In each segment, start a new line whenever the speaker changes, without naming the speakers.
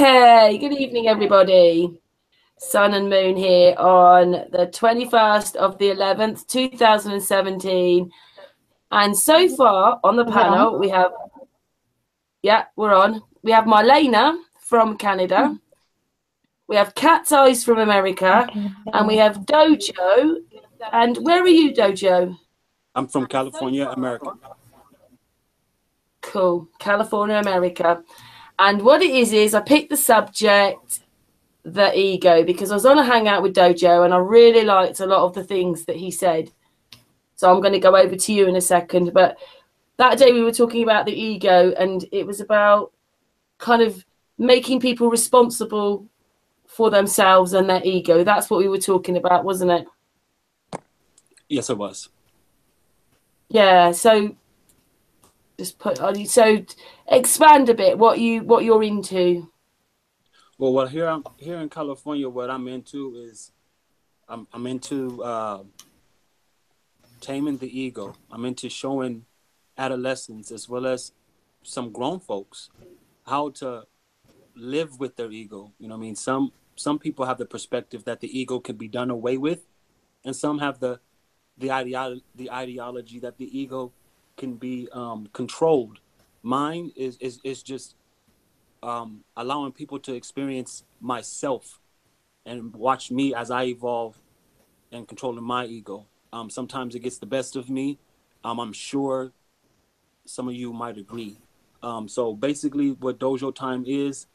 Hey, good evening, everybody. Sun and Moon here on the 21st of the 11th, 2017. And so far on the panel, we have, we're on. We have Marlena from Canada. We have Cat's Eyes from America. And we have Dojo. And where are you, Dojo?
I'm from California, America.
Cool. California, America. And what it is I picked the subject, the ego, because I was on a hangout with Dojo and I really liked a lot of the things that he said. So I'm going to go over to you in a second. But that day we were talking about the ego, and it was about kind of making people responsible for themselves and their ego. That's what we were talking about, wasn't it?
Yes, it was.
Yeah. So just expand a bit what you're into.
Well, here in California, what I'm into is I'm into taming the ego. I'm into showing adolescents as well as some grown folks how to live with their ego. You know what I mean? Some people have the perspective that the ego can be done away with, and some have the ideology that the ego can be controlled. Mine is just allowing people to experience myself and watch me as I evolve and controlling my ego. Sometimes it gets the best of me. I'm sure some of you might agree. So basically, what Dojo Time is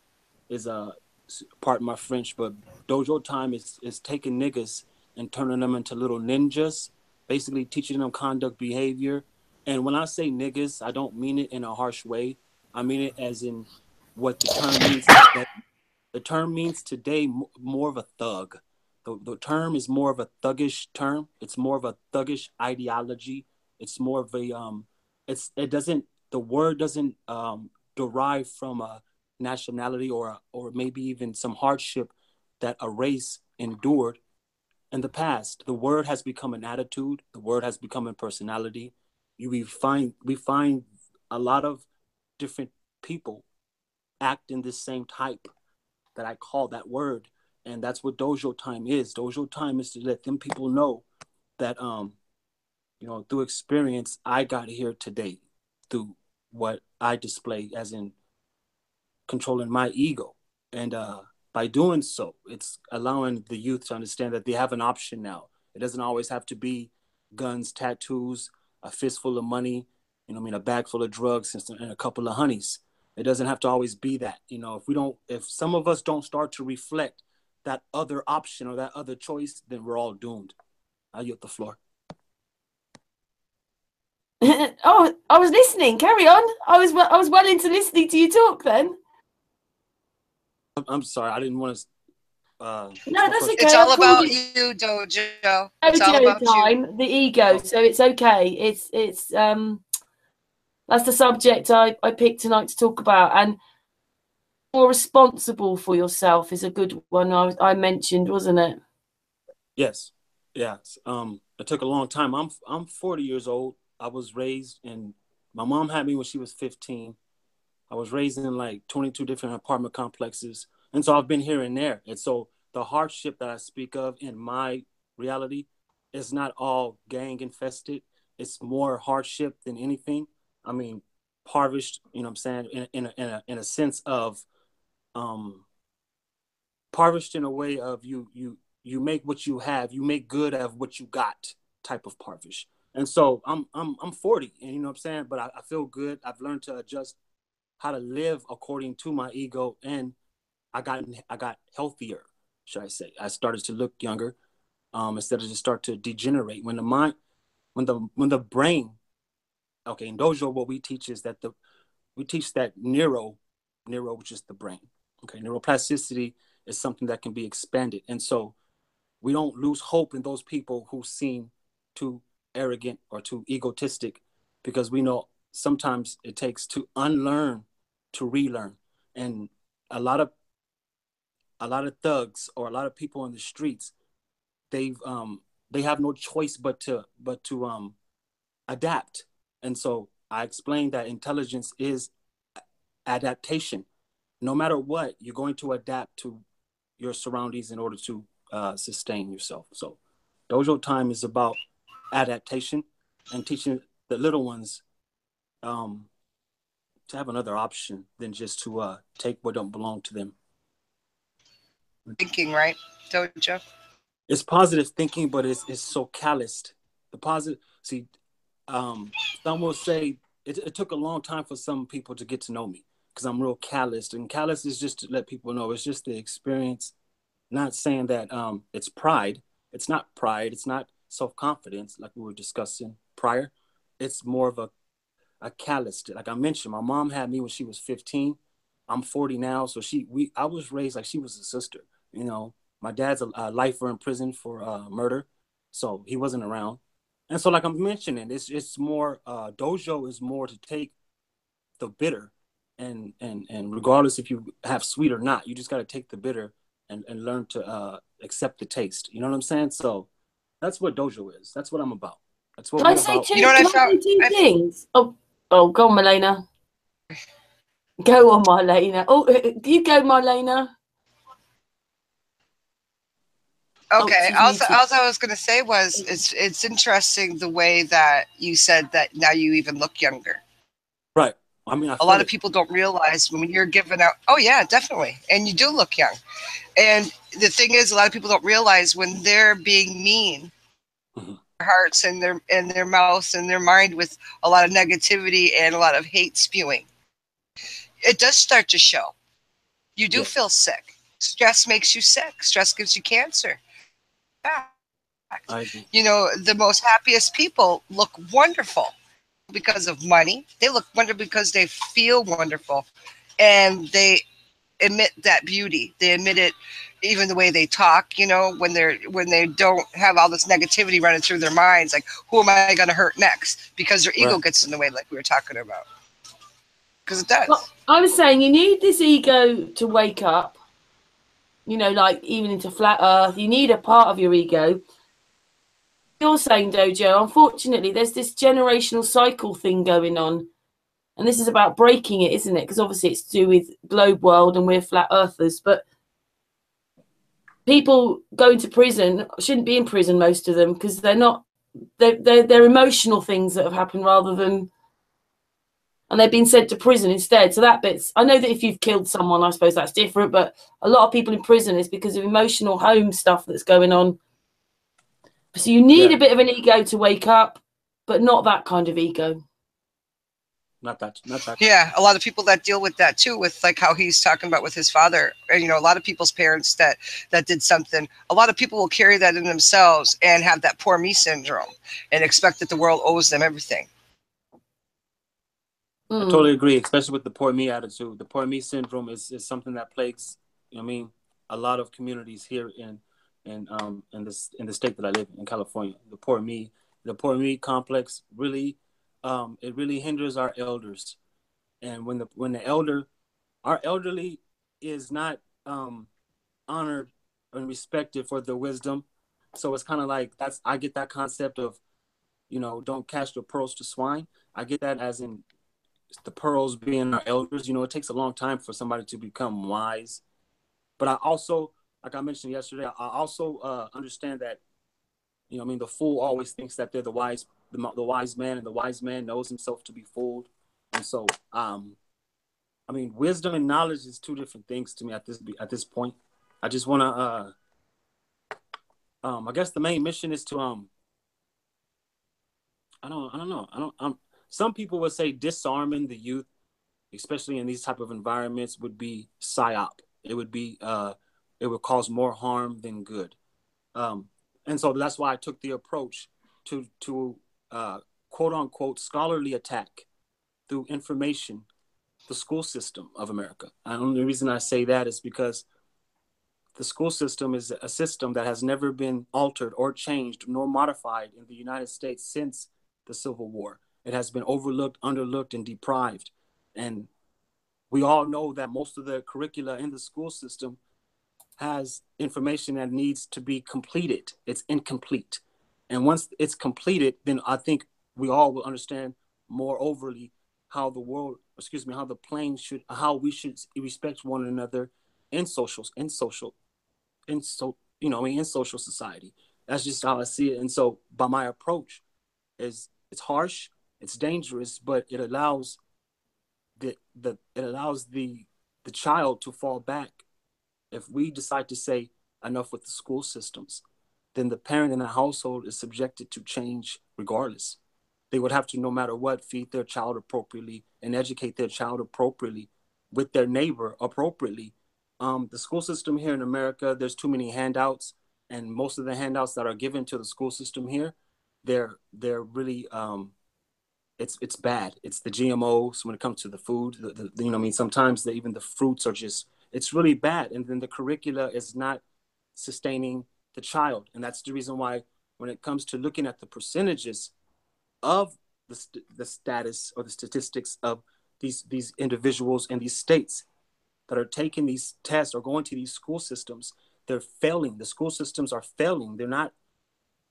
pardon my French, but Dojo Time is taking niggas and turning them into little ninjas, basically teaching them conduct behavior. And when I say niggas, I don't mean it in a harsh way. I mean it as in what the term means today. The term means today more of a thug. The term is more of a thuggish term. It's more of a thuggish ideology. It's more of a it doesn't the word doesn't derive from a nationality or maybe even some hardship that a race endured in the past. The word has become an attitude. The word has become a personality. We find a lot of different people act in this same type that I call that word. And that's what Dojo Time is. Dojo Time is to let them people know that through experience I got here today, through what I display as in controlling my ego. And by doing so, it's allowing the youth to understand that they have an option now. It doesn't always have to be guns, tattoos, a fistful of money, a bag full of drugs and a couple of honeys. It doesn't have to always be that. If some of us don't start to reflect that other option or that other choice, then we're all doomed. I yield the floor.
Oh, I was listening. Carry on. I was well into listening to you talk then.
I'm sorry. I didn't want to.
No, that's okay.
It's all about you, Dojo. It's all about
time,
you.
the ego. So it's okay. It's that's the subject I picked tonight to talk about. And more responsible for yourself is a good one I mentioned, wasn't it?
Yes. It took a long time. I'm 40 years old. I was raised and my mom had me when she was 15. I was raised in like 22 different apartment complexes. And so I've been here and there. And so the hardship that I speak of in my reality is not all gang infested. It's more hardship than anything. I mean, parvished, you know what I'm saying, in a sense of parvished in a way of you make what you have, you make good of what you got type of parvish. And so I'm 40 and you know what I'm saying, but I feel good. I've learned to adjust how to live according to my ego, and I got healthier, should I say. I started to look younger, instead of just start to degenerate. When the mind, when the brain, okay, in Dojo, what we teach is that we teach that neuro, which is the brain. Okay, neuroplasticity is something that can be expanded, and so we don't lose hope in those people who seem too arrogant or too egotistic, because we know sometimes it takes to unlearn to relearn. And a lot of thugs or a lot of people in the streets, they have no choice but to adapt. And so I explained that intelligence is adaptation. no matter what, you're going to adapt to your surroundings in order to sustain yourself. So Dojo Time is about adaptation and teaching the little ones to have another option than just to take what don't belong to them.
Thinking, right, Dojo?
It's positive thinking, but it's so calloused. The positive, see, some will say it took a long time for some people to get to know me because I'm real calloused, and callous is just to let people know it's just the experience. Not saying that it's pride. It's not pride. It's not self-confidence like we were discussing prior. It's more of a calloused. Like I mentioned, my mom had me when she was 15. I'm 40 now, so I was raised like she was a sister. You know, my dad's a lifer in prison for murder, so he wasn't around. And so, like I'm mentioning, it's more dojo is more to take the bitter, and regardless if you have sweet or not, you just got to take the bitter and learn to accept the taste. You know what I'm saying? So that's what dojo is. That's what I'm about. That's what
Can I
we're
say
about.
two,
You know what I
can I
found?
say two things? Oh, go on, Marlena. Go on, Marlena. Oh, you go, Marlena.
Okay.
She's
Also,
muted.
I was going to say was it's interesting the way that you said that now you even look younger.
Right. I mean, I
A
feel
lot of
it.
people don't realize when you're giving out. Oh yeah, definitely, and you do look young. And the thing is, a lot of people don't realize when they're being mean,
Mhm.
their hearts and their mouths and their mind with a lot of negativity and a lot of hate spewing. It does start to show. You do
Yeah.
feel sick. Stress makes you sick. Stress gives you cancer.
I agree.
You know, the most happiest people look wonderful because of money. They look wonderful because they feel wonderful, and they emit that beauty. They emit it even the way they talk. You know, when they don't have all this negativity running through their minds, like who am I going to hurt next? Because their ego
Right.
gets in the way, like we were talking about. Because it
Well,
does.
I was saying you need this ego to wake up. You know, like even into flat Earth, you need a part of your ego. You're saying, Dojo, unfortunately, there's this generational cycle thing going on. And this is about breaking it, isn't it? Because obviously it's to do with globe world and we're flat earthers. But people going to prison shouldn't be in prison, most of them, because they're emotional things that have happened rather than, and they've been sent to prison instead. So that bit's, I know that if you've killed someone, I suppose that's different, but a lot of people in prison is because of emotional home stuff that's going on. So you need
Yeah.
a bit of an ego to wake up, but not that kind of ego.
Not that. Not that.
Yeah, a lot of people that deal with that too, with like how he's talking about with his father. And, you know, a lot of people's parents that did something. A lot of people will carry that in themselves and have that poor me syndrome and expect that the world owes them everything.
I totally agree, especially with the poor me attitude. The poor me syndrome is something that plagues, you know what I mean, a lot of communities here in the state that I live in California. The poor me complex really it really hinders our elders. And when our elderly is not honored and respected for their wisdom, so it's kind of like I get that concept of, you know, don't cast your pearls to swine. I get that as in the pearls being our elders. You know, it takes a long time for somebody to become wise. But I also, like I mentioned yesterday, I also understand that, you know, I mean, the fool always thinks that they're the wise man, and the wise man knows himself to be fooled. And so, I mean, wisdom and knowledge is two different things to me at this point. I just want to, I guess the main mission is to, I don't know, some people would say disarming the youth, especially in these type of environments, would be psyop. It would be it would cause more harm than good. And so that's why I took the approach to quote unquote scholarly attack through information the school system of America. And the only reason I say that is because the school system is a system that has never been altered or changed nor modified in the United States since the Civil War. It has been overlooked, underlooked, and deprived. And we all know that most of the curricula in the school system has information that needs to be completed. It's incomplete. And once it's completed, then I think we all will understand more overly how the world, excuse me, how the plane should, how we should respect one another in social, you know, I mean, in social society. That's just how I see it. And so, by my approach, is it's harsh, it's dangerous, but it allows the child to fall back. If we decide to say enough with the school systems, then the parent in the household is subjected to change regardless. They would have to, no matter what, feed their child appropriately and educate their child appropriately with their neighbor appropriately. The school system here in America, there's too many handouts, and most of the handouts that are given to the school system here, they're really it's bad. It's the GMOs when it comes to the food. You know what I mean? Sometimes even the fruits are just, it's really bad. And then the curricula is not sustaining the child. And that's the reason why when it comes to looking at the percentages of the status or the statistics of these individuals in these states that are taking these tests or going to these school systems, they're failing. The school systems are failing. They're not,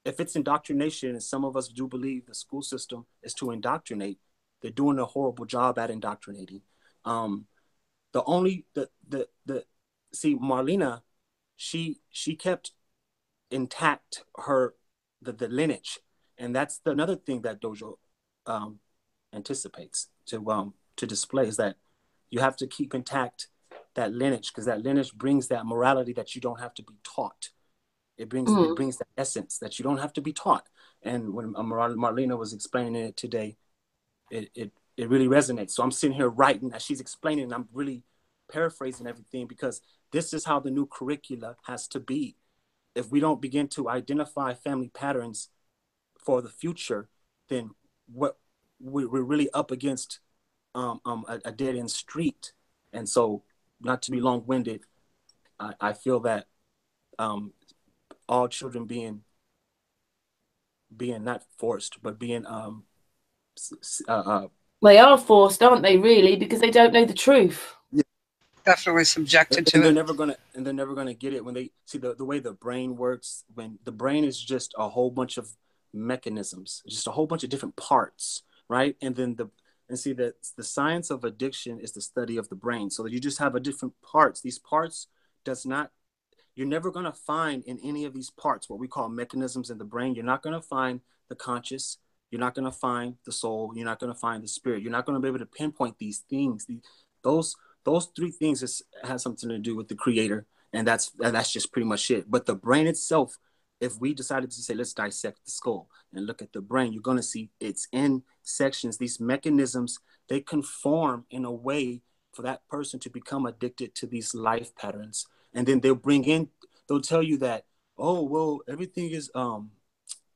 if it's indoctrination, and some of us do believe the school system is to indoctrinate, they're doing a horrible job at indoctrinating. The only the see, Marlena, she kept intact the lineage, and that's another thing that Dojo anticipates to display, is that you have to keep intact that lineage, because that lineage brings that morality that you don't have to be taught. It brings that essence that you don't have to be taught. And when Marlena was explaining it today, it really resonates. So I'm sitting here writing as she's explaining, and I'm really paraphrasing everything, because this is how the new curricula has to be. If we don't begin to identify family patterns for the future, then what we're really up against a dead end street. And so, not to be long winded, I feel that all children being not forced, but being
they are forced, aren't they? Really, because they don't know the truth.
Definitely subjected to
and they're
it.
never gonna get it when they see the way the brain works. When the brain is just a whole bunch of mechanisms, just a whole bunch of different parts, right? And then the science of addiction is the study of the brain. So that you just have a different parts. These parts does not, you're never going to find in any of these parts, what we call mechanisms in the brain, you're not going to find the conscious, you're not going to find the soul, you're not going to find the spirit. You're not going to be able to pinpoint these things. Those three things has something to do with the creator, and that's just pretty much it. But the brain itself, if we decided to say, let's dissect the skull and look at the brain, you're going to see it's in sections. These mechanisms, they conform in a way for that person to become addicted to these life patterns. And then they'll tell you that, oh, well, everything is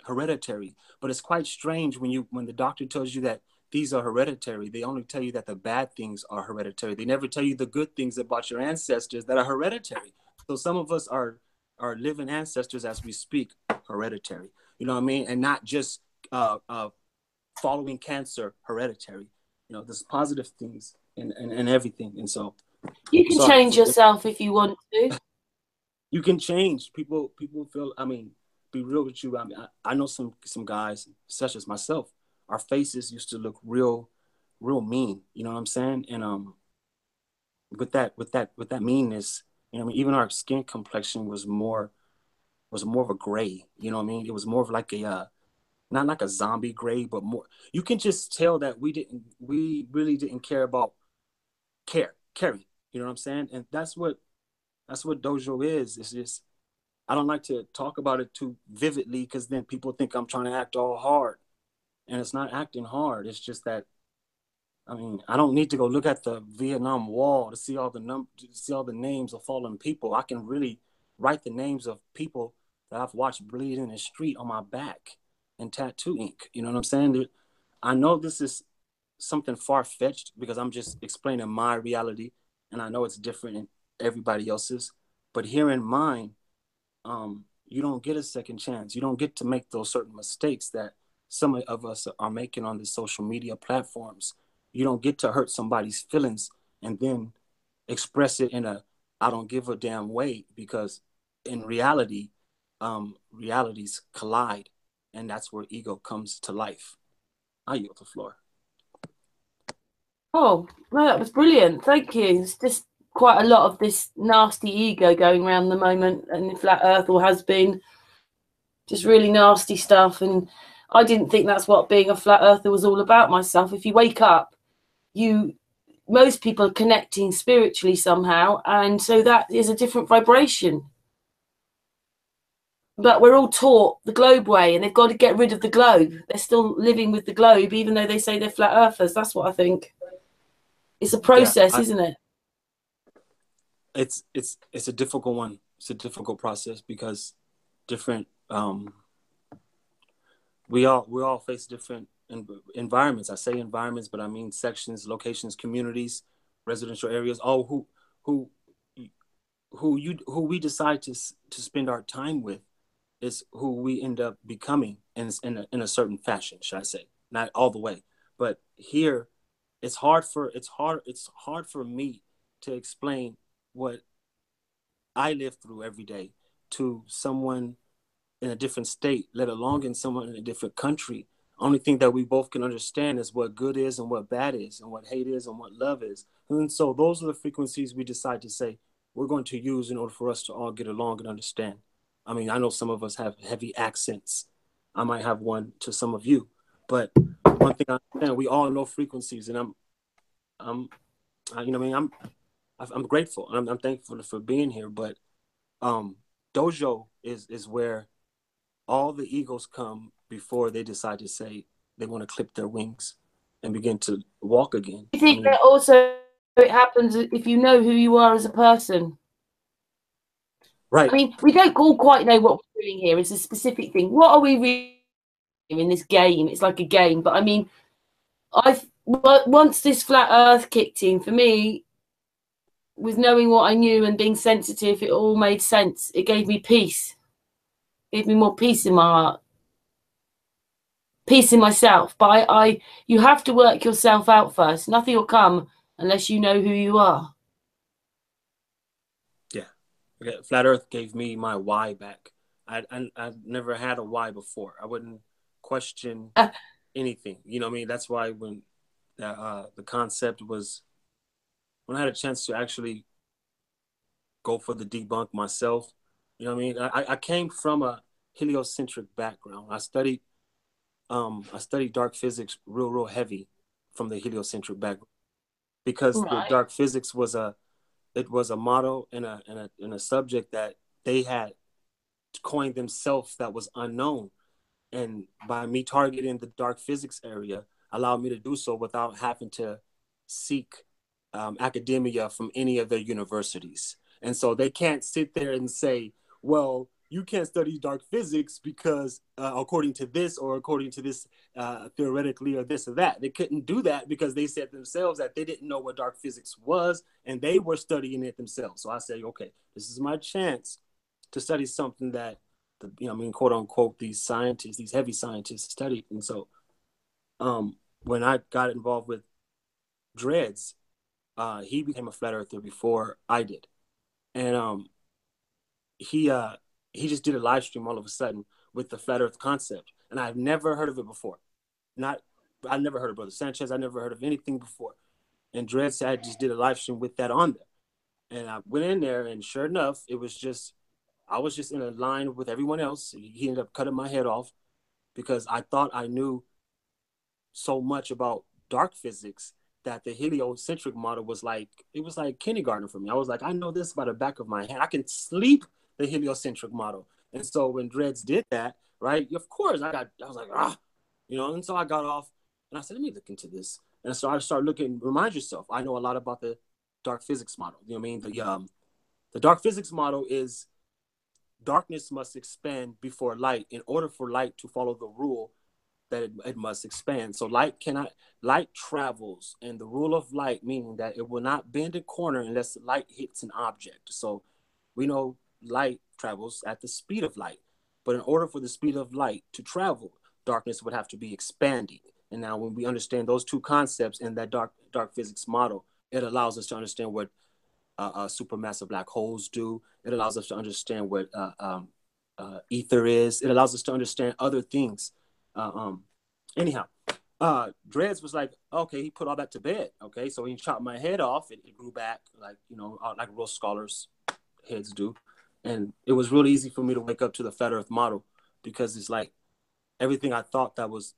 hereditary. But it's quite strange when the doctor tells you that these are hereditary. They only tell you that the bad things are hereditary. They never tell you the good things about your ancestors that are hereditary. So some of us are living ancestors as we speak, hereditary. You know what I mean? And not just following cancer, hereditary. You know, there's positive things in everything. And so
you can change yourself if you want to.
You can change. People feel, I mean, be real with you. I mean, I know some guys, such as myself, our faces used to look real mean. You know what I'm saying? And with that meanness, you know what I mean, even our skin complexion was more of a gray. You know what I mean? It was more of like a not like a zombie gray, but more. You can just tell that we really didn't care about caring. You know what I'm saying? And that's what dojo is. It's just, I don't like to talk about it too vividly, because then people think I'm trying to act all hard, and it's not acting hard. It's just that, I mean, I don't need to go look at the Vietnam Wall to see all the names of fallen people. I can really write the names of people that I've watched bleed in the street on my back in tattoo ink. You know what I'm saying? I know this is something far-fetched, because I'm just explaining my reality, and I know it's different in everybody else's. But here in mine, you don't get a second chance. You don't get to make those certain mistakes that some of us are making on the social media platforms. You don't get to hurt somebody's feelings and then express it in a I don't give a damn way, because in reality, realities collide, and that's where ego comes to life. I yield the floor.
Oh, no, that was brilliant. Thank you. It's just quite a lot of this nasty ego going around the moment, and the flat earth or has been just really nasty stuff. And I didn't think that's what being a flat earther was all about myself. If you wake up, most people are connecting spiritually somehow, and so that is a different vibration. But we're all taught the globe way, and they've got to get rid of the globe. They're still living with the globe, even though they say they're flat earthers. That's what I think. It's a process, isn't it?
It's a difficult one. It's a difficult process because different we all face different environments. I say environments, but I mean sections, locations, communities, residential areas. All who we decide to spend our time with is who we end up becoming in a certain fashion, should I say? Not all the way, but here it's hard for me to explain what I live through every day to someone in a different state, let alone in someone in a different country. Only thing that we both can understand is what good is and what bad is, and what hate is and what love is. And so those are the frequencies we decide to say we're going to use in order for us to all get along and understand. I mean, I know some of us have heavy accents. I might have one to some of you, but one thing I understand, we all know frequencies, and I'm grateful. I'm thankful for being here, but dojo is where all the egos come before they decide to say they want to clip their wings and begin to walk again.
I think that also it happens if you know who you are as a person.
Right.
I mean, we don't all quite know what we're doing here. It's a specific thing. What are we really doing in this game? It's like a game. But I mean, once this flat earth kicked in, for me, with knowing what I knew and being sensitive, it all made sense. It gave me peace. It gave me more peace in my heart. Peace in myself. But you have to work yourself out first. Nothing will come unless you know who you are.
Yeah. Flat Earth gave me my why back. I've never had a why before. I wouldn't question anything. You know what I mean? That's why when the concept was, when I had a chance to actually go for the debunk myself, you know what I mean? I came from a heliocentric background. I studied dark physics real heavy from the heliocentric background because the dark physics was a model and a subject that they had coined themselves that was unknown. And by me targeting the dark physics area allowed me to do so without having to seek academia from any of their universities. And so they can't sit there and say, well, you can't study dark physics because according to this or according to this theoretically or this or that. They couldn't do that because they said themselves that they didn't know what dark physics was and they were studying it themselves. So I said, okay, this is my chance to study something that, quote unquote, these scientists, these heavy scientists studied. And so when I got involved with Dreads, he became a flat earther before I did. And he just did a live stream all of a sudden with the flat earth concept. And I've never heard of it before. I've never heard of Brother Sanchez. I never heard of anything before. And Dredd said I just did a live stream with that on there. And I went in there, and sure enough, I was just in a line with everyone else. He ended up cutting my head off because I thought I knew so much about dark physics that the heliocentric model was like kindergarten for me. I was like, I know this by the back of my hand. I can sleep the heliocentric model. And so when Dreads did that, right, of course, I was like, and so I got off and I said, let me look into this. And so I started looking, remind yourself, I know a lot about the dark physics model. You know what I mean? The dark physics model is darkness must expand before light in order for light to follow the rule that it must expand. So light travels, and the rule of light, meaning that it will not bend a corner unless the light hits an object. So we know light travels at the speed of light, but in order for the speed of light to travel, darkness would have to be expanding. And now when we understand those two concepts in that dark physics model, it allows us to understand what supermassive black holes do. It allows us to understand what ether is. It allows us to understand other things. Anyhow, Dreads was like, okay, he put all that to bed. Okay, so he chopped my head off. It grew back like, like real scholars heads do. And it was really easy for me to wake up to the flat earth model, because it's like everything I thought that was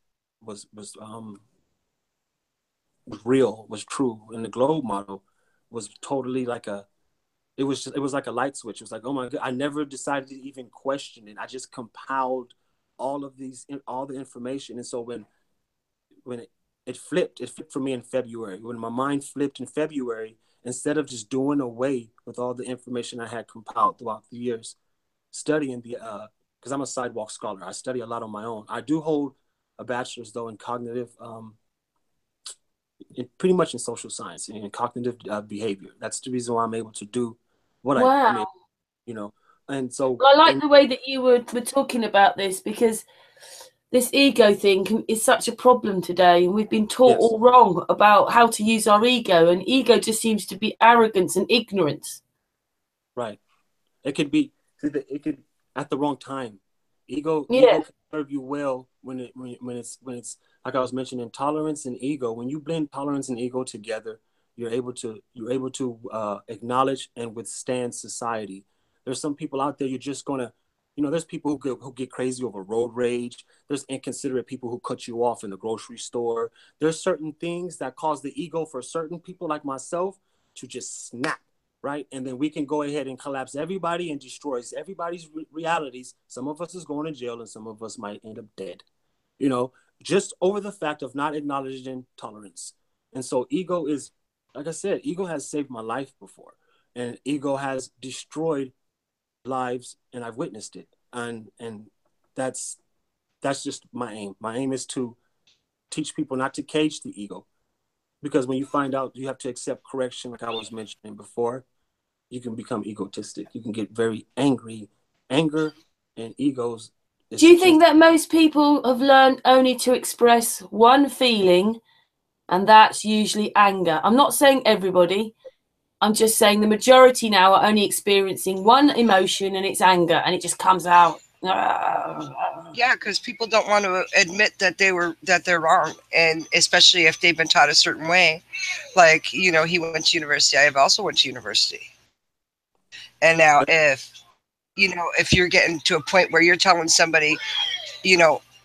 real, was true. And the globe model was totally like it was like a light switch. It was like, oh my God, I never decided to even question it. I just compiled all the information. And so when it flipped for me in February. When my mind flipped in February, instead of just doing away with all the information I had compiled throughout the years, studying because I'm a sidewalk scholar. I study a lot on my own. I do hold a bachelor's though in cognitive, pretty much in social science and in cognitive behavior. That's the reason why I'm able to do what I'm able, And so,
well, I like the way that you were talking about this, because this ego thing is such a problem today, and we've been taught all wrong about how to use our ego, and ego just seems to be arrogance and ignorance.
Right. It could be at the wrong time. Ego can serve you well when it's like I was mentioning, tolerance and ego. When you blend tolerance and ego together, you're able to acknowledge and withstand society. There's some people out there you're just gonna, there's people who get crazy over road rage. There's inconsiderate people who cut you off in the grocery store. There's certain things that cause the ego for certain people like myself to just snap. Right. And then we can go ahead and collapse everybody and destroys everybody's realities. Some of us is going to jail and some of us might end up dead, just over the fact of not acknowledging tolerance. And so ego is, like I said, ego has saved my life before, and ego has destroyed lives, and I've witnessed it. And that's just my aim. My aim is to teach people not to cage the ego. Because when you find out you have to accept correction, like I was mentioning before, you can become egotistic. You can get very angry. Anger and egos.
Do you think that most people have learned only to express one feeling, and that's usually anger? I'm not saying everybody. I'm just saying the majority now are only experiencing one emotion, and it's anger, and it just comes out.
Yeah, because people don't want to admit that they're wrong, and especially if they've been taught a certain way. Like, he went to university. I have also went to university. And now if you're getting to a point where you're telling somebody,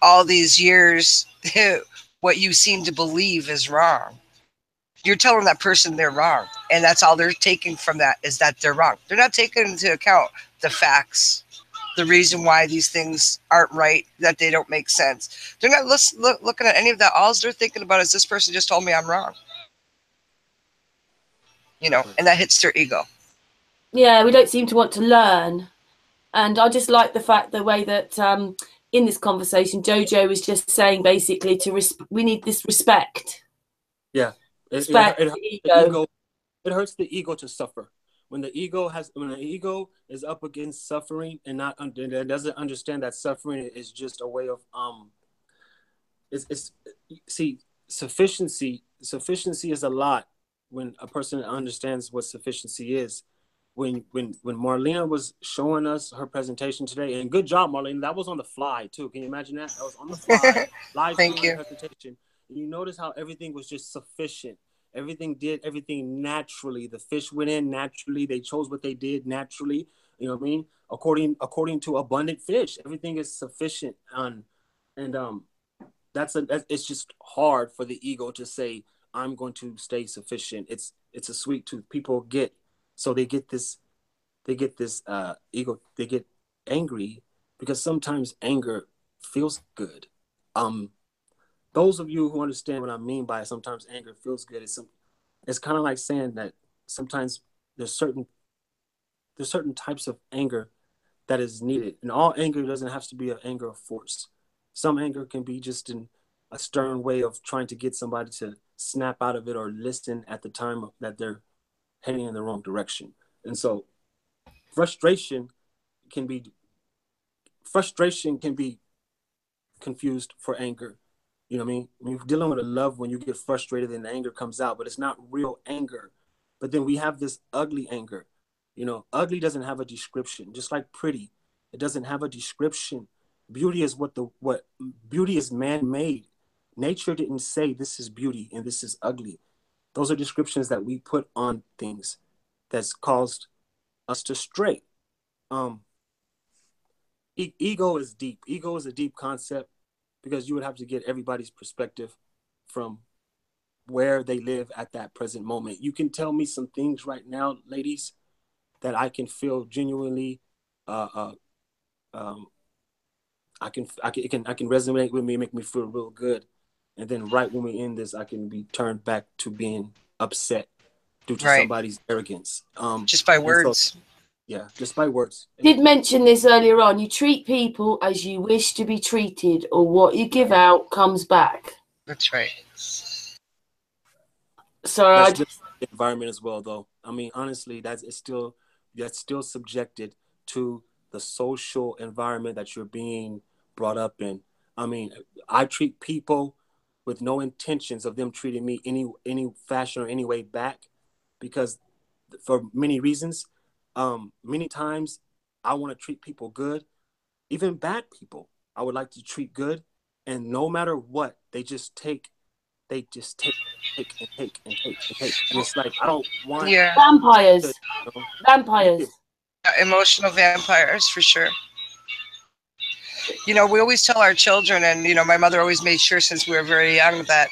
all these years, what you seem to believe is wrong, you're telling that person they're wrong. And that's all they're taking from that, is that they're wrong. They're not taking into account the facts, the reason why these things aren't right, that they don't make sense. They're not looking at any of that. All they're thinking about is, this person just told me I'm wrong. And that hits their ego.
Yeah, we don't seem to want to learn. And I just like the way that in this conversation, JoJo was just saying basically we need this respect.
Yeah.
Respect
the
ego.
It hurts the ego to suffer. When the ego is up against suffering and doesn't understand that suffering is just a way of sufficiency is a lot when a person understands what sufficiency is. When Marlena was showing us her presentation today, and good job, Marlena, that was on the fly too. Can you imagine that? That was on the fly, live streaming presentation. And you notice how everything was just sufficient. Everything did everything naturally. The fish went in naturally. They chose what they did naturally. You know what I mean? According to abundant fish, everything is sufficient. It's just hard for the ego to say, I'm going to stay sufficient. It's a sweet tooth. People get this ego. They get angry because sometimes anger feels good. Those of you who understand what I mean by sometimes anger feels good, it's kind of like saying that sometimes there's certain types of anger that is needed. And all anger doesn't have to be an anger of force. Some anger can be just a stern way of trying to get somebody to snap out of it or listen at the time that they're heading in the wrong direction. And so frustration can be confused for anger. You know what I mean? When you're dealing with a love, when you get frustrated and the anger comes out, but it's not real anger. But then we have this ugly anger. Ugly doesn't have a description, just like pretty. It doesn't have a description. Beauty is beauty is man-made. Nature didn't say this is beauty and this is ugly. Those are descriptions that we put on things that's caused us to stray. Um, ego is deep. Ego is a deep concept because you would have to get everybody's perspective from where they live at that present moment. You can tell me some things right now, ladies, that I can feel genuinely. I can resonate with me, make me feel real good, and then right when we end this, I can be turned back to being upset due to somebody's arrogance.
Just by words.
So, yeah, just by words.
Did mention this earlier on. You treat people as you wish to be treated, or what you give out comes back.
That's right.
So
that's just the environment as well, though. I mean, honestly, that's still subjected to the social environment that you're being brought up in. I mean, I treat people with no intentions of them treating me any fashion or any way back, because for many reasons, many times I want to treat people good, even bad people. I would like to treat good, and no matter what, they just take and take. And it's like, I don't want
vampires.
To,
Vampires.
Emotional vampires, for sure. You know, we always tell our children, and, you know, my mother always made sure since we were very young that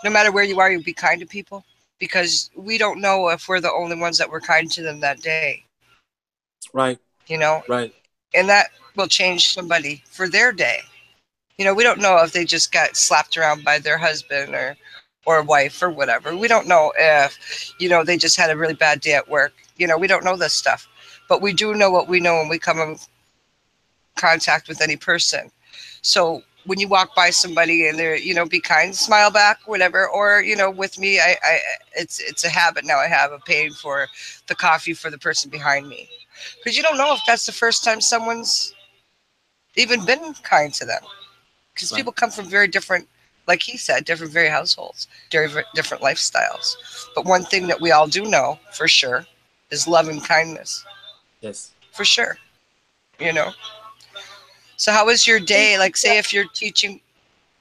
no matter where you are, you be kind to people, because we don't know if we're the only ones that were kind to them that day.
Right.
You know?
Right.
And that will change somebody for their day. You know, we don't know if they just got slapped around by their husband or wife or whatever. We don't know if, you know, they just had a really bad day at work. You know, we don't know this stuff. But we do know what we know when we come in contact with any person. So when you walk by somebody and they're, you know, be kind, smile back, whatever. Or, you know, with me, it's a habit now I have of paying for the coffee for the person behind me. Because you don't know if that's the first time someone's even been kind to them. Because people come from very different, like he said, different very households, different lifestyles. But one thing that we all do know for sure is love and kindness.
Yes.
For sure. You know? So how was your day? Like, say if you're teaching.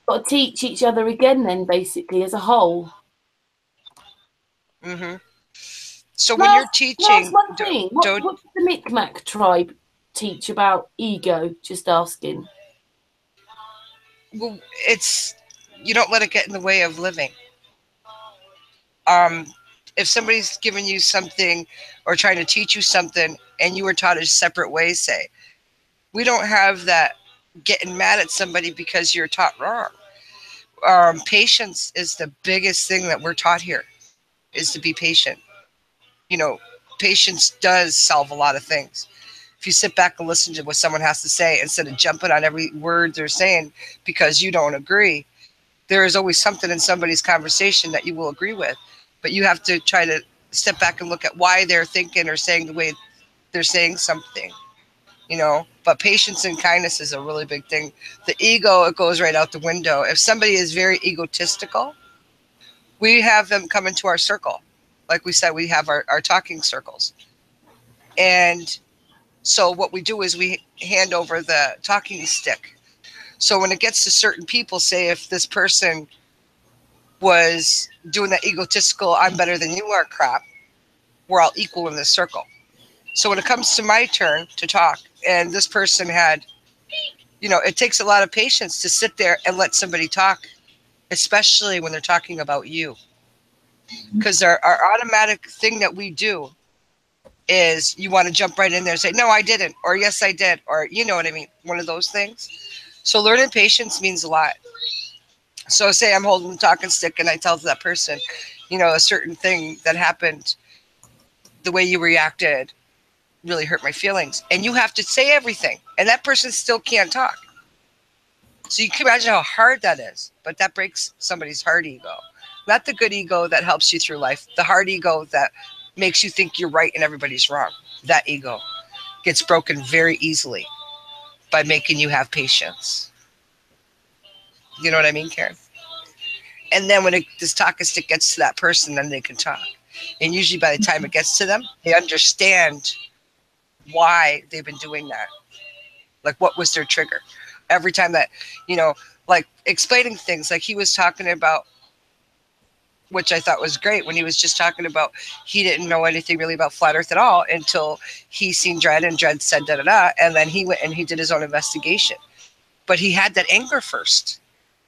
Got to teach each other again then, basically, as a whole.
Mm-hmm. So when you're teaching.
One thing. What does the Micmac tribe teach about ego? Just asking.
Well, it's, you don't let it get in the way of living. If somebody's giving you something or trying to teach you something and you were taught a separate way, say, we don't have that getting mad at somebody because you're taught wrong. Patience is the biggest thing that we're taught here, is to be patient. You know, patience does solve a lot of things. If you sit back and listen to what someone has to say instead of jumping on every word they're saying because you don't agree, there is always something in somebody's conversation that you will agree with. But you have to try to step back and look at why they're thinking or saying the way they're saying something, you know. But patience and kindness is a really big thing. The ego, it goes right out the window. If somebody is very egotistical, we have them come into our circle. Like we said, we have our talking circles. And so what we do is we hand over the talking stick. So when it gets to certain people, say if this person was doing that egotistical, I'm better than you are crap, we're all equal in this circle. So when it comes to my turn to talk, and this person had, you know, it takes a lot of patience to sit there and let somebody talk, especially when they're talking about you. Because our automatic thing that we do is you want to jump right in there and say, no, I didn't, or yes, I did, or you know what I mean, one of those things. So learning patience means a lot. So say I'm holding the talking stick and I tell that person, you know, a certain thing that happened, the way you reacted really hurt my feelings. And you have to say everything. And that person still can't talk. So you can imagine how hard that is. But that breaks somebody's hard ego. Not the good ego that helps you through life. The hard ego that makes you think you're right and everybody's wrong. That ego gets broken very easily by making you have patience. You know what I mean, Karen? And then when this talking stick gets to that person, then they can talk. And usually by the time it gets to them, they understand why they've been doing that. Like, what was their trigger? Every time that, you know, like explaining things. Like he was talking about, which I thought was great, when he was just talking about he didn't know anything really about flat Earth at all until he seen Dredd, and Dredd said da da da, and then he went and he did his own investigation. But he had that anger first.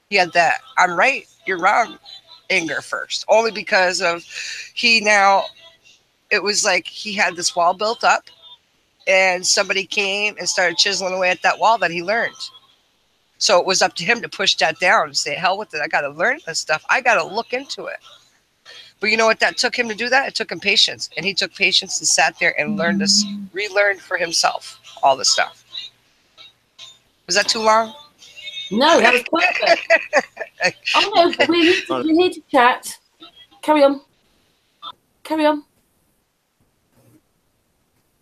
He had that I'm right, you're wrong anger first, only because of it was like he had this wall built up, and somebody came and started chiseling away at that wall that he learned. So it was up to him to push that down and say, hell with it, I got to learn this stuff, I got to look into it. But you know what that took him to do that? It took him patience. And he took patience and sat there and relearned for himself all this stuff. Was that too long?
No, that was perfect. Oh no, we're here to chat. Carry on. Carry on.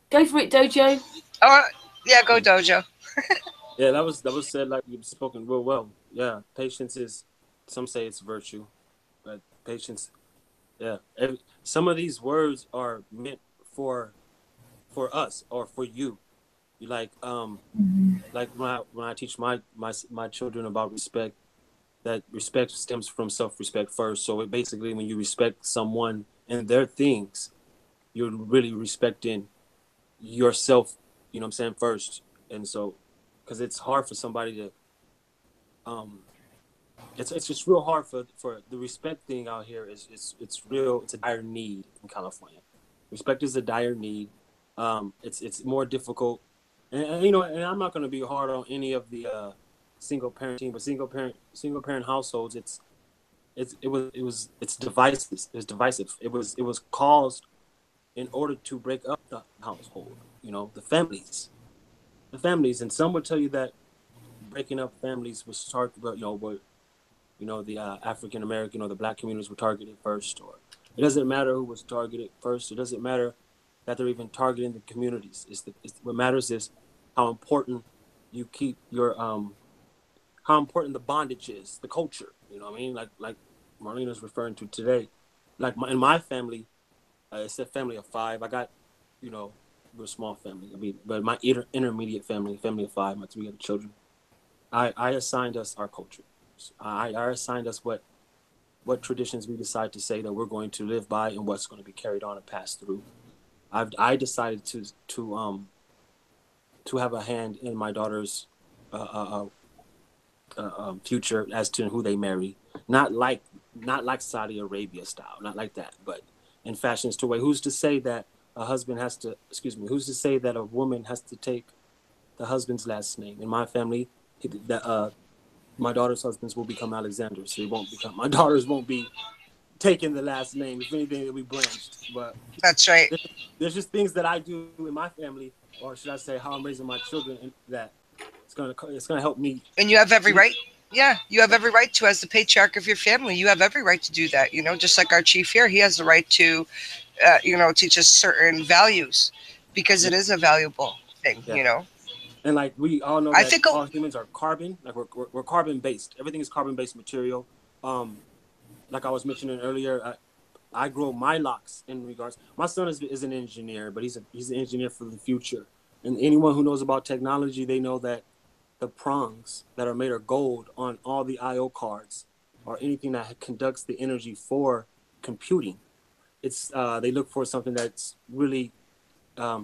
Go for it, Dojo.
Oh, yeah, go Dojo.
Yeah, that was said like you've spoken real well. Yeah, patience is, some say it's virtue, but patience, yeah. Some of these words are meant for us or for you. You like when I teach my children about respect, that respect stems from self-respect first. So it basically, when you respect someone and their things, you're really respecting yourself, you know what I'm saying, first. And so, because it's hard for somebody to, it's just real hard for the respect thing out here it's real. It's a dire need in California. Respect is a dire need. It's more difficult, and you know, and I'm not going to be hard on any of the single parenting, but single parent households, it's divisive. It's divisive. It was caused in order to break up the household. You know, the families, and some would tell you that breaking up families was started, the African American or the Black communities were targeted first, or it doesn't matter who was targeted first. It doesn't matter that they're even targeting the communities. What matters is how important you keep your how important the bondage is, the culture. You know what I mean? Like Marlena's referring to today. Like in my family, it's a family of 5. I got, we're a small family. I mean, but my intermediate family of 5, my 3 other children, I assigned us our culture. I assigned us what traditions we decide to say that we're going to live by and what's going to be carried on and passed through. I decided to have a hand in my daughter's future as to who they marry. Not like Saudi Arabia style, not like that, but in fashions to way. Who's to say that who's to say that a woman has to take the husband's last name? In my family, my daughter's husbands will become Alexander, so my daughters won't be taking the last name. If anything, it'll be branched. But
that's right.
There's just things that I do in my family, or should I say, how I'm raising my children, and that it's gonna help me.
And you have every right. Yeah, you have every right to, as the patriarch of your family, you have every right to do that. Just like our chief here, he has the right to, teach us certain values, because it is a valuable thing.
Yeah. And like we all know, that all humans are carbon. Like we're carbon based. Everything is carbon based material. Like I was mentioning earlier, I grow my locks in regards. My son is an engineer, but he's an engineer for the future. And anyone who knows about technology, they know that the prongs that are made of gold on all the I/O cards, or anything that conducts the energy for computing, they look for something that's really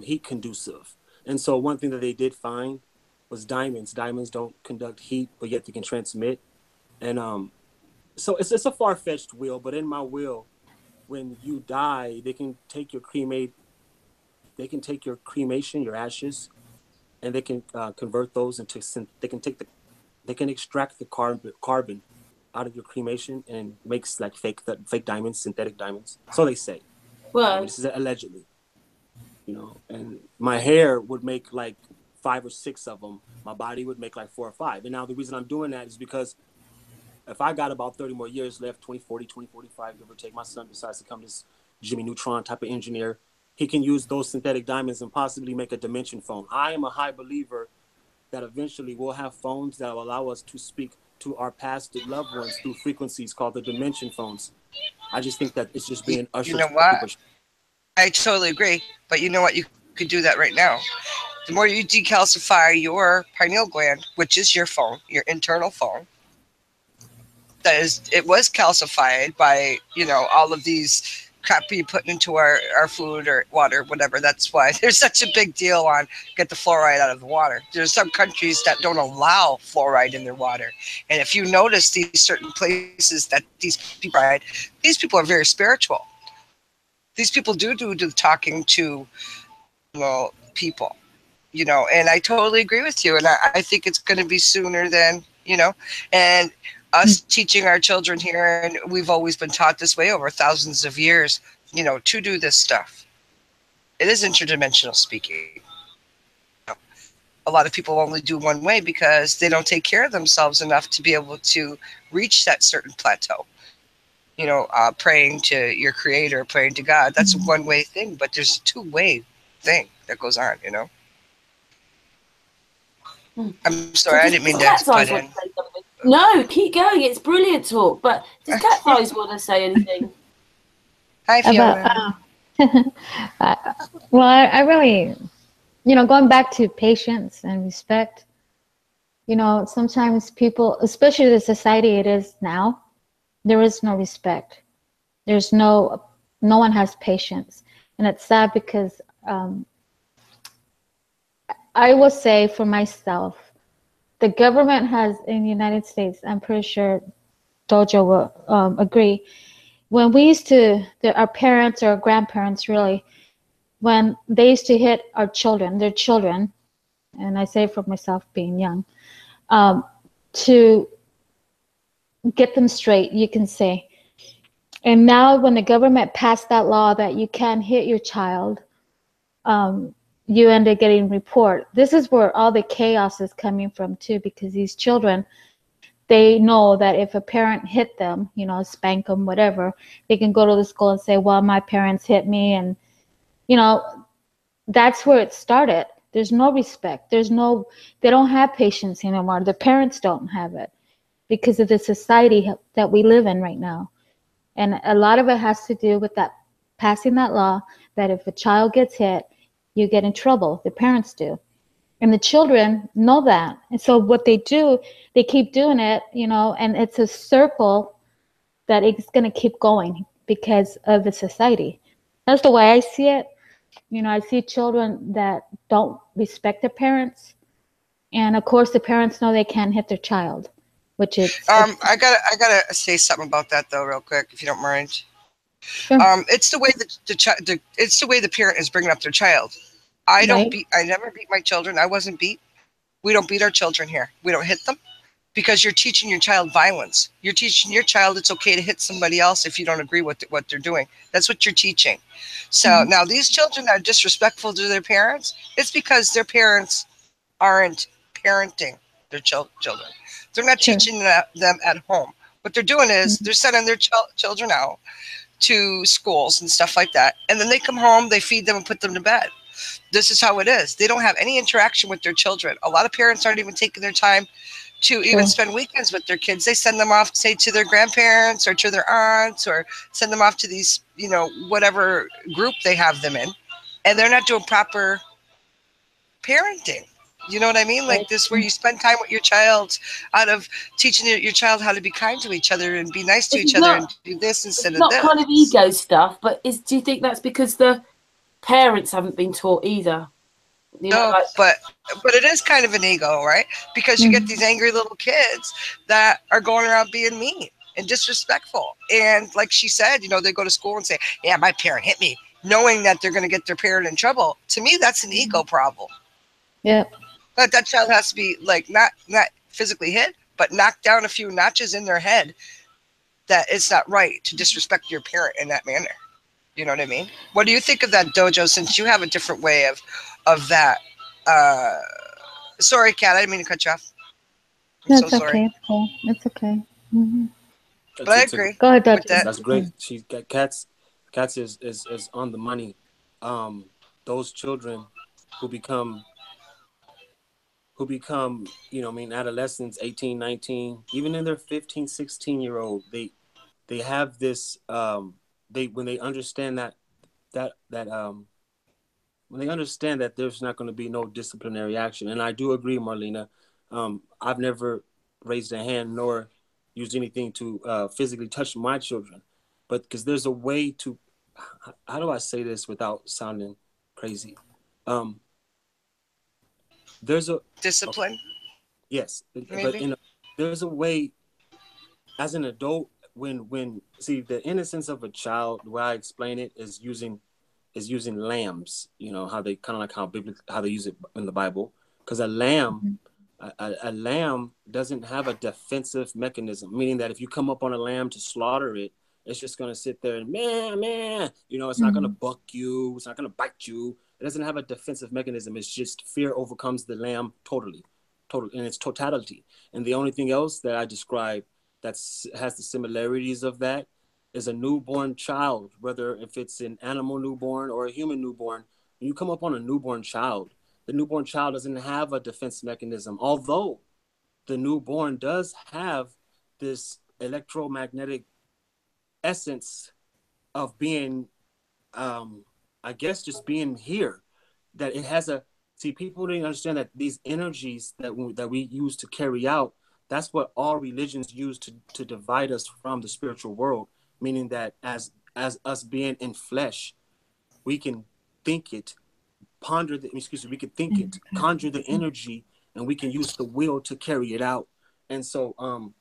heat conducive. And so one thing that they did find was diamonds. Diamonds don't conduct heat, but yet they can transmit. And so it's a far-fetched will, but in my will, when you die, they can take your cremation, your ashes, and they can convert those into they can extract the carbon out of your cremation and makes like fake diamonds, synthetic diamonds. So they say.
Well,
this is allegedly. And my hair would make like 5 or 6 of them. My body would make like 4 or 5. And now the reason I'm doing that is because if I got about 30 more years left, 2040, 2045, give or take, my son decides to become this Jimmy Neutron type of engineer, he can use those synthetic diamonds and possibly make a dimension phone. I am a high believer that eventually we'll have phones that will allow us to speak to our past loved ones through frequencies called the dimension phones. I just think that it's just being ushered.
You know what? I totally agree. But you know what? You could do that right now. The more you decalcify your pineal gland, which is your phone, your internal phone, it was calcified by, all of these crap we putting into our food or water, whatever. That's why there's such a big deal on get the fluoride out of the water. There's some countries that don't allow fluoride in their water. And if you notice these certain places that these people are very spiritual. These people do the talking to people, and I totally agree with you. And I think it's going to be sooner than, and us teaching our children here, and we've always been taught this way over thousands of years, to do this stuff. It is interdimensional speaking. A lot of people only do one way because they don't take care of themselves enough to be able to reach that certain plateau. Praying to your creator, praying to God, that's a one-way thing, but there's a two-way thing that goes on, I'm sorry, I didn't mean to butt in.
No, keep going. It's brilliant talk. But does Cat's Eyes want to say anything?
Hi, Fiona.
Well, I really, going back to patience and respect, sometimes people, especially the society it is now, there is no respect. There's no one has patience. And it's sad because I will say for myself, the government has in the United States, I'm pretty sure Dojo will agree, when we used to, our parents or grandparents really, when they used to hit their children, and I say for myself being young, to get them straight, you can say. And now when the government passed that law that you can't hit your child, you end up getting report. This is where all the chaos is coming from too, because these children, they know that if a parent hit them, spank them, whatever, they can go to the school and say, well, my parents hit me. And, that's where it started. There's no respect. They don't have patience anymore. The parents don't have it because of the society that we live in right now. And a lot of it has to do with that, passing that law that if a child gets hit, you get in trouble. The parents do. And the children know that. And so what they do, they keep doing it, and it's a circle that it's going to keep going because of the society. That's the way I see it. I see children that don't respect their parents. And of course, the parents know they can't hit their child, which is...
I gotta say something about that though, real quick, if you don't mind.
Sure.
It's the way that it's the way the parent is bringing up their child. I never beat my children. I wasn't beat. We don't beat our children here. We don't hit them because you're teaching your child violence. You're teaching your child it's okay to hit somebody else if you don't agree with what they're doing. That's what you're teaching. So now these children are disrespectful to their parents. It's because their parents aren't parenting their children. They're not teaching them at home. What they're doing is they're sending their children out to schools and stuff like that. And then they come home, they feed them and put them to bed. This is how it is. They don't have any interaction with their children. A lot of parents aren't even taking their time to even spend weekends with their kids. They send them off, say, to their grandparents or to their aunts, or send them off to these, whatever group they have them in. And they're not doing proper parenting. You know what I mean? Like this, where you spend time with your child out of teaching your child how to be kind to each other and be nice to each other and do this instead of that.
It's not kind of ego stuff, but do you think that's because the parents haven't been taught either?
But it is kind of an ego, right? Because you get these angry little kids that are going around being mean and disrespectful. And like she said, they go to school and say, yeah, my parent hit me, knowing that they're going to get their parent in trouble. To me, that's an ego problem.
Yeah.
But that child has to be like not physically hit, but knocked down a few notches in their head that it's not right to disrespect your parent in that manner. You know what I mean? What do you think of that, Dojo, since you have a different way of that? Sorry, Kat, I didn't mean to cut you off.
That's so okay. It's okay. Mm-hmm.
But I agree.
Go ahead, Dojo.
That's great. She Kat's is on the money. Those children who become adolescents, 18, 19, even in their 15, 16-year-old, they have this when they understand that when they understand that there's not going to be no disciplinary action. And I do agree, Marlena. I've never raised a hand nor use anything to physically touch my children. But because there's a way to, how do I say this without sounding crazy? There's a
discipline.
Yes,
Maybe.
but there's a way as an adult when see the innocence of a child. The way I explain it is using lambs. You know how they kind of like how they use it in the Bible. Because a lamb, a lamb doesn't have a defensive mechanism, meaning that if you come up on a lamb to slaughter it, it's just gonna sit there and man. You know, it's not gonna buck you. It's not gonna bite you. It doesn't have a defensive mechanism. It's just fear overcomes the lamb totally in its totality. And the only thing else that I describe that has the similarities of that is a newborn child, whether if it's an animal newborn or a human newborn. When you come up on a newborn child, the newborn child doesn't have a defense mechanism, although the newborn does have this electromagnetic essence of being, I guess, just being here, that it has a, see, people didn't understand that these energies that we use to carry out, that's what all religions use to divide us from the spiritual world, meaning that as us being in flesh, we can think it, we can think it, conjure the energy, and we can use the will to carry it out. And so,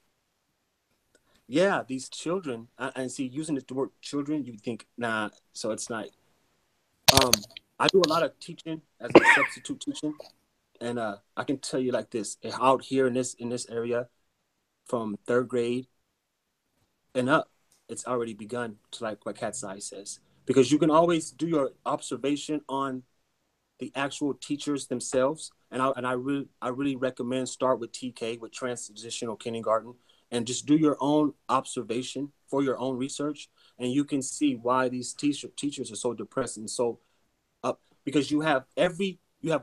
yeah, these children, and see, using the word children, you think, nah, so it's not. I do a lot of teaching as a substitute teaching, and I can tell you like this: out here in this area, from 3rd grade and up, it's already begun. To like what Cat's Eye says, because you can always do your observation on the actual teachers themselves, and I really recommend start with TK, with transitional kindergarten, and just do your own observation for your own research, and you can see why these teachers are so depressed and so up, because you have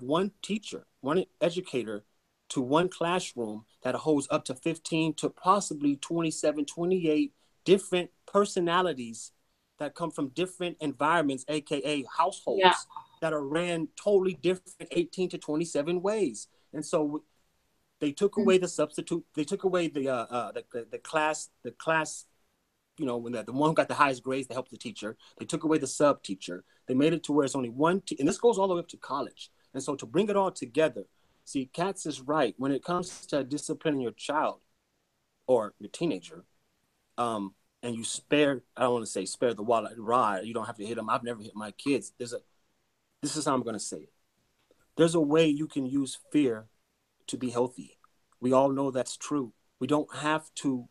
one teacher, one educator to one classroom that holds up to 15 to possibly 27, 28 different personalities that come from different environments, aka households, that are ran totally different 18 to 27 ways. And so they took away the substitute, they took away the class, you know, when the one who got the highest grades to help the teacher, they took away the sub teacher. They made it to where it's only one, and this goes all the way up to college. And so to bring it all together, see, Katz is right. When it comes to disciplining your child or your teenager, and you spare, I don't want to say spare the rod, you don't have to hit them. I've never hit my kids. This is how I'm going to say it. There's a way you can use fear to be healthy. We all know that's true. We don't have to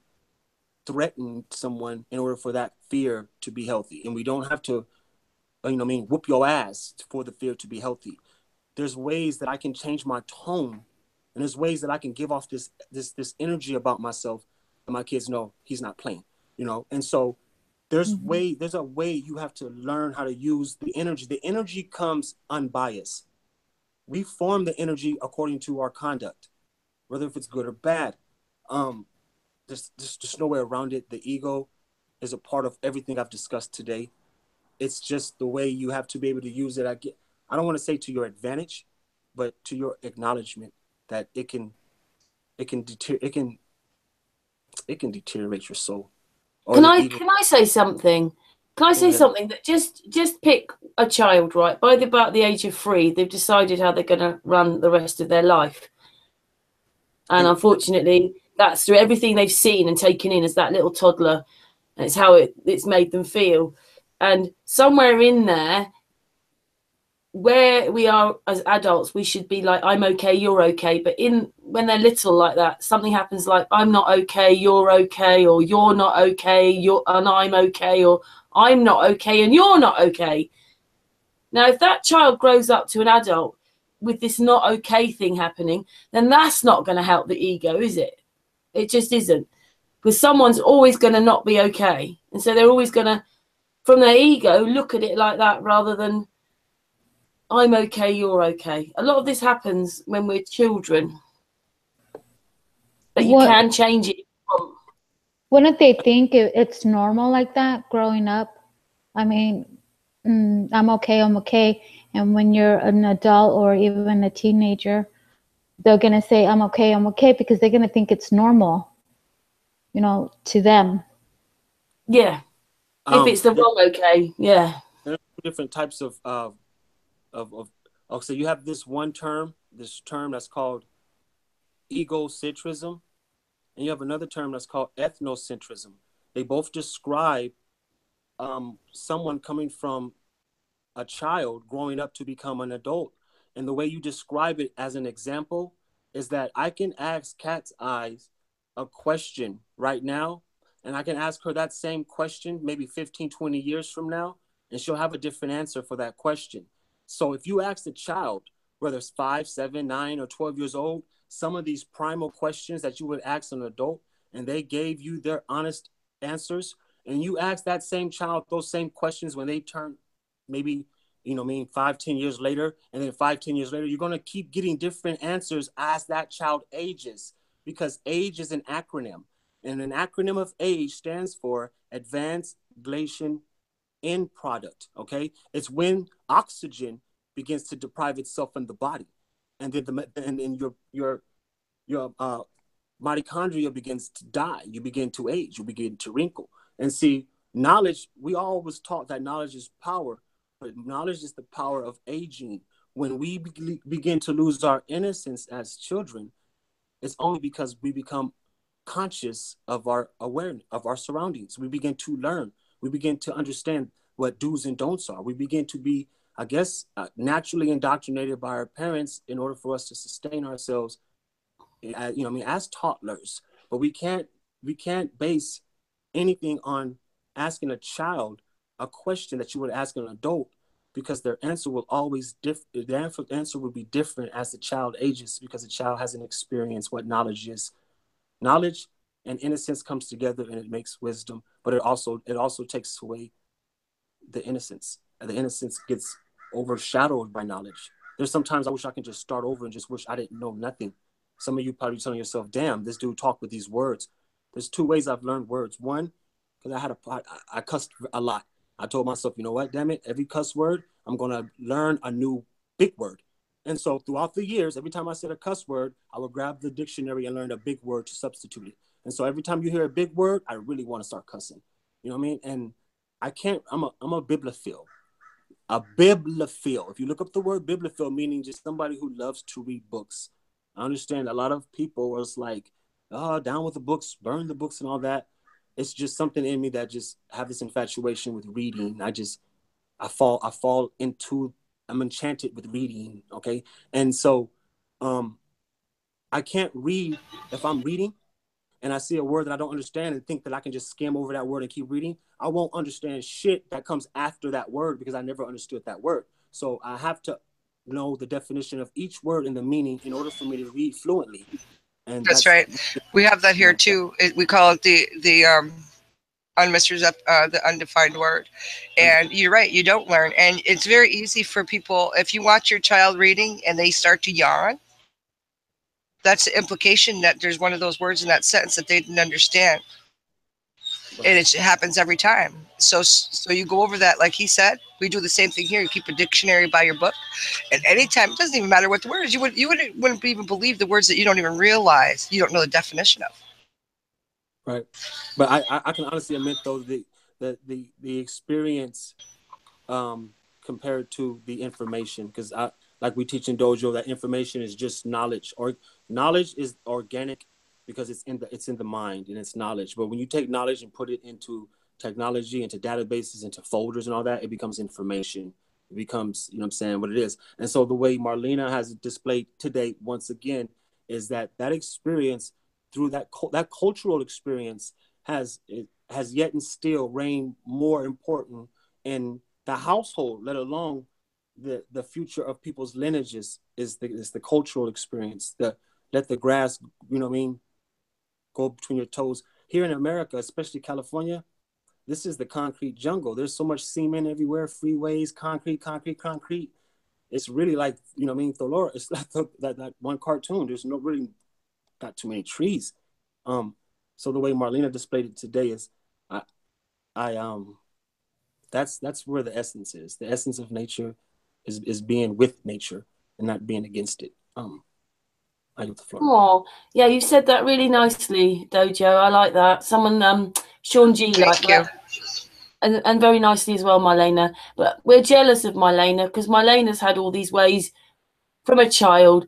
threaten someone in order for that fear to be healthy. And we don't have to, whoop your ass for the fear to be healthy. There's ways that I can change my tone, and there's ways that I can give off this energy about myself, and my kids know he's not playing, And so there's a way you have to learn how to use the energy. The energy comes unbiased. We form the energy according to our conduct, whether if it's good or bad. There's no way around it. The ego is a part of everything I've discussed today. It's just the way you have to be able to use it. I don't want to say to your advantage, but to your acknowledgement that it can deteriorate your soul.
Can I say something? Can I say something that just pick a child, right? By about the age of 3, they've decided how they're going to run the rest of their life. And unfortunately, that's through everything they've seen and taken in as that little toddler. And it's how it's made them feel. And somewhere in there, where we are as adults, we should be like, I'm okay, you're okay. But when they're little like that, something happens like, I'm not okay, you're okay, or you're not okay, and I'm okay, or I'm not okay and you're not okay. Now, if that child grows up to an adult with this not okay thing happening, then that's not going to help the ego, is it? It just isn't. Because someone's always going to not be okay. And so they're always going to, from their ego, look at it like that rather than, I'm okay, you're okay. A lot of this happens when we're children. But you can change it.
Wouldn't they think it's normal like that growing up? I mean, I'm okay. And when you're an adult or even a teenager, they're going to say, I'm okay, because they're going to think it's normal. to them.
Yeah. If it's the wrong, okay. Yeah.
There are different types of so you have this term that's called egocentrism, and you have another term that's called ethnocentrism. They both describe someone coming from a child growing up to become an adult. And the way you describe it as an example is that I can ask Cat's Eyes a question right now, and I can ask her that same question maybe 15, 20 years from now, and she'll have a different answer for that question. So if you ask a child, whether it's 5, 7, 9, or 12 years old, some of these primal questions that you would ask an adult, and they gave you their honest answers, and you ask that same child those same questions when they turn maybe 5, 10 years later, and then 5, 10 years later, you're going to keep getting different answers as that child ages, because age is an acronym, and an acronym of age stands for Advanced Glycation End Product. Okay, it's when oxygen begins to deprive itself in the body, and then your mitochondria begins to die. You begin to age. You begin to wrinkle. And see, knowledge. We always taught that knowledge is power, but knowledge is the power of aging. When we begin to lose our innocence as children, it's only because we become conscious of our awareness of our surroundings. We begin to learn. We begin to understand what do's and don'ts are. We begin to be, I guess, naturally indoctrinated by our parents in order for us to sustain ourselves, as toddlers. But we can't base anything on asking a child a question that you would ask an adult, because their answer will always the answer will be different as the child ages, because the child hasn't experienced what knowledge is. Knowledge and innocence comes together, and it makes wisdom, but it also takes away the innocence, and the innocence gets overshadowed by knowledge. There's sometimes I wish I could just start over and just wish I didn't know nothing. Some of you probably telling yourself, damn, this dude talked with these words. There's 2 ways I've learned words. One, because I cussed a lot. I told myself, you know what, damn it, every cuss word, I'm going to learn a new big word. And so throughout the years, every time I said a cuss word, I would grab the dictionary and learn a big word to substitute it. And so every time you hear a big word, I really want to start cussing. You know what I mean? And I'm a bibliophile. A bibliophile. If you look up the word bibliophile, meaning just somebody who loves to read books. I understand a lot of people was like, oh, down with the books, burn the books and all that. It's just something in me that just have this infatuation with reading. I'm enchanted with reading. Okay. And so, I can't read if I'm reading and I see a word that I don't understand and think that I can just skim over that word and keep reading. I won't understand shit that comes after that word because I never understood that word. So I have to know the definition of each word and the meaning in order for me to read fluently. And
that's right. We have that here too. We call it the unmisters up the undefined word. And you're right, you don't learn. And it's very easy for people, if you watch your child reading and they start to yawn, that's the implication that there's one of those words in that sentence that they didn't understand. And it happens every time. So you go over that, like he said. We do the same thing here. You keep a dictionary by your book, and anytime, it doesn't even matter what the word is. You wouldn't even believe the words that you don't even realize you don't know the definition of.
Right, but I can honestly admit though the experience compared to the information, because like we teach in dojo that information is just knowledge, or knowledge is organic because it's in the mind and it's knowledge. But when you take knowledge and put it into technology, into databases, into folders and all that, it becomes information. It becomes, what it is. And so the way Marlena has displayed today, once again, is that experience through that cultural experience has yet and still reigned more important in the household, let alone the future of people's lineages is the cultural experience. Let the grass, go between your toes. Here in America, especially California, this is the concrete jungle. There's so much cement everywhere, freeways, concrete. It's really like, Thor. It's like that one cartoon. There's no really got too many trees. So the way Marlena displayed it today is, that's where the essence is. The essence of nature is being with nature and not being against it. I give the floor.
Oh, yeah, you said that really nicely, Dojo. I like that. Someone, Sean G, like
Thank you.
that. And very nicely as well, Marlena. But we're jealous of Marlena because Marlena's had all these ways from a child,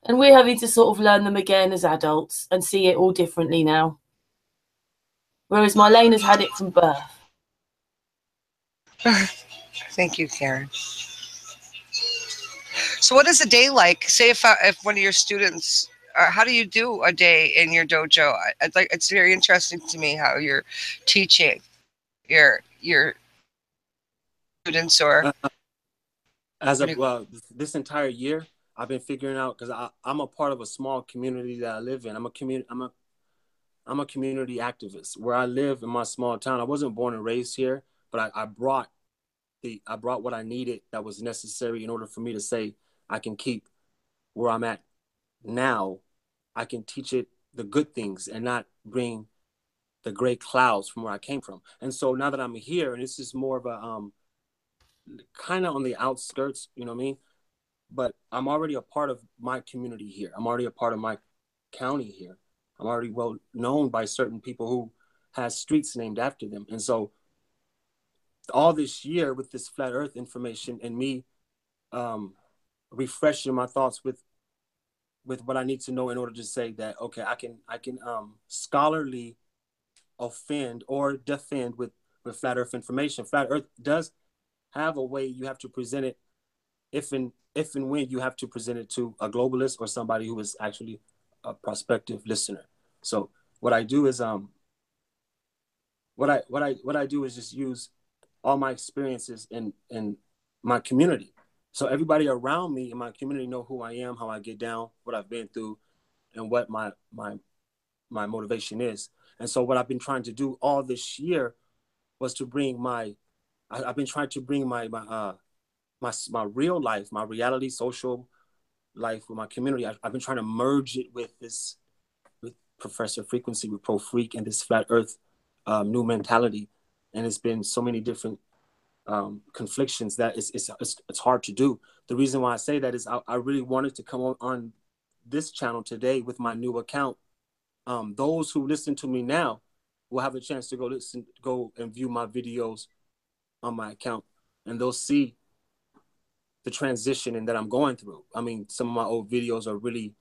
and we're having to sort of learn them again as adults and see it all differently now. Whereas Marlena's had it from birth.
Thank you, Karen. So, what is a day like? Say, if one of your students, how do you do a day in your dojo? It's very interesting to me how you're teaching your students, or
As of this entire year, I've been figuring out, because I'm a part of a small community that I live in. I'm a community activist. Where I live in my small town, I wasn't born and raised here, but I brought what I needed that was necessary in order for me to say I can keep where I'm at now. I can teach it the good things and not bring the gray clouds from where I came from. And so now that I'm here, and this is more of a kind of on the outskirts, you know what I mean? But I'm already a part of my community here. I'm already a part of my county here. I'm already well known by certain people who has streets named after them. And so all this year with this flat earth information and me refreshing my thoughts with what I need to know in order to say that, okay, I can scholarly offend or defend with flat earth information. Flat earth does have a way you have to present it if and when you have to present it to a globalist or somebody who is actually a prospective listener. So what I do is what I do is just use all my experiences in my community. So everybody around me in my community know who I am, how I get down, what I've been through, and what my motivation is. And so what I've been trying to do all this year was to bring I've been trying to bring my real life, my reality, social life with my community. I've been trying to merge it with Professor Frequency, with Pro Freak, and this flat Earth new mentality. And it's been so many different conflictions that it's hard to do. The reason why I say that is I really wanted to come on this channel today with my new account. Those who listen to me now will have a chance to go and view my videos on my account, and they'll see the transition and that I'm going through. I mean, some of my old videos are really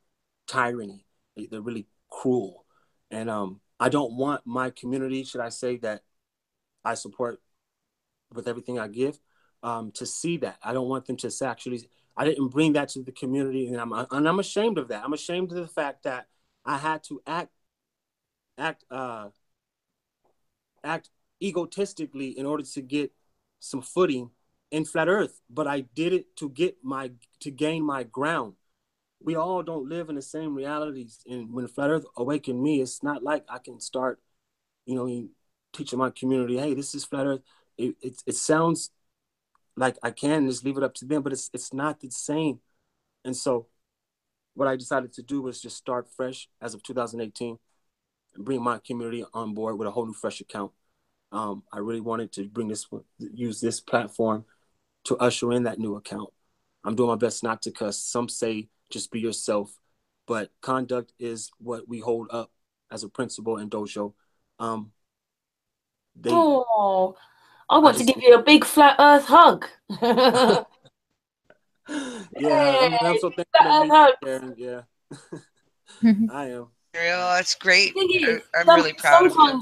tyranny. They're really cruel. And I don't want my community, should I say, that I support with everything I give, to see that. I don't want them to actually, I didn't bring that to the community, and I'm ashamed of that. I'm ashamed of the fact that I had to act egotistically in order to get some footing in flat earth, but I did it to gain my ground. We all don't live in the same realities, and when flat earth awakened me, it's not like I can start, teaching my community, hey, this is flat earth. It sounds like I can just leave it up to them, but it's not the same. And so what I decided to do was just start fresh as of 2018 and bring my community on board with a whole new fresh account. I really wanted to use this platform to usher in that new account. I'm doing my best not to cuss. Some say just be yourself, but conduct is what we hold up as a principle in dojo. I
want to give you a big flat earth hug.
Yeah, I mean, I'm so thankful to meet you, Karen. Yeah, I am.
That's great. I'm really proud of you.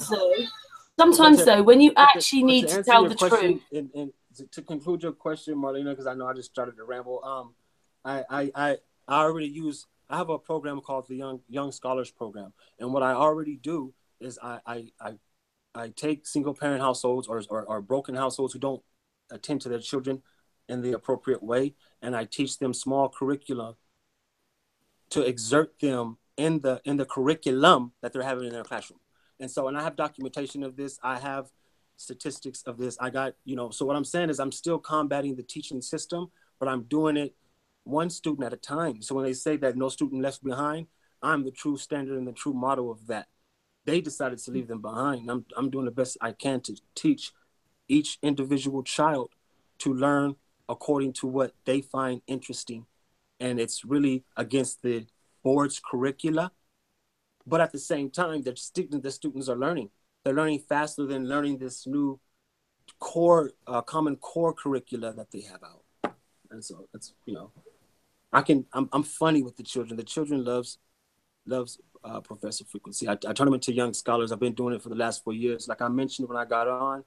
Sometimes though, when you actually need to tell the truth.
And to conclude your question, Marlena, because I know I just started to ramble. I have a program called the Young Scholars Program, and what I already do is I take single parent households or broken households who don't attend to their children in the appropriate way, and I teach them small curricula to exert them in the curriculum that they're having in their classroom. And I have documentation of this. I have statistics of this. I got, so what I'm saying is I'm still combating the teaching system, but I'm doing it one student at a time. So when they say that no student left behind, I'm the true standard and the true model of that. They decided to leave them behind. I'm doing the best I can to teach each individual child to learn according to what they find interesting. And it's really against the board's curricula, but at the same time, the students are learning. They're learning faster than learning this new core, common core curricula that they have out. And so it's, you know, I'm funny with the children. The children loves Professor Frequency. I turn them into young scholars. I've been doing it for the last 4 years. Like I mentioned when I got on,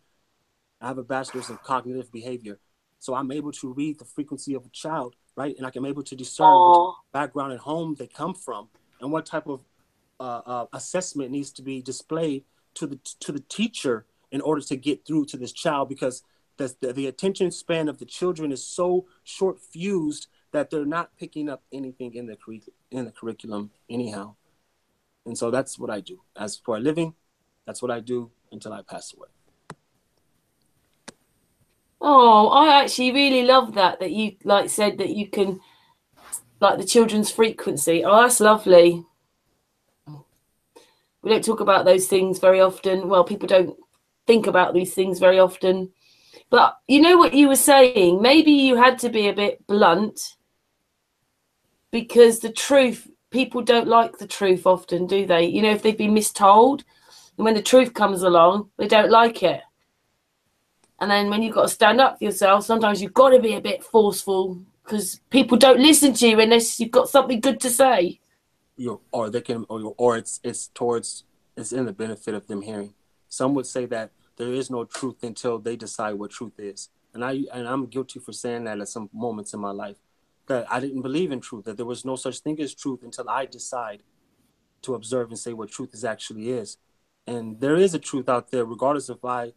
I have a bachelor's in cognitive behavior. So I'm able to read the frequency of a child, right? And I'm able to discern what background and home they come from and what type of assessment needs to be displayed to the teacher in order to get through to this child, because the attention span of the children is so short fused that they're not picking up anything in the curriculum anyhow. And so that's what I do. As for a living, that's what I do until I pass away.
Oh, I actually really love that you like said that you can, like, the children's frequency. Oh, that's lovely. We don't talk about those things very often. Well, people don't think about these things very often. But you know what you were saying? Maybe you had to be a bit blunt, because the truth, people don't like the truth often, do they? You know, if they've been mistold, and when the truth comes along, they don't like it. And then when you've got to stand up for yourself, sometimes you've got to be a bit forceful, because people don't listen to you unless you've got something good to say.
Or they can, or it's in the benefit of them hearing. Some would say that there is no truth until they decide what truth is, and I'm guilty for saying that at some moments in my life, that I didn't believe in truth, that there was no such thing as truth until I decide to observe and say what truth actually is. And there is a truth out there, regardless if I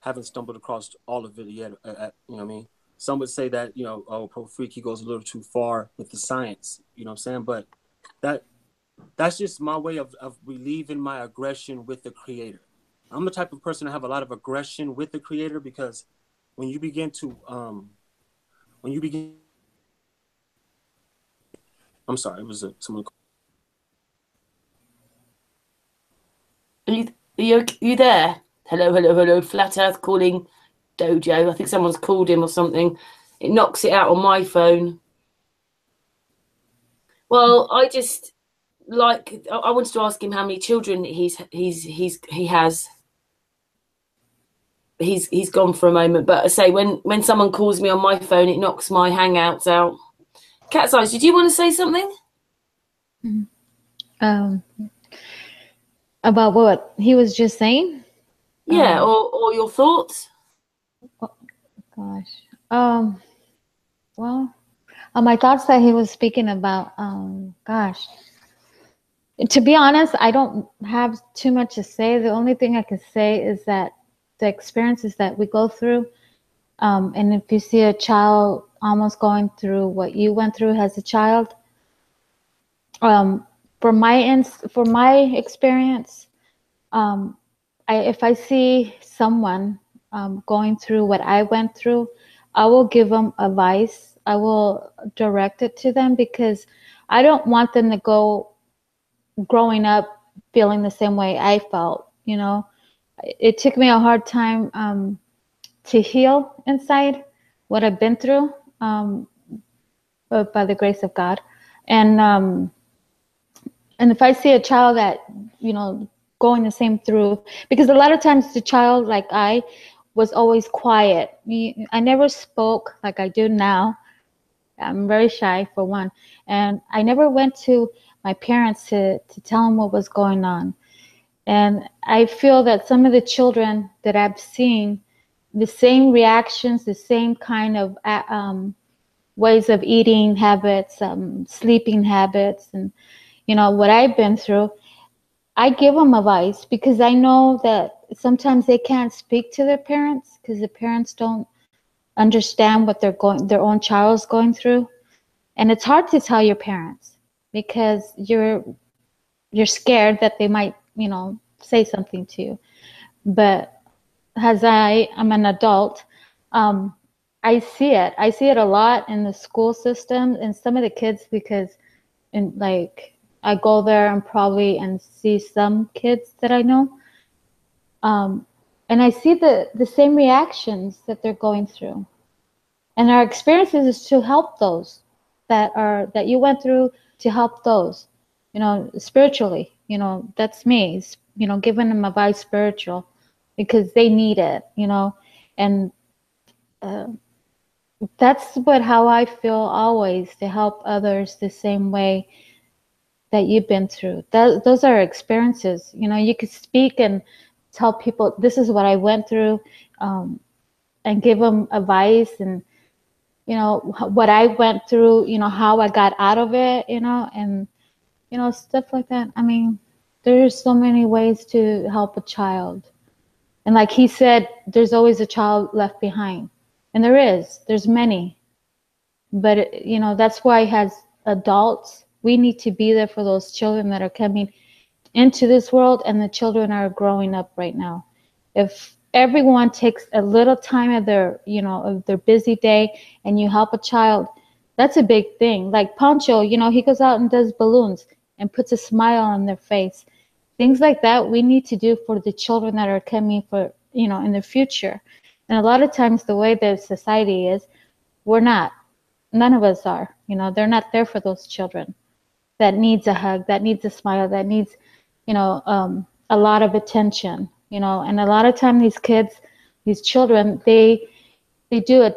haven't stumbled across all of it yet. You know what I mean? Some would say that, you know, oh, Pro Freak, he goes a little too far with the science. You know what I'm saying? But that's just my way of relieving my aggression with the Creator. I'm the type of person to have a lot of aggression with the Creator, because when you begin to, I'm sorry, it was someone.
Are you there? Hello, Flat Earth calling Dojo. I think someone's called him or something. It knocks it out on my phone. Well, I wanted to ask him how many children he has. He's gone for a moment, but I say when someone calls me on my phone, it knocks my Hangouts out. Cat's Eyes, did you want to say something?
About what he was just saying?
Yeah, or your thoughts?
Gosh. Well, my thoughts that he was speaking about, gosh. To be honest, I don't have too much to say. The only thing I can say is that the experiences that we go through, and if you see a child almost going through what you went through as a child, for my experience, if I see someone going through what I went through, I will give them advice. I will direct it to them, because I don't want them to go growing up feeling the same way I felt. You know, it took me a hard time to heal inside what I've been through, but by the grace of God. And if I see a child that, you know, going the same through, because a lot of times the child, like I was always quiet. I never spoke like I do now. I'm very shy, for one. And I never went to my parents to tell them what was going on. And I feel that some of the children that I've seen, the same reactions, the same kind of ways of eating habits, sleeping habits, and, you know, what I've been through, I give them advice, because I know that sometimes they can't speak to their parents, because the parents don't understand what their own child's going through. And it's hard to tell your parents, because you're scared that they might, you know, say something to you. But as I'm an adult, I see it a lot in the school system and some of the kids, because I go there and see some kids that I know, and I see the same reactions that they're going through. And our experiences is to help those that you went through, to help those. spiritually. That's me. Giving them advice spiritual because they need it. And that's how I feel always, to help others the same way that you've been through. Those are experiences. You could speak and tell people, this is what I went through, and give them advice, and what I went through, how I got out of it, and stuff like that. I mean, there's so many ways to help a child. And like he said, there's always a child left behind. And there's many. But, that's why as adults, we need to be there for those children that are coming into this world, and the children are growing up right now. If everyone takes a little time of their busy day, and you help a child, that's a big thing. Like Pancho, he goes out and does balloons and puts a smile on their face. Things like that we need to do for the children that are coming for, in the future. And a lot of times the way the society is, none of us are, they're not there for those children that needs a hug, that needs a smile, that needs, a lot of attention, and a lot of time these children, they do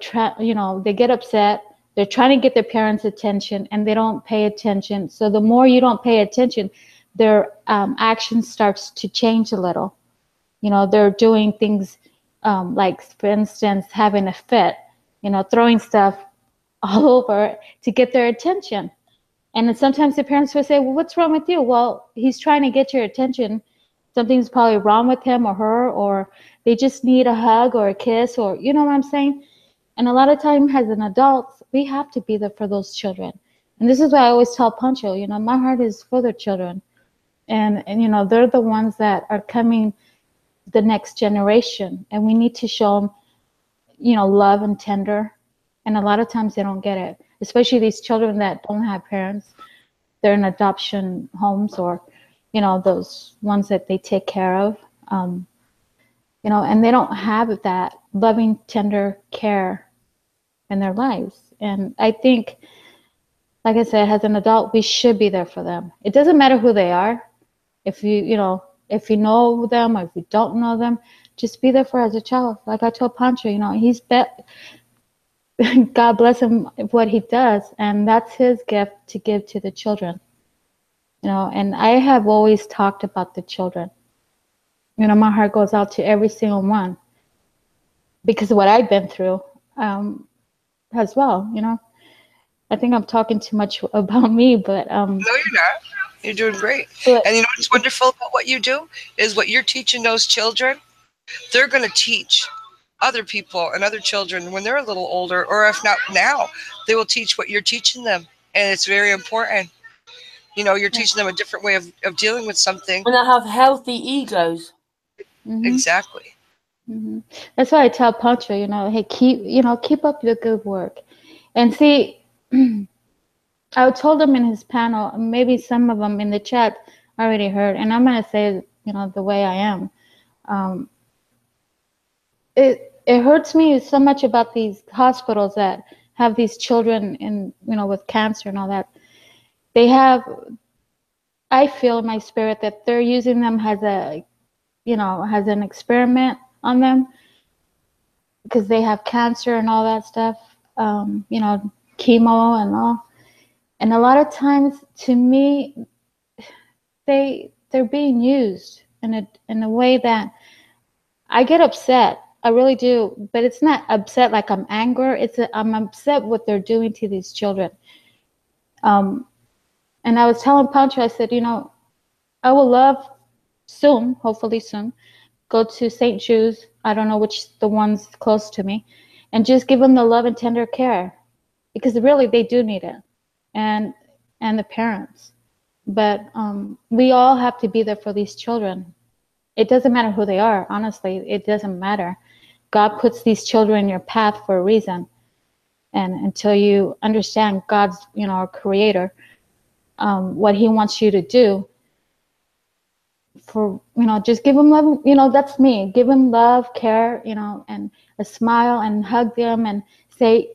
they get upset. They're trying to get their parents' attention, and they don't pay attention. So the more you don't pay attention, their action starts to change a little. They're doing things like, for instance, having a fit, throwing stuff all over to get their attention. And then sometimes the parents will say, well, what's wrong with you? Well, he's trying to get your attention. Something's probably wrong with him or her, or they just need a hug or a kiss, or you know what I'm saying? And a lot of time as an adult, we have to be there for those children. And this is why I always tell Pancho, my heart is for the children. And they're the ones that are coming, the next generation. And we need to show them, love and tender. And a lot of times they don't get it, especially these children that don't have parents. They're in adoption homes, or, those ones that they take care of, and they don't have that loving, tender care in their lives. And I think, like I said, as an adult, we should be there for them. It doesn't matter who they are. If you know them, or if you don't know them, just be there for as a child. Like I told Pancho, he's God bless him what he does, and that's his gift to give to the children. And I have always talked about the children. My heart goes out to every single one, because of what I've been through as well. I think I'm talking too much about me, but
no, you're not. You're doing great.
But,
and what's wonderful about what you do is what you're teaching those children, they're going to teach other people and other children when they're a little older, or if not now, they will teach what you're teaching them. And it's very important. You're teaching them a different way of dealing with something.
And they have healthy egos.
mm-hmm.
Exactly.
Mm-hmm. That's why I tell Pancho, hey, keep up your good work. And see, I told him in his panel, maybe some of them in the chat already heard, and I'm going to say, the way I am. It hurts me so much about these hospitals that have these children with cancer and all that. I feel in my spirit that they're using them as as an experiment on them, because they have cancer and all that stuff, chemo and all. And a lot of times, to me, they're being used in a way that I get upset. I really do, but it's not upset like I'm angry. I'm upset what they're doing to these children. And I was telling Pancho, I said, I will love soon, hopefully soon, go to St. Jude's. I don't know which the one's close to me, and just give them the love and tender care, because really they do need it, and the parents. But we all have to be there for these children. It doesn't matter who they are. Honestly, it doesn't matter. God puts these children in your path for a reason. And until you understand God's, our creator, what he wants you to do, for, just give them love. That's me. Give them love, care, and a smile, and hug them and say,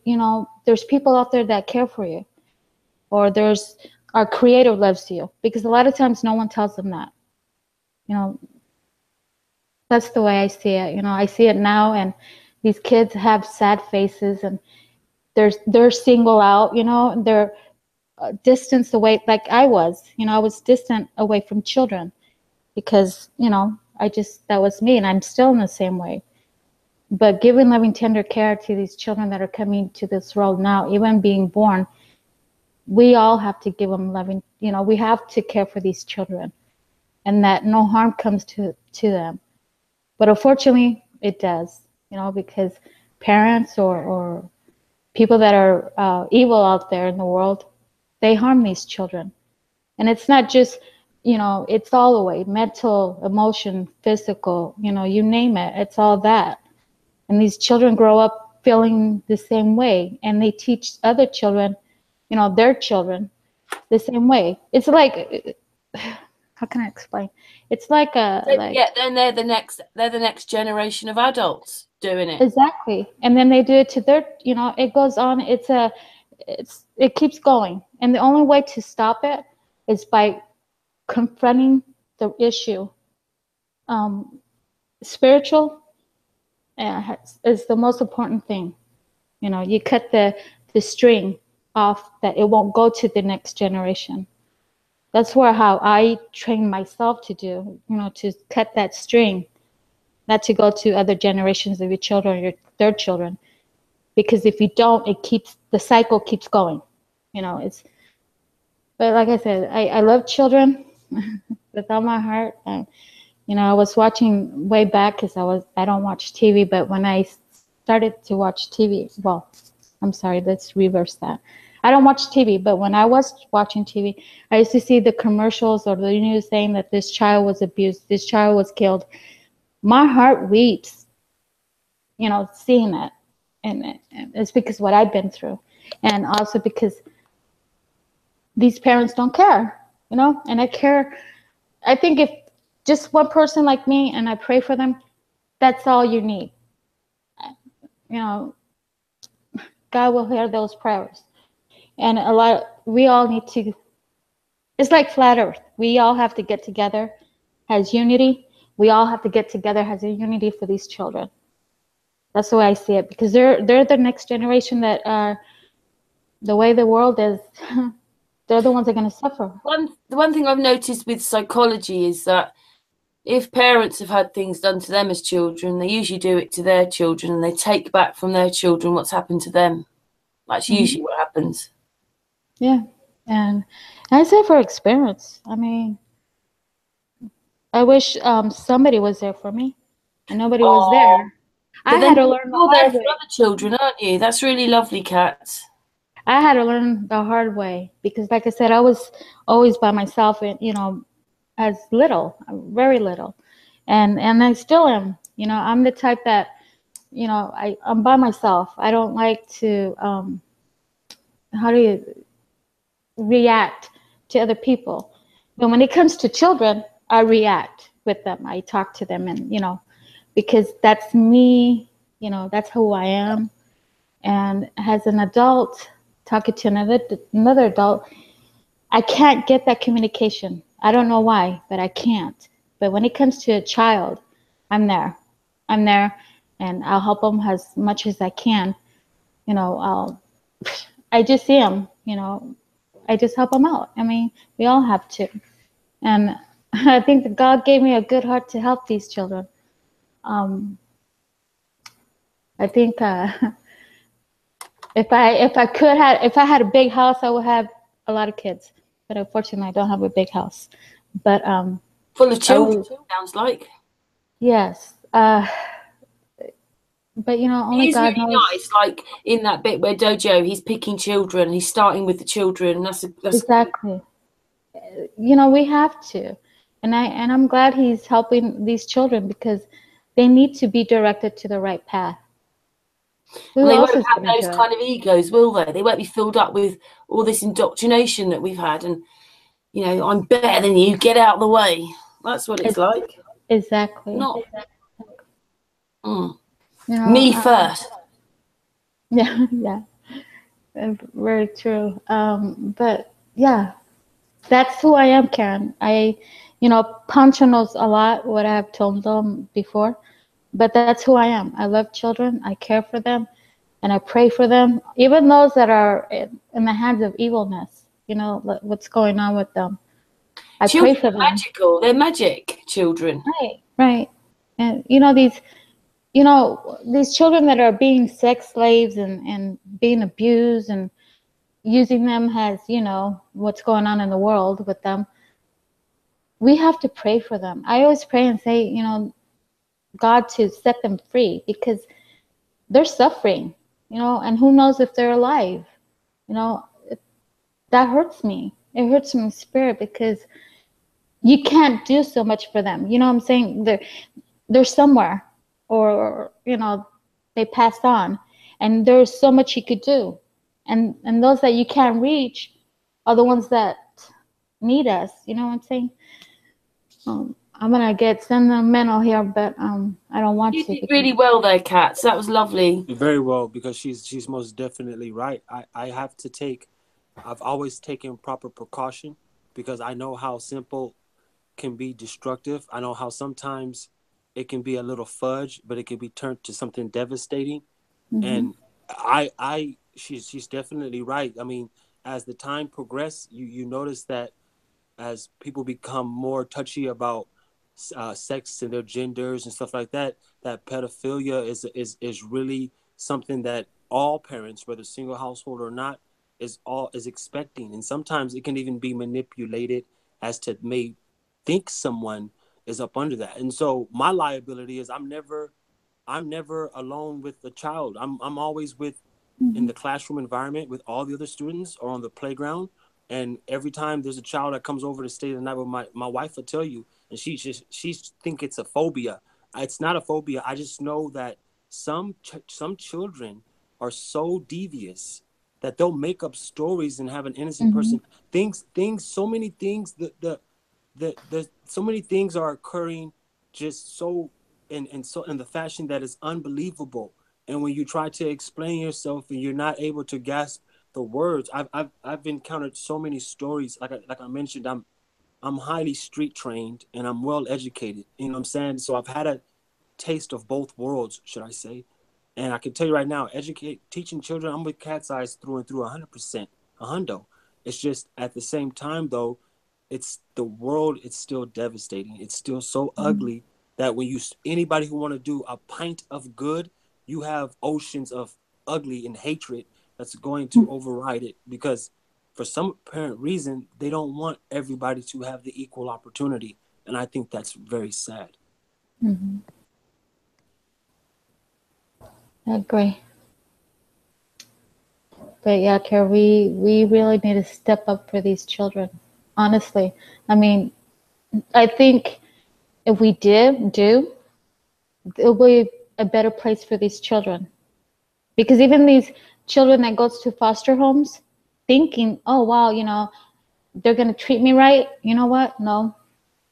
there's people out there that care for you. Or there's our creator loves you, because a lot of times no one tells them that. That's the way I see it. I see it now, and these kids have sad faces, and they're single out. They're distanced away, like I was. I was distant away from children because that was me, and I'm still in the same way. But giving loving, tender care to these children that are coming to this world now, even being born, we all have to give them loving. We have to care for these children, and that no harm comes to them. But unfortunately, it does, because parents or people that are evil out there in the world, they harm these children. And it's not just, it's all the way, mental, emotion, physical, you name it, it's all that. And these children grow up feeling the same way, and they teach other children, their children, the same way. It's like, how can I explain? It's like
then they're the next generation of adults doing it.
Exactly. And then they do it to their, it goes on. It keeps going. And the only way to stop it is by confronting the issue. Spiritual is the most important thing. You cut the string off, that it won't go to the next generation. That's how I train myself to do, to cut that string, not to go to other generations of your children or their children. Because if you don't, the cycle keeps going. But like I said, I love children with all my heart. And, I was watching way back, because I don't watch TV, but when I started to watch TV, well, I'm sorry, let's reverse that. I don't watch TV, but when I was watching TV, I used to see the commercials or the news saying that this child was abused, this child was killed. My heart weeps, seeing that. And it's because what I've been through. And also because these parents don't care, and I care. I think if just one person like me, and I pray for them, that's all you need. God will hear those prayers. And we all need to, it's like flat earth. We all have to get together as unity. We all have to get together as a unity for these children. That's the way I see it, because they're the next generation that are, the way the world is, they're the ones that are going to suffer.
The one thing I've noticed with psychology is that if parents have had things done to them as children, they usually do it to their children, and they take back from their children what's happened to them. That's usually what happens.
Yeah. And I say for experience. I mean, I wish somebody was there for me, and nobody was there. I had to learn the hard way.
You're there for other children, aren't you? That's really lovely, Kat.
I had to learn the hard way, because, like I said, I was always by myself, and as little, very little, and I still am. I'm the type that, I'm by myself. I don't like to how do you react to other people. But when it comes to children, I react with them. I talk to them, and because that's me. That's who I am. And as an adult talking to another adult, I can't get that communication. I don't know why, but I can't. But when it comes to a child, I'm there, and I'll help them as much as I can. I just see them, I just help them out. I mean, we all have to. And I think that God gave me a good heart to help these children. I think if I had a big house, I would have a lot of kids. But unfortunately, I don't have a big house. But
full of children, sounds like.
Yes. But only
he's
God
really
knows.
Nice, like in that bit where Dojo, he's picking children, he's starting with the children. That's
exactly. We have to, and I'm glad he's helping these children, because they need to be directed to the right path.
And they won't have those kind of egos, will they? They won't be filled up with all this indoctrination that we've had, and I'm better than you. Get out of the way. That's what it's like.
Exactly.
Not. Me first.
Yeah, very true. But yeah, That's who I am, Karen. Pancho knows a lot what I have told them before, but that's who I am. I love children. I care for them, and I pray for them, even those that are in the hands of evilness. What's going on with them. I pray
Children
for
are
them.
magical. They're magic children.
Right, right. And these children that are being sex slaves and being abused and using them as, what's going on in the world with them. We have to pray for them. I always pray and say, God to set them free because they're suffering, and who knows if they're alive. You know, that hurts me. It hurts my spirit because you can't do so much for them. You know what I'm saying? They're somewhere, or they passed on, and there's so much you could do, and those that you can't reach are the ones that need us. You know what I'm saying? I'm gonna get sentimental here, but I don't want
You
to.
did really well there, Kat. So that was lovely.
Very well, because she's most definitely right. I've always taken proper precaution because I know how simple can be destructive. I know how sometimes it can be a little fudge, but it can be turned to something devastating. And she's definitely right. I mean, as the time progressed, you notice that as people become more touchy about sex and their genders and stuff like that, that pedophilia is really something that all parents, whether single household or not, is expecting. And sometimes it can even be manipulated as to may think someone is up under that. And so my liability is I'm never alone with the child. I'm always with in the classroom environment with all the other students or on the playground. And every time there's a child that comes over to stay the night with my wife will tell you, and she think it's a phobia. It's not a phobia. I just know that some children are so devious that they'll make up stories and have an innocent person things so many things the so many things are occurring just so in the fashion that is unbelievable. And when you try to explain yourself and you're not able to grasp the words, I've encountered so many stories. Like I mentioned, I'm highly street trained and I'm well educated. You know what I'm saying? So I've had a taste of both worlds, should I say? And I can tell you right now, teaching children, I'm with Cat's Eyes through and through, 100%, a hundo. It's just at the same time though, it's the world. It's still devastating. It's still so ugly that when anybody who want to do a pint of good, you have oceans of ugly and hatred that's going to override it, because for some apparent reason they don't want everybody to have the equal opportunity, and I think that's very sad.
I agree. But yeah, Carol, we really need to step up for these children. Honestly, I mean, I think if we it'll be a better place for these children. Because even these children that goes to foster homes, thinking, oh wow, they're gonna treat me right. You know what? No,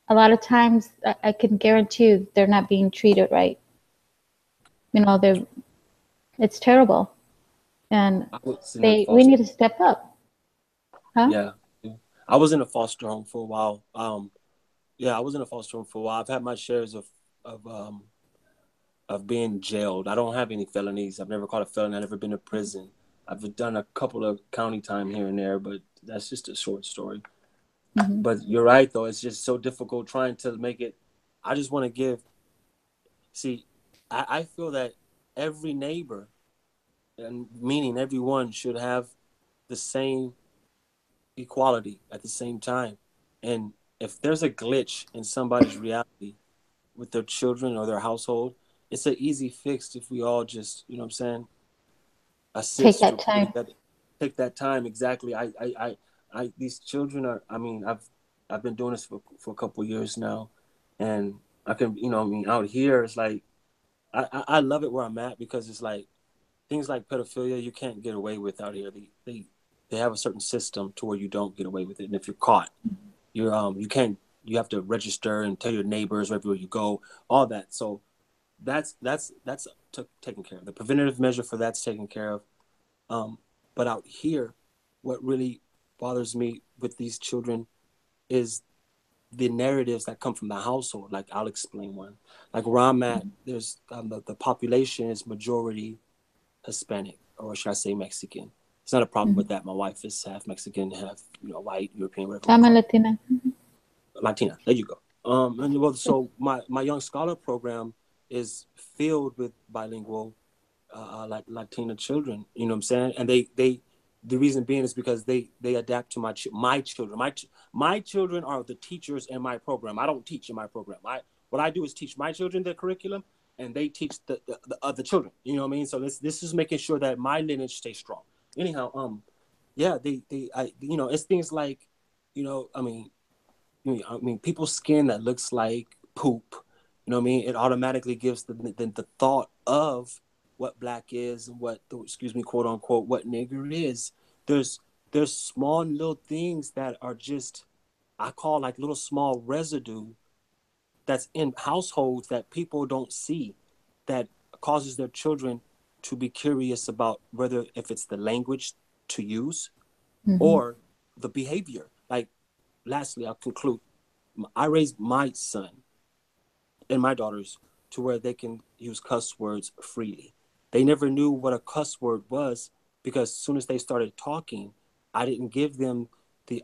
a lot of times I can guarantee you they're not being treated right. It's terrible, and we need to step up, huh?
Yeah, I was in a foster home for a while. Yeah, I was in a foster home for a while. I've had my shares of um of being jailed. I don't have any felonies. I've never caught a felony. I've never been to prison. I've done a couple of county time here and there, but that's just a short story. But you're right, though. It's just so difficult trying to make it. I just want to see, I feel that every neighbor, and meaning everyone, should have the same equality at the same time. And if there's a glitch in somebody's reality with their children or their household, it's an easy fix if we all just, you know what I'm saying,
Take
assist or
that time.
take that time. Exactly. These children are, I mean, I've been doing this for a couple of years now, and I can, I mean, out here, it's like, I love it where I'm at, because it's like things like pedophilia, you can't get away with out here. They have a certain system to where you don't get away with it. And if you're caught, you have to register and tell your neighbors everywhere you go, all that. So that's taken care of. The preventative measure for that's taken care of. But out here, what really bothers me with these children is the narratives that come from the household. Like, I'll explain one. Like, where I'm at, there's the population is majority Hispanic, or should I say Mexican. It's not a problem with that. My wife is half Mexican, half white, European, whatever.
I'm a Latina.
Latina. There you go. And well, so my young scholar program is filled with bilingual like Latina children. You know what I'm saying? And they the reason being is because they adapt to my children. My children are the teachers in my program. I don't teach in my program. What I do is teach my children their curriculum, and they teach the other children. You know what I mean? So this is making sure that my lineage stays strong. Anyhow, yeah, it's things like, I mean, people's skin that looks like poop. You know what I mean? It automatically gives the thought of what black is and what, quote unquote, what nigger is. There's small little things that are just, I call like little small residue that's in households that people don't see, that causes their children to be curious about whether if it's the language to use or the behavior. Like, lastly, I'll conclude. I raised my son and my daughters to where they can use cuss words freely. They never knew what a cuss word was, because as soon as they started talking, I didn't give them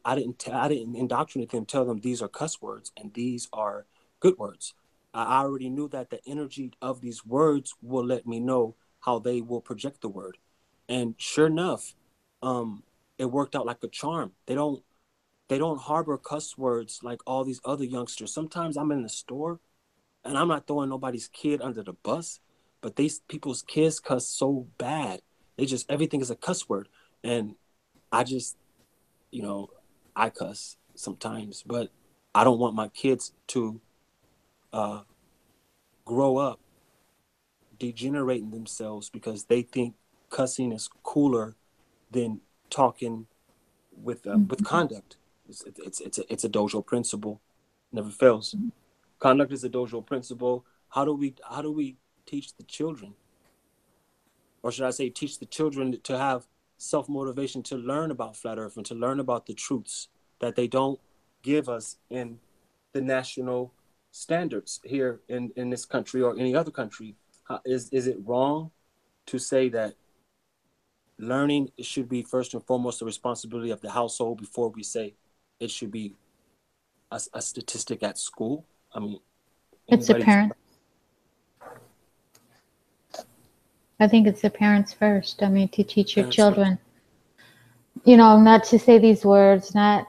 I didn't indoctrinate them, tell them these are cuss words and these are good words. I already knew that the energy of these words will let me know how they will project the word. And sure enough, it worked out like a charm. They don't harbor cuss words like all these other youngsters. Sometimes I'm in the store and I'm not throwing nobody's kid under the bus, but these people's kids cuss so bad. Everything is a cuss word. And I just, I cuss sometimes, but I don't want my kids to grow up degenerating themselves because they think cussing is cooler than talking with conduct. It's a dojo principle, never fails. Conduct is a dojo principle. How do we teach the children, or should I say, teach the children to have self-motivation to learn about flat Earth and to learn about the truths that they don't give us in the national standards here in this country or any other country? Is it wrong to say that learning should be first and foremost the responsibility of the household before we say it should be a statistic at school? I mean,
it's a parent. I think it's the parents first. I mean, to teach your children, not to say these words, not,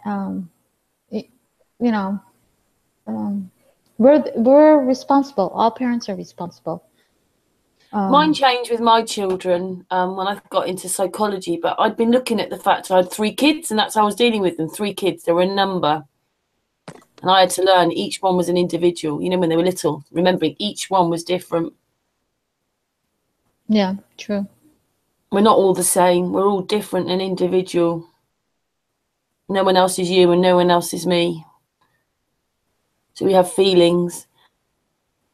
we're responsible. All parents are responsible.
Mine changed with my children when I got into psychology, but I'd been looking at the fact I had 3 kids, and that's how I was dealing with them. 3 kids, they were a number. And I had to learn each one was an individual, when they were little, remembering each one was different.
Yeah, true.
We're not all the same. We're all different and individual. No one else is you and no one else is me. So we have feelings.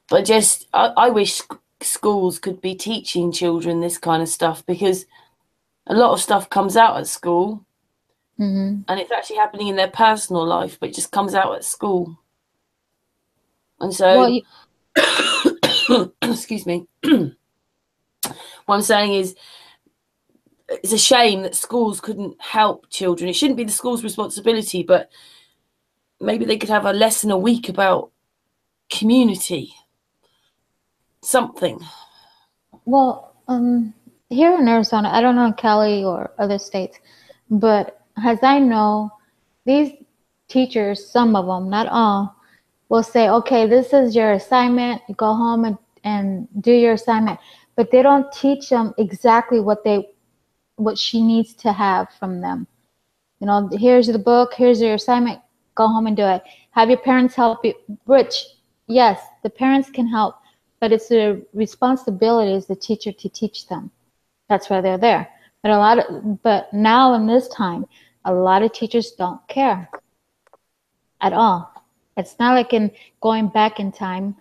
But I wish schools could be teaching children this kind of stuff, because a lot of stuff comes out at school and it's actually happening in their personal life, but it just comes out at school. And so, excuse me. What I'm saying is, it's a shame that schools couldn't help children. It shouldn't be the school's responsibility, but maybe they could have a lesson a week about community. Something.
Well, here in Arizona, I don't know in Cali or other states, but as I know, these teachers, some of them, not all, will say, okay, this is your assignment. You go home and do your assignment. But they don't teach them exactly what she needs to have from them. Here's the book, here's your assignment, go home and do it. Have your parents help you. Which, yes, the parents can help, but it's the responsibility as the teacher to teach them. That's why they're there. But now in this time, a lot of teachers don't care at all. It's not like in going back in time,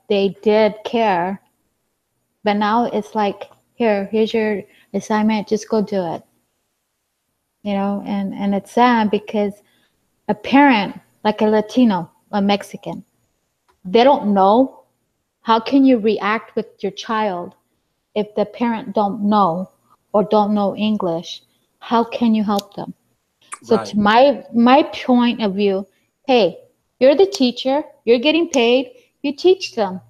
they did care. But now it's like, here's your assignment, just go do it. And it's sad because a parent, like a Latino, a Mexican, they don't know, how can you react with your child if the parent don't know or don't know English? How can you help them? So
Right.
to my point of view, hey, you're the teacher, you're getting paid, you teach them.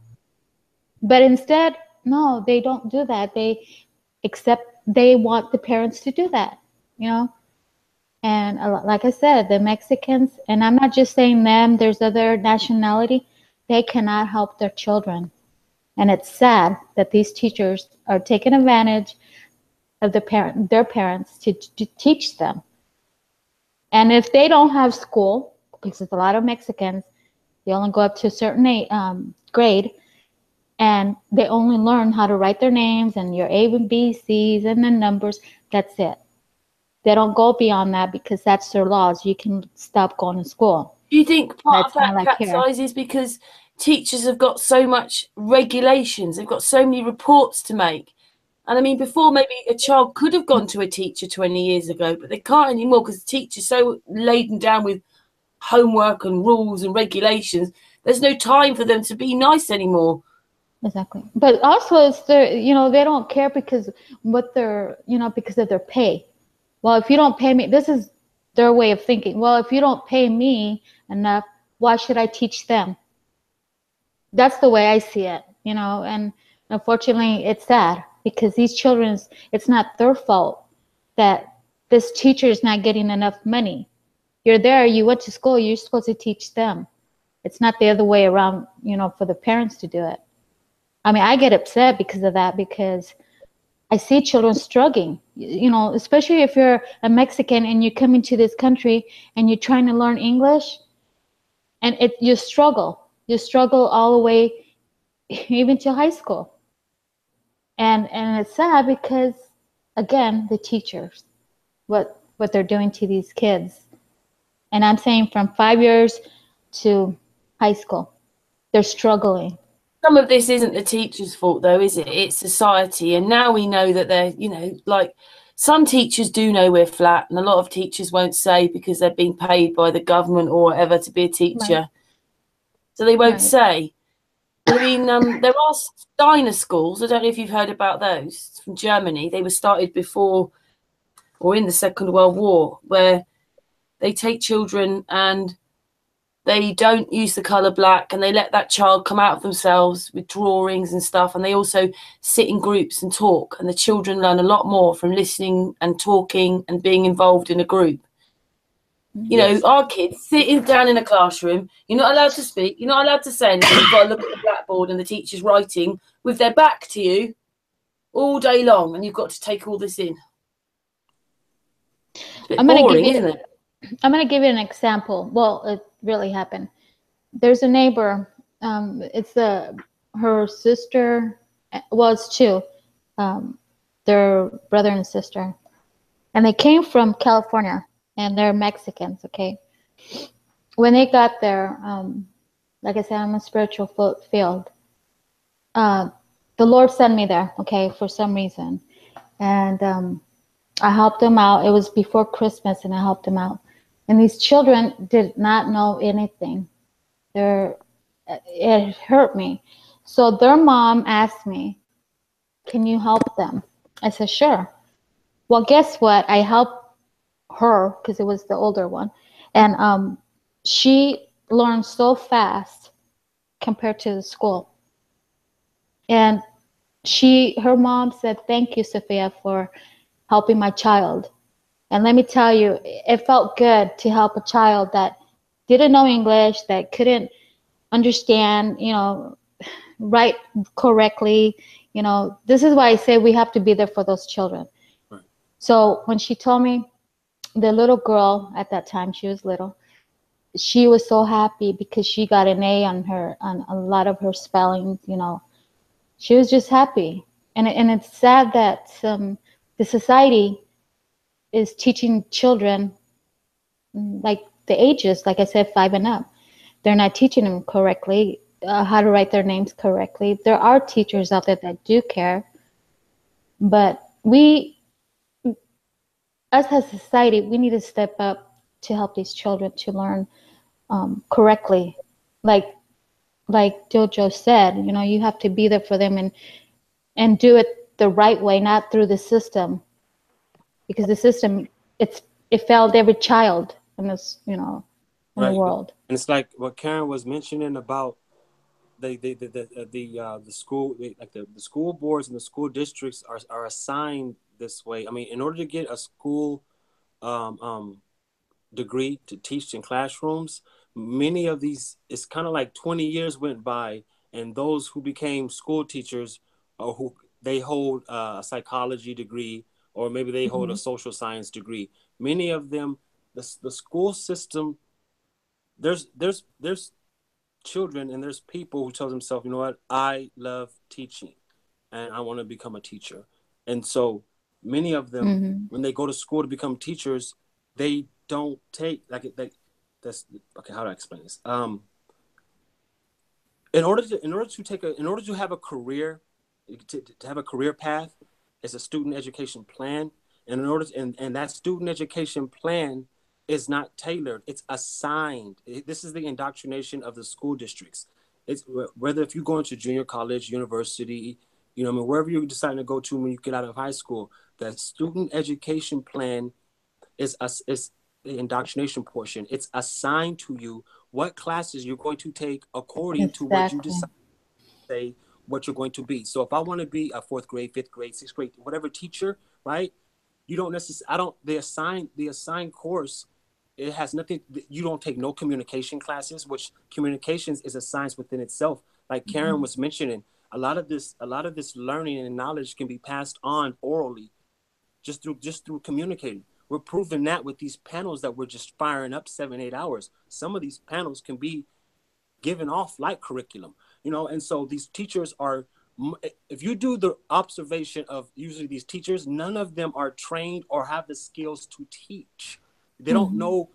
But instead, no, they don't do that. They want the parents to do that, you know? And like I said, the Mexicans, and I'm not just saying them, there's other nationality, they cannot help their children. And it's sad that these teachers are taking advantage of their parents to teach them. And if they don't have school, because there's a lot of Mexicans, they only go up to a certain grade, and they only learn how to write their names and your A and B, C's, and the numbers. That's it. They don't go beyond that because that's their laws. You can stop going to school.
Do you think part
That's
of that
not like
cat
here.
size is because teachers have got so much regulations, they've got so many reports to make? And I mean, before maybe a child could have gone to a teacher 20 years ago, but they can't anymore because the teacher's so laden down with homework and rules and regulations. There's no time for them to be nice anymore.
Exactly. But also it's they don't care because because of their pay. Well, if you don't pay me, this is their way of thinking. Well, if you don't pay me enough, why should I teach them? That's the way I see it, and unfortunately it's sad because these children, it's not their fault that this teacher is not getting enough money. You're there, you went to school, you're supposed to teach them. It's not the other way around, for the parents to do it. I mean, I get upset because of that, because I see children struggling, especially if you're a Mexican and you come into this country and you're trying to learn English, and you struggle all the way even to high school. And it's sad because, again, the teachers, what they're doing to these kids. And I'm saying from 5 years to high school, they're struggling.
Some of this isn't the teacher's fault, though, is it? It's society. And now we know that they're, like some teachers do know we're flat, and a lot of teachers won't say because they're being paid by the government or whatever to be a teacher.
Right.
So they won't
Right.
say. I mean, there are Steiner schools. I don't know if you've heard about those from Germany. They were started before or in the Second World War, where they take children and they don't use the colour black, and they let that child come out of themselves with drawings and stuff. And they also sit in groups and talk. And the children learn a lot more from listening and talking and being involved in a group.
Yes.
Our kids sitting down in a classroom, you're not allowed to speak, you're not allowed to say anything. You've got to look at the blackboard and the teacher's writing with their back to you all day long, and you've got to take all this in. It's a bit boring, isn't it?
I'm going to give you an example. Well, it really happened. There's a neighbor. It's her sister. Well, it's two. They're brother and sister, and they came from California, and they're Mexicans. Okay. When they got there, like I said, I'm a spiritual field. The Lord sent me there. Okay, for some reason, and I helped them out. It was before Christmas, and I helped them out. And these children did not know anything. It hurt me. So their mom asked me, "Can you help them?" I said, "Sure." Well, guess what? I helped her because it was the older one, and she learned so fast compared to the school. And her mom said, "Thank you, Sophia, for helping my child." And let me tell you, it felt good to help a child that didn't know English, that couldn't understand, write correctly. This is why I say we have to be there for those children.
Right.
So when she told me, the little girl at that time, she was little, she was so happy because she got an A on a lot of her spelling. She was just happy. And it's sad that the society is teaching children like the ages, like I said, 5 and up. They're not teaching them correctly, how to write their names correctly. There are teachers out there that do care, but us as a society, we need to step up to help these children to learn correctly. Like Jojo said, you know, you have to be there for them and do it the right way, not through the system, because the system it failed every child in this, you know, in the
Right.
world.
And it's like what Karen was mentioning about the school, like the school boards and the school districts are assigned this way. I mean, in order to get a school degree to teach in classrooms, many of these, it's kind of like 20 years went by, and those who became school teachers, or who they hold a psychology degree, or maybe they hold a social science degree. Many of them, the school system, there's children and there's people who tell themselves, you know what, I love teaching and I want to become a teacher. And so many of them, when they go to school to become teachers, they don't take that's okay. How do I explain this? In order to have a career, to have a career path, it's a student education plan. And and that student education plan is not tailored, it's assigned. This is the indoctrination of the school districts. It's whether if you go into junior college, university, you know, I mean, wherever you're deciding to go to when you get out of high school, the student education plan is the indoctrination portion. It's assigned to you what classes you're going to take according to what you decide to say what you're going to be. So if I want to be a 4th grade, 5th grade, 6th grade, whatever teacher, right? You don't necessarily, the assigned course, it has nothing, you don't take no communication classes, which communications is a science within itself. Like Karen was mentioning, a lot of this learning and knowledge can be passed on orally, just through communicating. We're proving that with these panels that we're just firing up 7-8 hours. Some of these panels can be given off like curriculum, you know. And so these teachers are, if you do the observation of usually these teachers, none of them are trained or have the skills to teach. They don't know.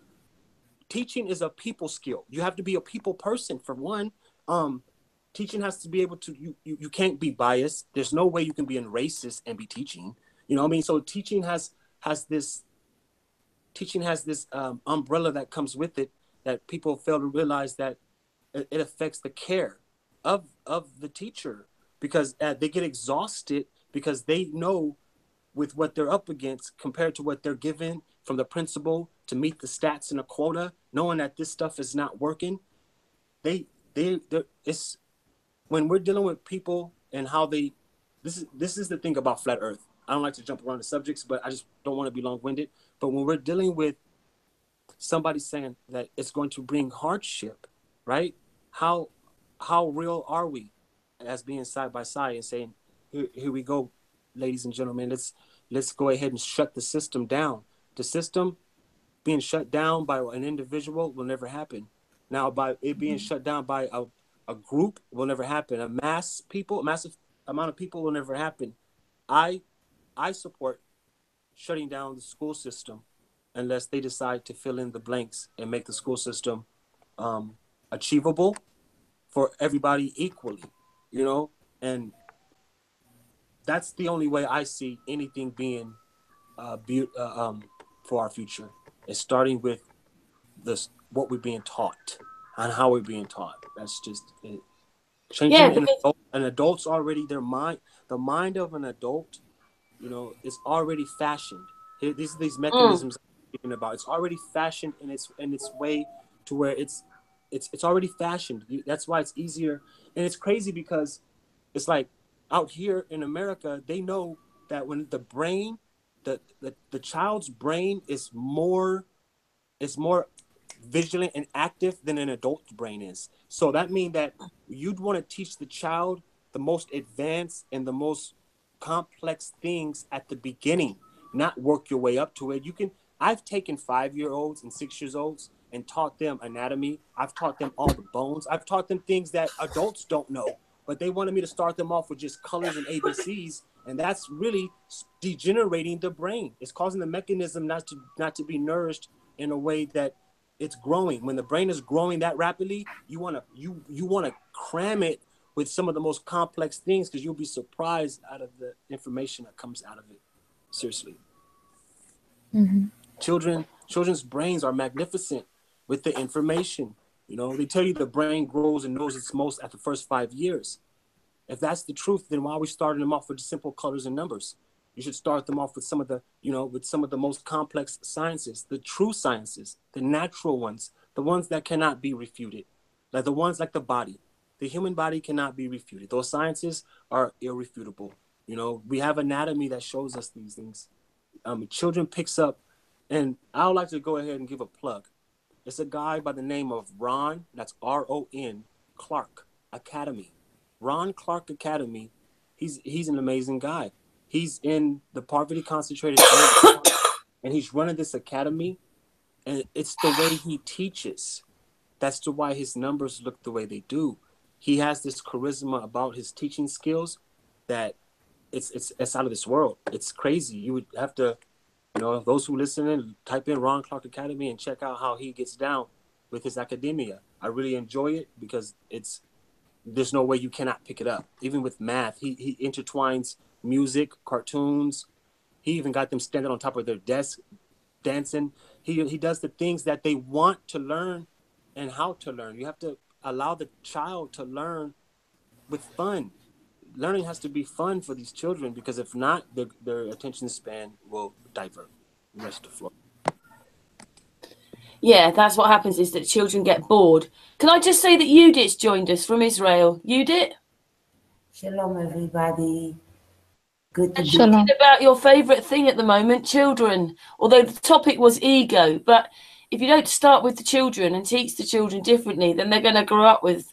Teaching is a people skill. You have to be a people person, for one. Teaching has to be able to, you can't be biased. There's no way you can be a racist and be teaching, you know what I mean? So teaching has this umbrella that comes with it, that people fail to realize that it affects the care of the teacher, because they get exhausted because they know with what they're up against compared to what they're given from the principal to meet the stats and a quota, knowing that this stuff is not working. It's when we're dealing with people and how this is the thing about flat earth. I don't like to jump around the subjects, but I just don't want to be long-winded. But when we're dealing with somebody saying that it's going to bring hardship, right? How real are we as being side by side and saying, here we go, ladies and gentlemen, let's go ahead and shut the system down. The system being shut down by an individual will never happen. Now, by it being shut down by a group will never happen. A massive amount of people will never happen. I support shutting down the school system unless they decide to fill in the blanks and make the school system achievable for everybody equally, you know? And that's the only way I see anything being for our future. It's starting with what we're being taught and how we're being taught. That's just it. Changing an adult's already, the mind of an adult, you know, is already fashioned. These mechanisms I'm speaking about, it's already fashioned in its way to where it's already fashioned. That's why it's easier. And it's crazy because it's like out here in America, they know that when the brain, the child's brain is more vigilant and active than an adult's brain is. So that means that you'd want to teach the child the most advanced and the most complex things at the beginning, not work your way up to it. I've taken 5-year-olds and 6-year-olds and taught them anatomy. I've taught them all the bones. I've taught them things that adults don't know, but they wanted me to start them off with just colors and ABCs. And that's really degenerating the brain. It's causing the mechanism not to be nourished in a way that it's growing. When the brain is growing that rapidly, you want to cram it with some of the most complex things, because you'll be surprised out of the information that comes out of it. Seriously. Children Children's brains are magnificent with the information. You know, they tell you the brain grows and knows its most at the first 5 years. If that's the truth, then why are we starting them off with simple colors and numbers? You should start them off with some of the, you know, with some of the most complex sciences, the true sciences, the natural ones, the ones that cannot be refuted, like the ones like the body. The human body cannot be refuted. Those sciences are irrefutable. You know, we have anatomy that shows us these things. Children picks up, and I would like to go ahead and give a plug. It's a guy by the name of Ron, that's R-O-N, Clark Academy. Ron Clark Academy, he's an amazing guy. He's in the poverty concentrated area, and he's running this academy, and it's the way he teaches. That's why his numbers look the way they do. He has this charisma about his teaching skills that it's out of this world. It's crazy. You would have to, you know, those who listen in, type in Ron Clark Academy and check out how he gets down with his academia. I really enjoy it because there's no way you cannot pick it up. Even with math, he intertwines music, cartoons. He even got them standing on top of their desk, dancing. He does the things that they want to learn and how to learn. You have to allow the child to learn with fun. Learning has to be fun for these children, because if not, their attention span will divert the rest of the floor.
Yeah, that's what happens, is that children get bored. Can I just say that Yudit's joined us from Israel? Yudit?
Shalom, everybody. Good to be
Shalom.
Talking about your favourite thing at the moment, children. Although the topic was ego, but if you don't start with the children and teach the children differently, then they're going to grow up with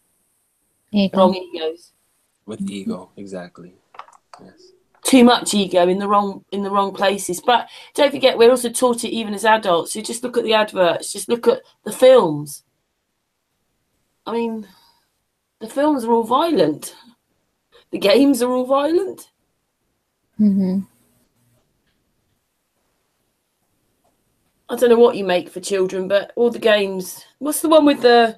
wrong egos.
With ego, exactly. Yes.
Too much ego in the wrong places. But don't forget, we're also taught it even as adults. So just look at the adverts, just look at the films. I mean, the films are all violent. The games are all violent.
Mm-hmm.
I don't know what you make for children, but all the games. What's the one with the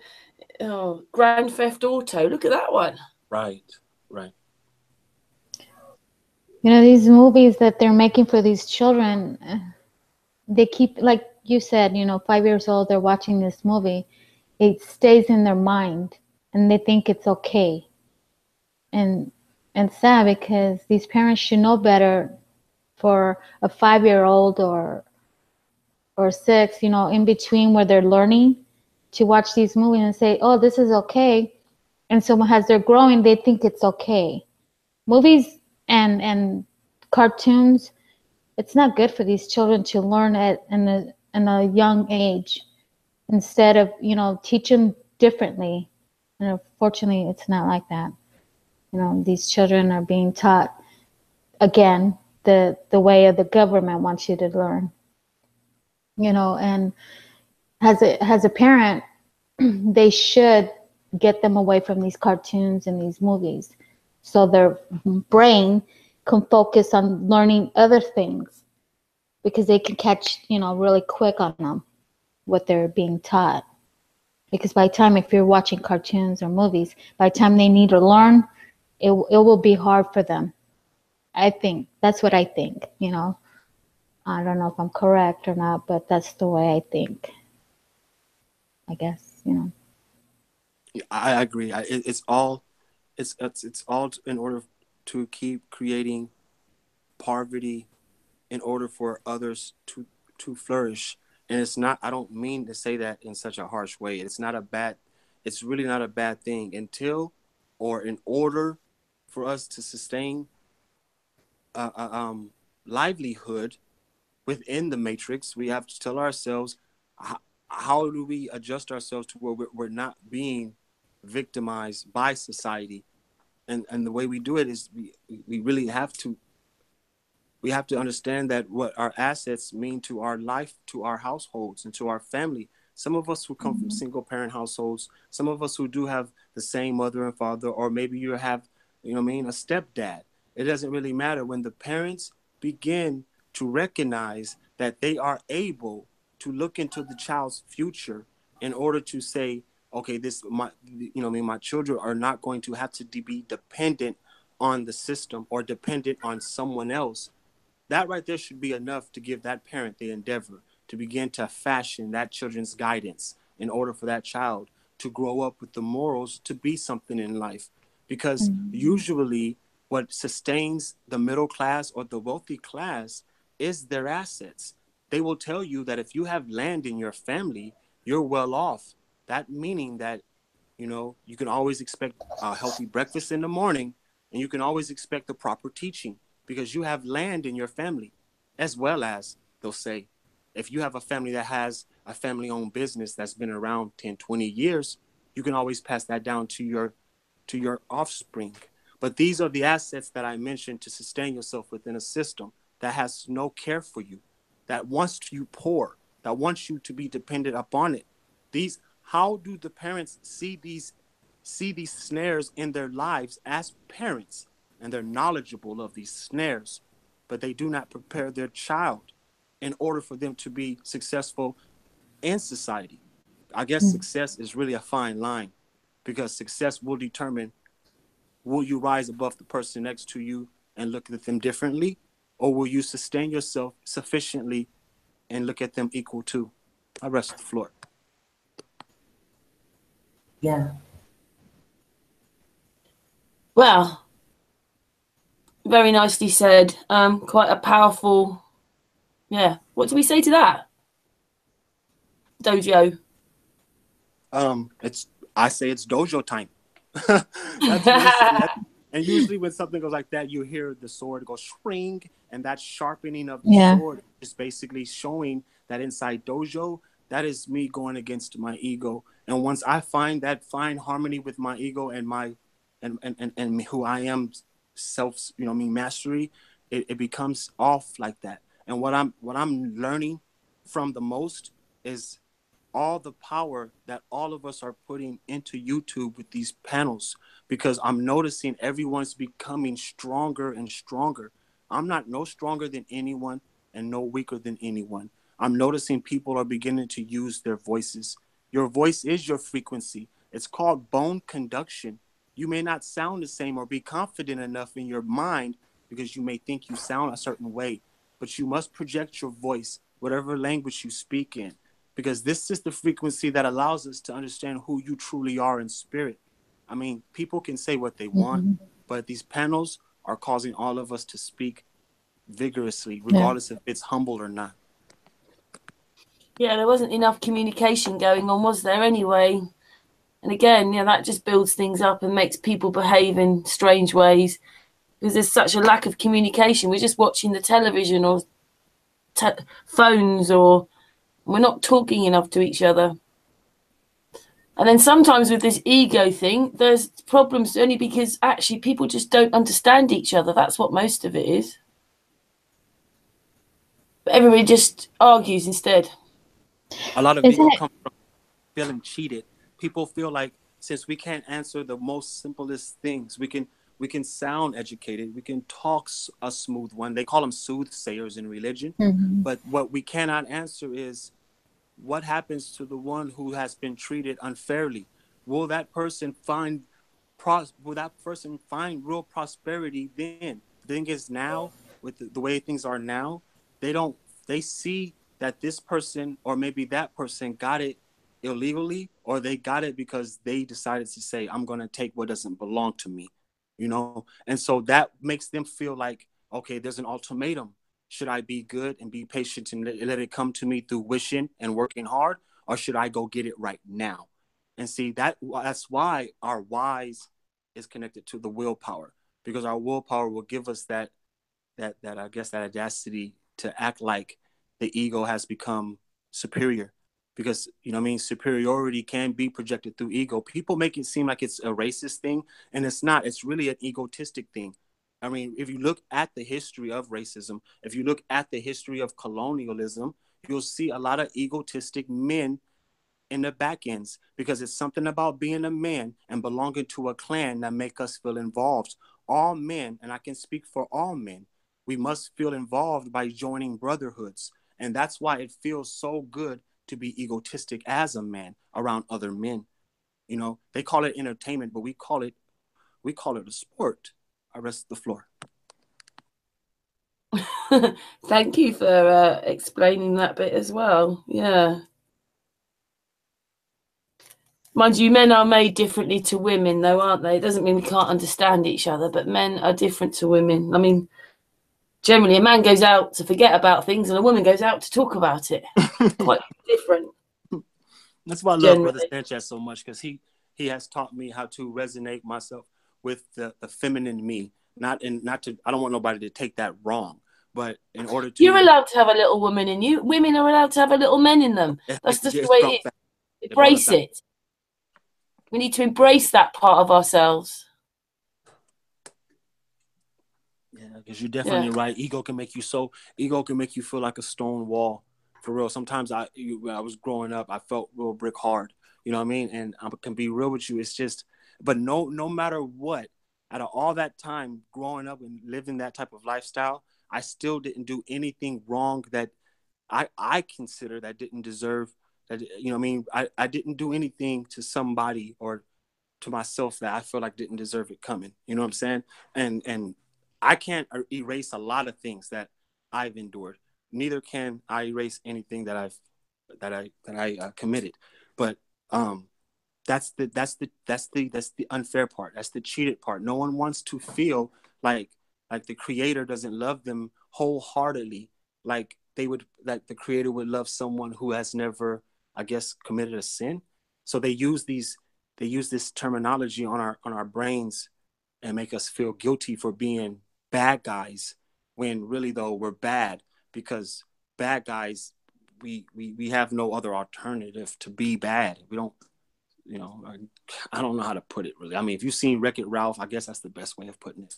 Grand Theft Auto? Look at that one.
Right.
You know, these movies that they're making for these children, they keep, like you said, 5 years old, they're watching this movie. It stays in their mind, and they think it's okay. And sad, because these parents should know better for a 5-year-old or 6, in between where they're learning, to watch these movies and say, oh, this is okay. And so as they're growing, they think it's okay. Movies and cartoons, it's not good for these children to learn in a young age, instead of, teach them differently. And unfortunately, it's not like that. These children are being taught, again, the way of the government wants you to learn. And as a parent, they should get them away from these cartoons and these movies, so their brain can focus on learning other things, because they can catch, really quick on them, what they're being taught. Because by the time, if you're watching cartoons or movies, by the time they need to learn, it will be hard for them. I think that's what I think. I don't know if I'm correct or not, but that's the way I think, I guess.
I agree. It's all in order to keep creating poverty, in order for others to flourish. And it's not, I don't mean to say that in such a harsh way. It's really not a bad thing, until, or in order for us to sustain livelihood within the matrix, we have to tell ourselves, how do we adjust ourselves to where we're not being victimized by society? And the way we do it is we really have to understand that what our assets mean to our life, to our households, and to our family. Some of us who come from single parent households, some of us who do have the same mother and father, or maybe you have, a stepdad. It doesn't really matter. When the parents begin to recognize that they are able to look into the child's future in order to say, okay, my children are not going to have to be dependent on the system or dependent on someone else. That right there should be enough to give that parent the endeavor to begin to fashion that children's guidance in order for that child to grow up with the morals to be something in life. Because usually what sustains the middle class or the wealthy class is their assets. They will tell you that if you have land in your family, you're well off. That meaning that, you can always expect a healthy breakfast in the morning, and you can always expect the proper teaching because you have land in your family. As well as, they'll say, if you have a family that has a family-owned business that's been around 10, 20 years, you can always pass that down to your offspring. But these are the assets that I mentioned to sustain yourself within a system that has no care for you, that wants you poor, that wants you to be dependent upon it. How do the parents see these snares in their lives as parents? And they're knowledgeable of these snares, but they do not prepare their child in order for them to be successful in society. I guess success is really a fine line, because success will determine, will you rise above the person next to you and look at them differently, or will you sustain yourself sufficiently and look at them equal to? I rest the floor.
Yeah.
Well, very nicely said. Quite a powerful. Yeah. What do we say to that, Dojo?
I say it's dojo time. That's and usually when something goes like that, you hear the sword go shrink, and that sharpening of the sword is basically showing that inside dojo, that is me going against my ego. And once I find that fine harmony with my ego and my and who I am, mastery, it becomes off like that. And what I'm learning from the most is all the power that all of us are putting into YouTube with these panels, because I'm noticing everyone's becoming stronger and stronger. I'm not no stronger than anyone and no weaker than anyone. I'm noticing people are beginning to use their voices. Your voice is your frequency. It's called bone conduction. You may not sound the same or be confident enough in your mind because you may think you sound a certain way, but you must project your voice, whatever language you speak in, because this is the frequency that allows us to understand who you truly are in spirit. I mean, people can say what they want, but these panels are causing all of us to speak vigorously, regardless if it's humble or not.
Yeah, there wasn't enough communication going on, was there, anyway? And again, that just builds things up and makes people behave in strange ways, because there's such a lack of communication. We're just watching the television or phones, or we're not talking enough to each other. And then sometimes with this ego thing, there's problems only because actually people just don't understand each other. That's what most of it is. But everybody just argues instead.
A lot of ego comes from feeling cheated. People feel like, since we can't answer the most simplest things, we can sound educated, we can talk a smooth one. They call them soothsayers in religion. But what we cannot answer is, what happens to the one who has been treated unfairly? Will that person find real prosperity then? The thing is, now, with the way things are now, they see that this person or maybe that person got it illegally, or they got it because they decided to say, I'm going to take what doesn't belong to me, And so that makes them feel like, okay, there's an ultimatum. Should I be good and be patient and let it come to me through wishing and working hard, or should I go get it right now? And see, that's why our whys is connected to the willpower, because our willpower will give us that I guess that audacity to act like the ego has become superior, because superiority can be projected through ego. People make it seem like it's a racist thing, and it's not. It's really an egotistic thing. I mean, if you look at the history of racism, if you look at the history of colonialism, you'll see a lot of egotistic men in the back ends, because it's something about being a man and belonging to a clan that make us feel involved. All men, and I can speak for all men, we must feel involved by joining brotherhoods. And that's why it feels so good to be egotistic as a man around other men. They call it entertainment, but we call it a sport. I rest the floor.
Thank you for explaining that bit as well. Yeah. Mind you, men are made differently to women, though, aren't they? It doesn't mean we can't understand each other, but men are different to women. I mean, generally, a man goes out to forget about things and a woman goes out to talk about it. Quite different.
That's why I love Brother Sanchez so much, because he has taught me how to resonate myself with the feminine me. I don't want nobody to take that wrong, but in order to,
you're allowed to have a little woman in you. Women are allowed to have a little men in them. That's just the way it is. Embrace it. We need to embrace that part of ourselves.
Yeah, because you're definitely right. Ego can make you feel like a stone wall. For real. Sometimes when I was growing up, I felt real brick hard. You know what I mean? And I can be real with you. It's just, but no matter what, out of all that time growing up and living that type of lifestyle, I still didn't do anything wrong that I consider that didn't deserve that. You know what I mean? I didn't do anything to somebody or to myself that I feel like didn't deserve it coming. You know what I'm saying? And I can't erase a lot of things that I've endured. Neither can I erase anything that I committed. But that's the unfair part. That's the cheated part. No one wants to feel like the Creator doesn't love them wholeheartedly, like the Creator would love someone who has never, I guess, committed a sin. So they use this terminology on our brains and make us feel guilty for being bad guys, when really though we're bad, because bad guys, we have no other alternative to be bad. We don't, I don't know how to put it really. I mean, if you've seen Wreck-It Ralph, I guess that's the best way of putting it.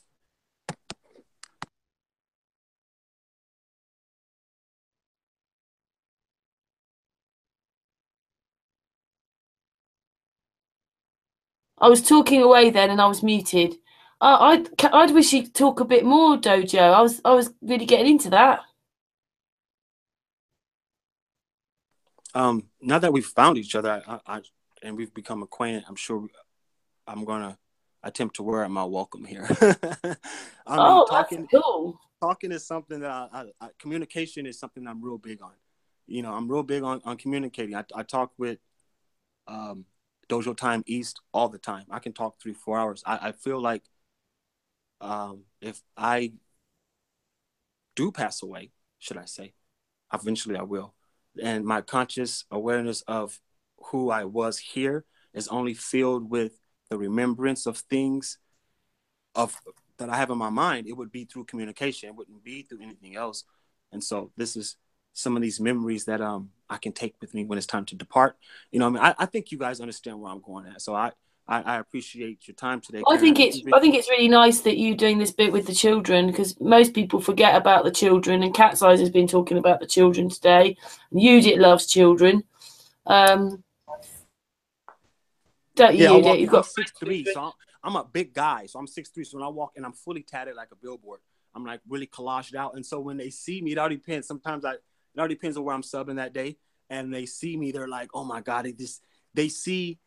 I was talking away then and I was muted. I'd wish you'd talk a bit more, Dojo. I was really getting into that.
Now that we've found each other, and we've become acquainted, I'm sure I'm gonna attempt to wear out my welcome here.
That's cool.
Talking is something that communication is something I'm real big on. I'm real big on communicating. I talk with DOJO Time East all the time. I can talk 3-4 hours. I feel like if I do pass away, should I say, eventually I will, and my conscious awareness of who I was here is only filled with the remembrance of things that I have in my mind, it would be through communication. It wouldn't be through anything else. And so this is some of these memories that I can take with me when it's time to depart. I think you guys understand where I'm going at. So I appreciate your time today.
I think it's really nice that you're doing this bit with the children, because most people forget about the children, and Cat's Eyes has been talking about the children today. Yudit loves children. Don't you, Yudit?
I'm 6'3", so I'm a big guy. So I'm 6'3", so when I walk and I'm fully tatted like a billboard, I'm like really collaged out. And so when they see me, it all depends. Sometimes it all depends on where I'm subbing that day. And they see me, they're like, oh my God, they see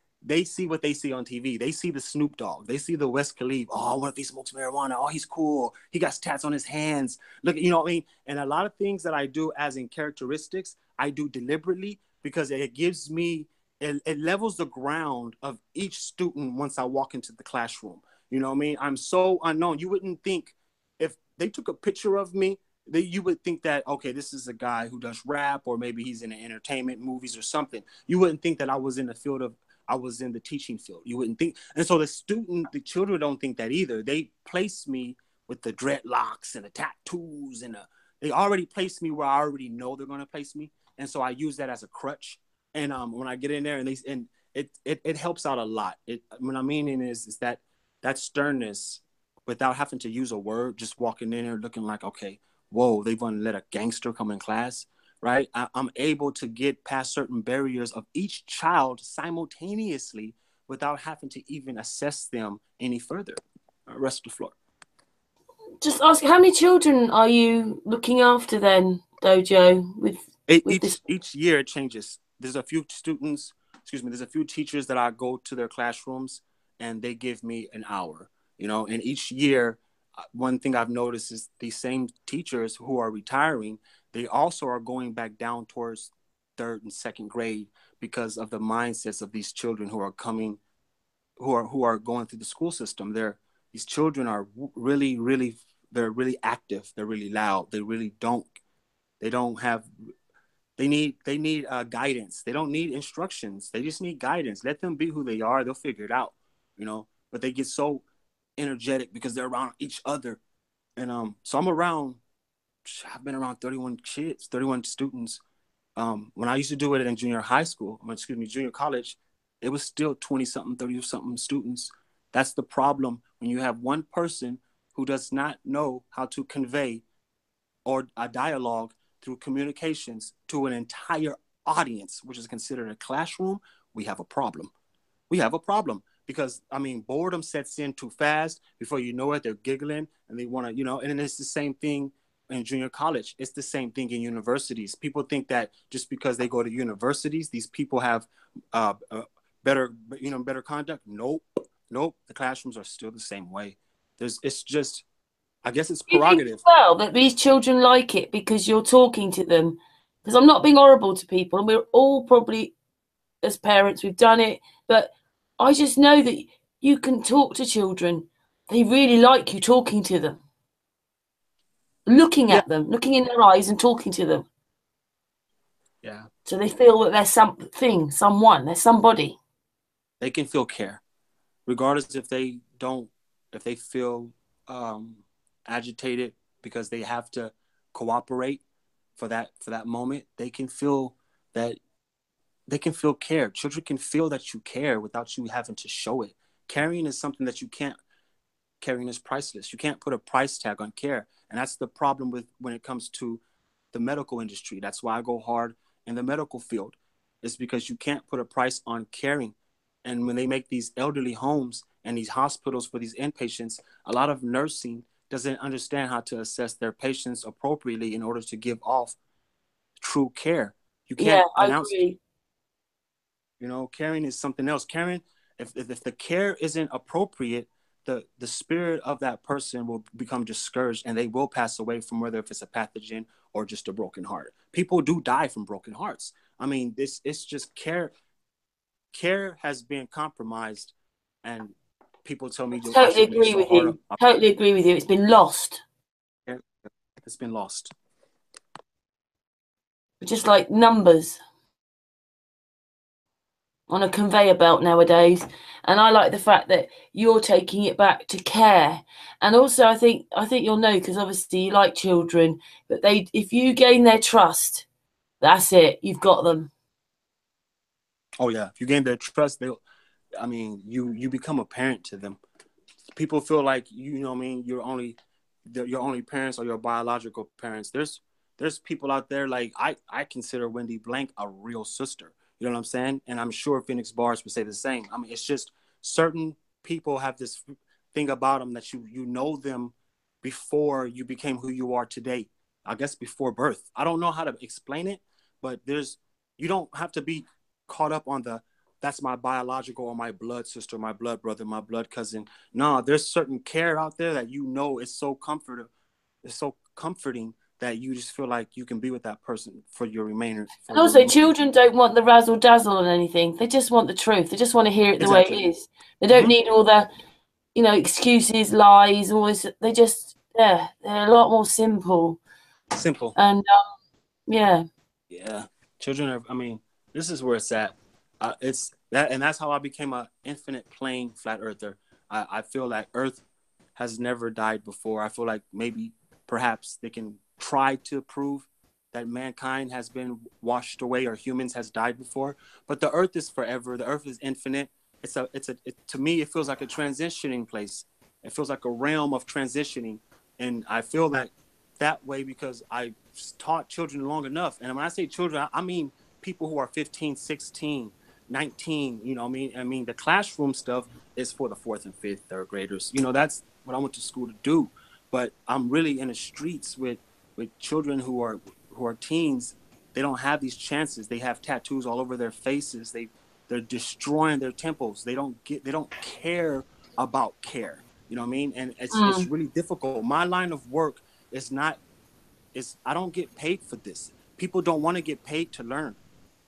what they see on TV. They see the Snoop Dogg. They see the West Khalifa. Oh, what if he smokes marijuana? Oh, he's cool. He got tats on his hands. Look, you know what I mean? And a lot of things that I do as in characteristics, I do deliberately, because it gives me, it levels the ground of each student once I walk into the classroom. You know what I mean? I'm so unknown. You wouldn't think, if they took a picture of me, you would think that, okay, this is a guy who does rap, or maybe he's in entertainment, movies or something. You wouldn't think that I was in the teaching field. You wouldn't think. And so the children don't think that either. They place me with the dreadlocks and the tattoos, and they already place me where I already know they're going to place me. And so I use that as a crutch. And when I get in there, and it helps out a lot. What I mean is that sternness, without having to use a word, just walking in there looking like, okay, whoa, they're going to let a gangster come in class, right? I'm able to get past certain barriers of each child simultaneously without having to even assess them any further. Rest of the floor.
Just ask, how many children are you looking after then, Dojo?
Each year it changes. There's a few there's a few teachers that I go to their classrooms and they give me an hour, and each year one thing I've noticed is these same teachers who are retiring, they also are going back down towards third and second grade because of the mindsets of these children who are coming, who are going through the school system. These children are really they're really active. They're really loud. They don't have, they need guidance. They don't need instructions. They just need guidance. Let them be who they are. They'll figure it out, you know, but they get so energetic because they're around each other. And so I've been around 31 kids, 31 students. When I used to do it in junior college, it was still 20 something, 30 something students. That's the problem when you have one person who does not know how to convey or a dialogue through communications to an entire audience, which is considered a classroom. We have a problem. We have a problem because, I mean, boredom sets in too fast. Before you know it, they're giggling and they want to, you know, and it's the same thing in junior college. It's the same thing in universities. People think that just because they go to universities, these people have better conduct. Nope. The classrooms are still the same way. It's just, I guess it's prerogative.
Well, that these children like it because you're talking to them. Because I'm not being horrible to people, and we're all probably, as parents, we've done it. But I just know that you can talk to children. They really like you talking to them. Looking at them, looking in their eyes and talking to them.
Yeah.
So they feel that they're someone, they're somebody.
They can feel care. Regardless if they feel agitated because they have to cooperate for that moment, they can feel care. Children can feel that you care without you having to show it. Caring is something that caring is priceless. You can't put a price tag on care. And that's the problem when it comes to the medical industry. That's why I go hard in the medical field. It's because you can't put a price on caring. And when they make these elderly homes and these hospitals for these inpatients, a lot of nursing doesn't understand how to assess their patients appropriately in order to give off true care. You can't announce. I agree. You know, caring is something else. Caring, if the care isn't appropriate, the spirit of that person will become discouraged and they will pass away from whether if it's a pathogen or just a broken heart. People do die from broken hearts. I mean, it's just care. Care has been compromised, and people tell me,
totally agree with you. Totally agree with you. It's been lost.
It's been lost.
Just like numbers on a conveyor belt nowadays. And I like the fact that you're taking it back to care. And also, I think you'll know, because obviously you like children, but if you gain their trust, that's it. You've got them.
Oh yeah, if you gain their trust, you become a parent to them. People feel like, you know what I mean, your only parents are your biological parents. There's people out there, like I consider Wendy Blank a real sister. You know what I'm saying? And I'm sure Phoenix Bars would say the same. I mean, it's just certain people have this thing about them that you know them before you became who you are today. I guess before birth. I don't know how to explain it, but you don't have to be caught up on that's my biological or my blood sister, my blood brother, my blood cousin. No, there's certain care out there that you know is so comforting. It's so comforting that you just feel like you can be with that person for your remainder.
And also, children don't want the razzle dazzle and anything. They just want the truth. They just want to hear it the way it is. They don't need all the, excuses, lies, always. They just, they're a lot more simple.
Simple.
And yeah.
Yeah. Children are, this is where it's at. It's that, and that's how I became an infinite plane flat earther. I feel like Earth has never died before. I feel like perhaps they can try to prove that mankind has been washed away or humans has died before, but the Earth is forever. The Earth is infinite. To me, it feels like a transitioning place. It feels like a realm of transitioning, and I feel that way because I taught children long enough. And when I say children, I mean people who are 15, 16. 19, the classroom stuff is for the 4th and 5th, 3rd graders. That's what I went to school to do. But I'm really in the streets with children who are teens. They don't have these chances. They have tattoos all over their faces. They're destroying their temples. They don't care about care. You know what I mean? And it's really difficult. My line of work is not, I don't get paid for this. People don't want to get paid to learn.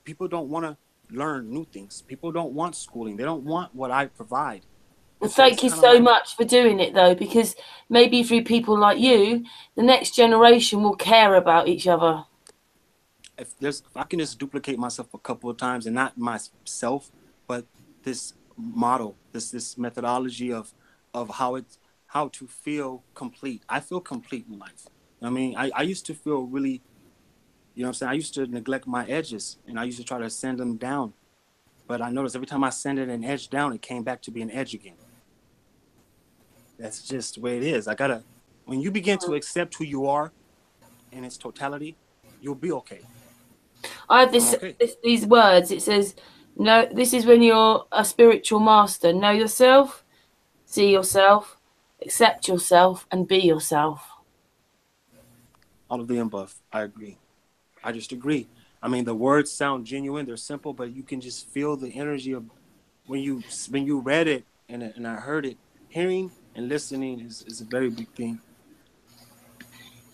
People don't want to learn new things. People don't want schooling. They don't want what I provide.
Well,
So
thank you so much for doing it, though, because maybe through people like you, the next generation will care about each other.
If I can just duplicate myself a couple of times, and not myself, but this model, this methodology of how to feel complete. I feel complete in life. I mean, I used to feel really, you know what I'm saying? I used to neglect my edges, and I used to try to send them down. But I noticed every time I sent it an edge down, it came back to be an edge again. That's just the way it is. When you begin to accept who you are in its totality, you'll be okay.
I have these words. It says, "No, this is when you're a spiritual master. Know yourself, see yourself, accept yourself, and be yourself."
All of the above. I agree. I just agree. I mean, the words sound genuine. They're simple, but you can just feel the energy of when you read it and I heard it. Hearing and listening is a very big thing.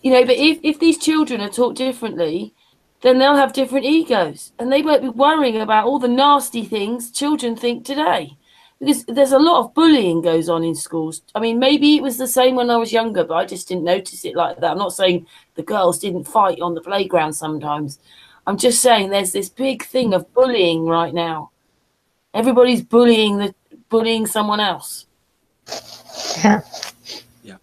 You know, but if these children are taught differently, then they'll have different egos, and they won't be worrying about all the nasty things children think today. Because there's a lot of bullying goes on in schools. I mean, maybe it was the same when I was younger, but I just didn't notice it like that. I'm not saying the girls didn't fight on the playground sometimes. I'm just saying there's this big thing of bullying right now. Everybody's bullying someone else.
Yeah.
Yeah.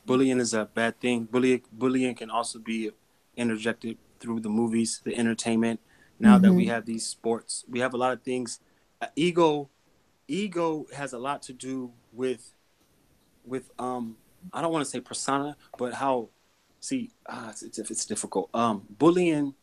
Bullying is a bad thing. Bullying can also be interjected through the movies, the entertainment. Now that we have these sports, we have a lot of things. Ego has a lot to do with I don't want to say persona, but how it's difficult. Bullying.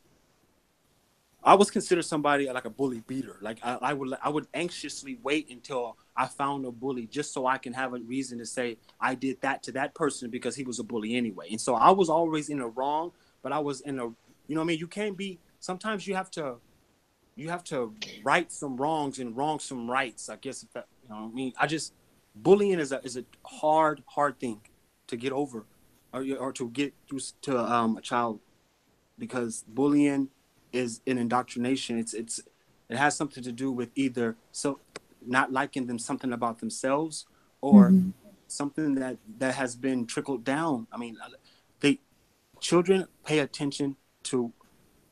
I was considered somebody like a bully beater. Like I would anxiously wait until I found a bully just so I can have a reason to say I did that to that person because he was a bully anyway. And so I was always in the wrong, but I was in a, you know what I mean? You can't be, sometimes you have to right some wrongs and wrong some rights. I guess, if that, you know what I mean? Bullying is a hard thing to get over or to get through to a child, because bullying is an indoctrination. It has something to do with either not liking them something about themselves or something that has been trickled down. I mean, children pay attention to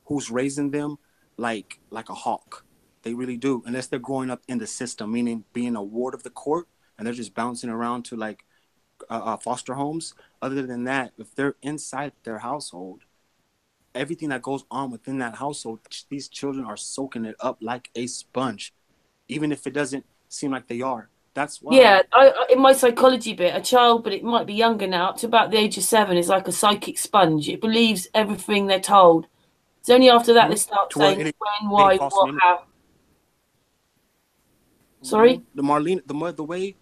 who's raising them like a hawk. They really do, unless they're growing up in the system, meaning being a ward of the court and they're just bouncing around to like foster homes. Other than that, if they're inside their household, everything that goes on within that household, these children are soaking it up like a sponge, even if it doesn't seem like they are. That's why.
Yeah, in my psychology bit, a child, but it might be younger now, up to about the age of 7, is like a psychic sponge. It believes everything they're told. It's only after that they start saying when, why, what, how. Sorry?
The way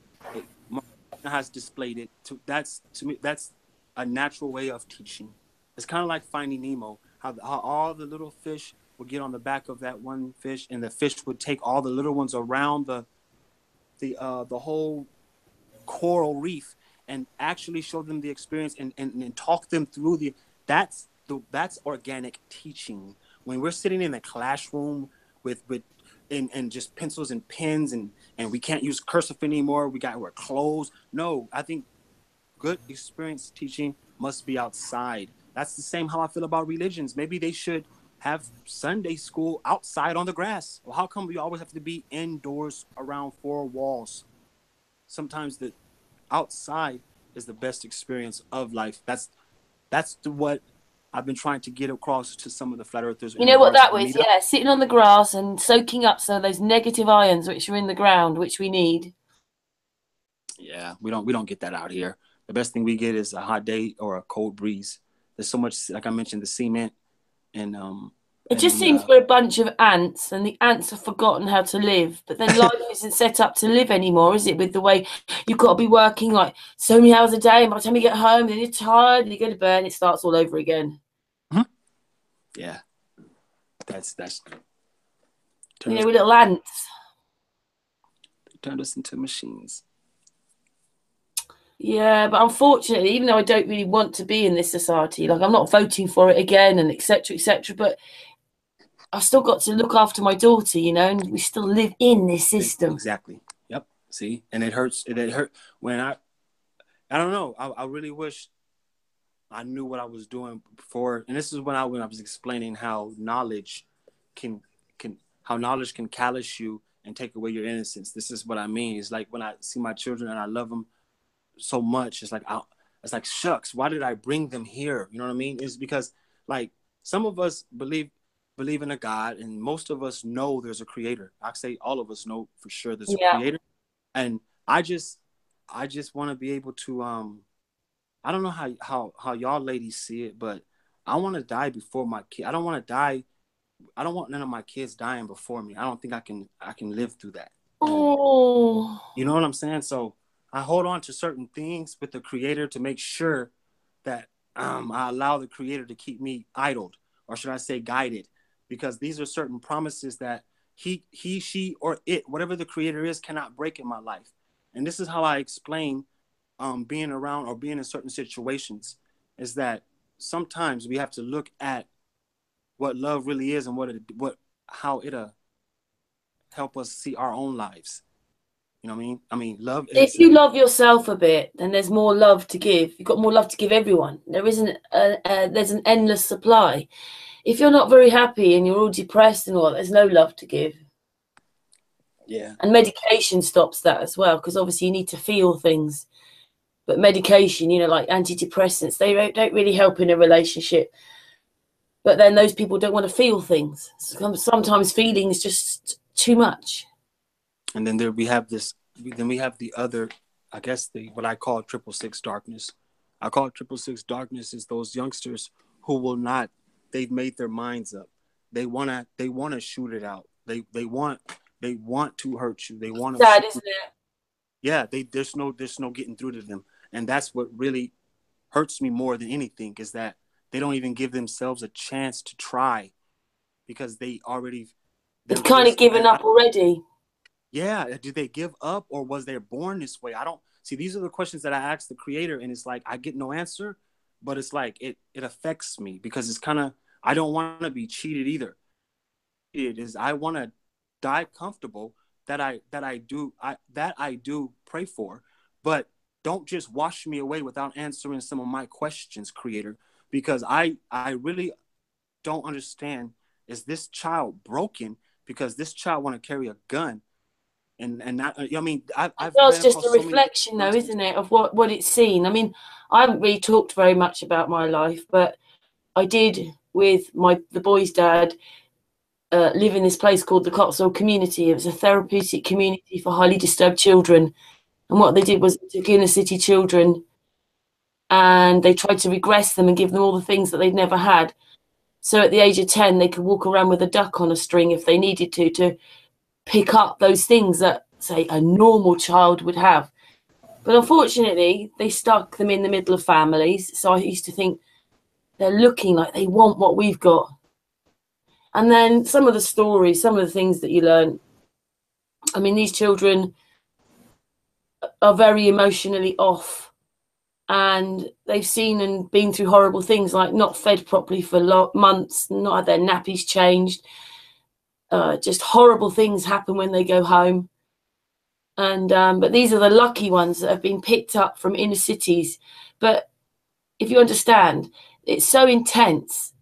Marlena has displayed it, to me, that's a natural way of teaching. It's kind of like Finding Nemo, how all the little fish would get on the back of that one fish, and the fish would take all the little ones around the whole coral reef and actually show them the experience and talk them through that's organic teaching. When we're sitting in a classroom with just pencils and pens and we can't use cursive anymore, we're closed. No, I think good experience teaching must be outside. That's the same how I feel about religions. Maybe they should have Sunday school outside on the grass. Well, how come we always have to be indoors around 4 walls? Sometimes the outside is the best experience of life. That's what I've been trying to get across to some of the flat earthers.
You know what that was? Yeah, sitting on the grass and soaking up some of those negative ions which are in the ground, which we need.
Yeah, we don't get that out here. The best thing we get is a hot day or a cold breeze. There's so much, like I mentioned, the cement and
it just seems we're a bunch of ants, and the ants have forgotten how to live. But then life isn't set up to live anymore, is it? With the way you've got to be working like so many hours a day, and by the time you get home, then you're tired, and you go to bed, and it starts all over again.
Yeah, that's
you know, we're little ants.
They turned us into machines.
Yeah, but unfortunately, even though I don't really want to be in this society, like I'm not voting for it again and etc., but I've still got to look after my daughter, you know, and we still live in this system.
Exactly. Yep. See, and it hurts. It hurt when I don't know. I really wish I knew what I was doing before. And this is when I was explaining how knowledge can callous you and take away your innocence. This is what I mean. It's like when I see my children and I love them so much, it's like shucks, why did I bring them here? You know what I mean? It's because like some of us believe in a God, and most of us know there's a creator. I say all of us know for sure there's a creator. And I just want to be able to I don't know how y'all ladies see it, but I want to die before my kid. I don't want to die. I don't want none of my kids dying before me. I don't think I can live through that.
Oh,
you know what I'm saying? So I hold on to certain things with the creator to make sure that I allow the creator to keep me idled, or should I say guided, because these are certain promises that he, she, or it, whatever the creator is, cannot break in my life. And this is how I explain being around or being in certain situations, is that sometimes we have to look at what love really is and how it'll help us see our own lives. You know what I mean? I mean, love is...
If you love yourself a bit, then there's more love to give. You've got more love to give everyone. There's an endless supply. If you're not very happy and you're all depressed and all, there's no love to give.
Yeah.
And medication stops that as well, because obviously you need to feel things. But medication, you know, like antidepressants, they don't really help in a relationship. But then those people don't want to feel things. Sometimes feeling is just too much.
And then we have the other, I guess what I call 666 darkness. I call it 666 darkness is those youngsters who will not, they've made their minds up. They wanna shoot it out. They want to hurt you. They want to.
Sad, isn't it?
Yeah, there's no getting through to them. And that's what really hurts me more than anything, is that they don't even give themselves a chance to try, because they've
kind of given up already.
Yeah. Did they give up, or was they born this way? I don't see. These are the questions that I ask the creator, and it's like, I get no answer, but it's like, it affects me, because it's kind of, I don't want to be cheated either. It is, I want to die comfortable, that I do pray for, but don't just wash me away without answering some of my questions, creator, because I really don't understand. Is this child broken because this child want to carry a gun? And not, I mean,
it's just a reflection, though, isn't it, of what it's seen. I mean, I haven't really talked very much about my life, but I did with the boy's dad live in this place called the Cotswold Community. It was a therapeutic community for highly disturbed children. And what they did was they took inner city children and they tried to regress them and give them all the things that they'd never had. So at the age of 10, they could walk around with a duck on a string if they needed to pick up those things that, say, a normal child would have. But unfortunately, they stuck them in the middle of families. So I used to think they're looking like they want what we've got. And then some of the stories, some of the things that you learn, I mean, these children are very emotionally off, and they've seen and been through horrible things, like not fed properly for months, not had their nappies changed. Just horrible things happen when they go home. And but these are the lucky ones that have been picked up from inner cities. But if you understand, it's so intense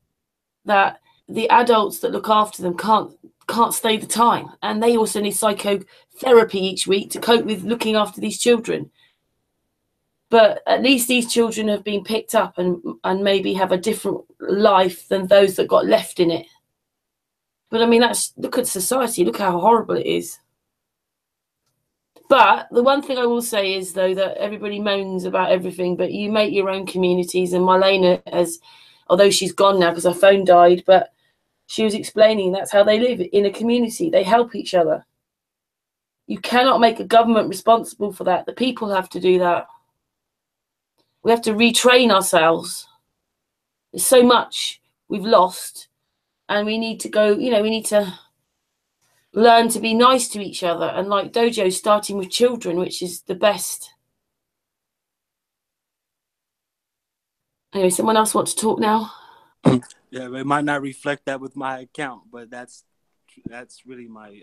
that the adults that look after them can't stay the time, and they also need psychotherapy each week to cope with looking after these children. But at least these children have been picked up and maybe have a different life than those that got left in it. But I mean, look at society, look how horrible it is. But the one thing I will say is, though, that everybody moans about everything, but you make your own communities. And Marlena although she's gone now because her phone died, but she was explaining that's how they live in a community. They help each other. You cannot make a government responsible for that. The people have to do that. We have to retrain ourselves. There's so much we've lost, and we need to go, we need to learn to be nice to each other. And like DOJO, starting with children, which is the best. Anyway, someone else want to talk now?
Yeah, it might not reflect that with my account, but that's really my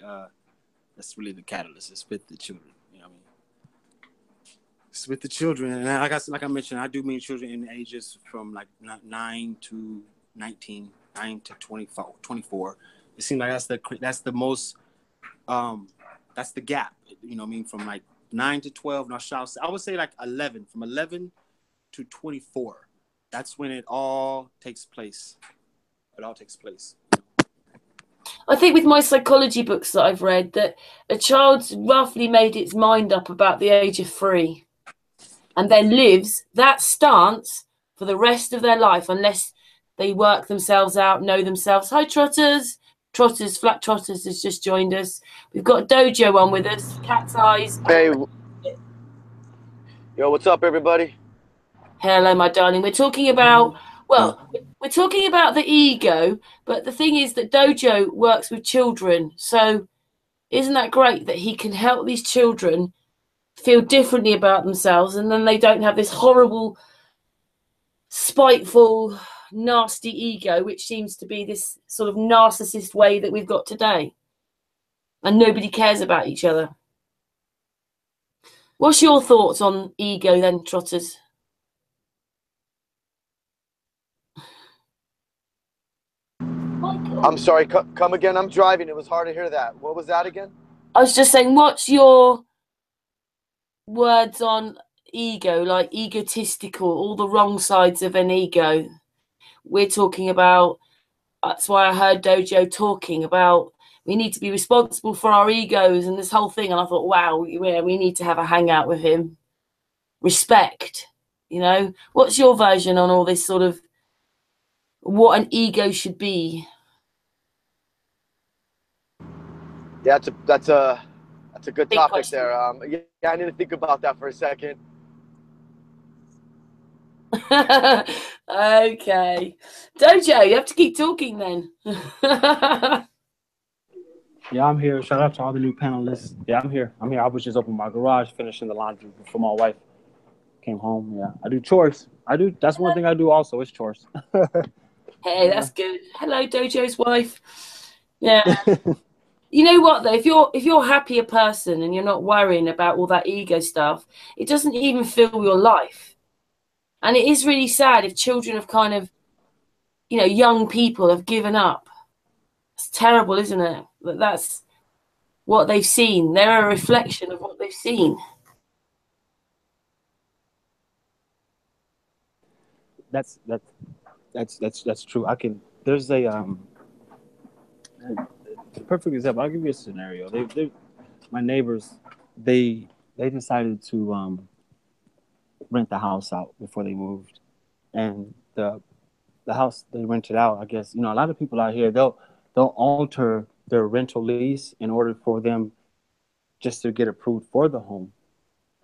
that's really the catalyst. It's with the children. You know what I mean? It's with the children, and like I mentioned, I do mean children in ages from like 9 to 19, 9 to 24. 24. It seems like that's the most that's the gap. You know what I mean? From like 9 to 12, and I would say like 11, from 11 to 24. That's when it all takes place. It all takes place.
I think with my psychology books that I've read, that a child's roughly made its mind up about the age of 3, and then lives that stance for the rest of their life unless they work themselves out, know themselves. Hi, Trotters. Flat Trotters has just joined us. We've got Dojo on with us. Cat's Eyes.
Hey, yo, what's up, everybody?
Hello, my darling. We're talking about, we're talking about the ego, but the thing is that Dojo works with children. So isn't that great that he can help these children feel differently about themselves, and then they don't have this horrible, spiteful, nasty ego, which seems to be this sort of narcissist way that we've got today. And nobody cares about each other. What's your thoughts on ego then, Trotters?
I'm sorry, come again. I'm driving. It was hard to hear that. What was that again?
I was just saying, what's your words on ego, like egotistical, all the wrong sides of an ego? We're talking about, that's why I heard Dojo talking about we need to be responsible for our egos and this whole thing. And I thought, wow, we need to have a hangout with him. Respect, you know? What's your version on all this sort of what an ego should be?
Yeah, that's a good
Big
topic
question.
there. Yeah, I need to think about that for a second.
Okay. Dojo, you have to keep talking then.
Yeah, I'm here. Shout out to all the new panelists. Yeah, I'm here. I was just opening my garage, finishing the laundry before my wife came home. Yeah, I do chores. That's one thing I do also, is chores.
Hey, that's good. Hello, Dojo's wife. Yeah. You know what though? If you're a happier person and you're not worrying about all that ego stuff, it doesn't even fill your life. And it is really sad if children have kind of, young people have given up. It's terrible, isn't it? That's what they've seen. They're a reflection of what they've seen.
That's true. There's a perfect example. I'll give you a scenario. My neighbors, they decided to rent the house out before they moved, and the house they rented out, I guess, a lot of people out here, they'll alter their rental lease in order for them just to get approved for the home,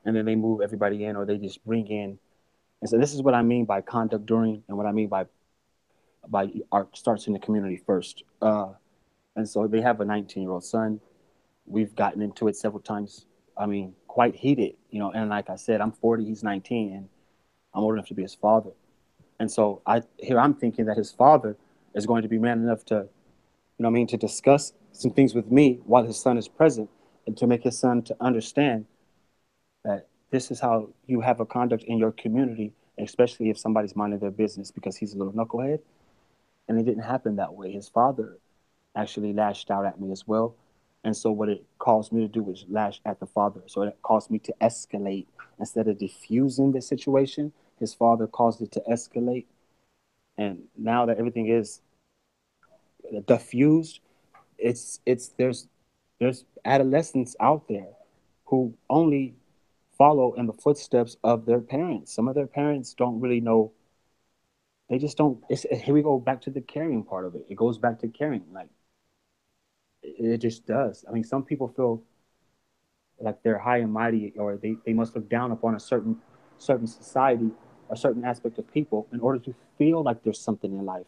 and then they move everybody in, or they just bring in. And so this is what I mean by conduct during, and what I mean by art starts in the community first. And so they have a 19-year-old son. We've gotten into it several times. I mean, quite heated, and like I said, I'm 40, he's 19, and I'm old enough to be his father. And so I'm thinking that his father is going to be man enough to, to discuss some things with me while his son is present, and to make his son to understand that this is how you have a conduct in your community, especially if somebody's minding their business, because he's a little knucklehead. And it didn't happen that way. His father actually lashed out at me as well. And so what it caused me to do was lash at the father. So it caused me to escalate. Instead of diffusing the situation, his father caused it to escalate. And now that everything is diffused, there's adolescents out there who only follow in the footsteps of their parents. Some of their parents don't really know. They just don't. Here we go back to the caring part of it. It goes back to caring. Like, it just does. I mean, some people feel like they're high and mighty, or they must look down upon a certain society, a certain aspect of people, in order to feel like there's something in life.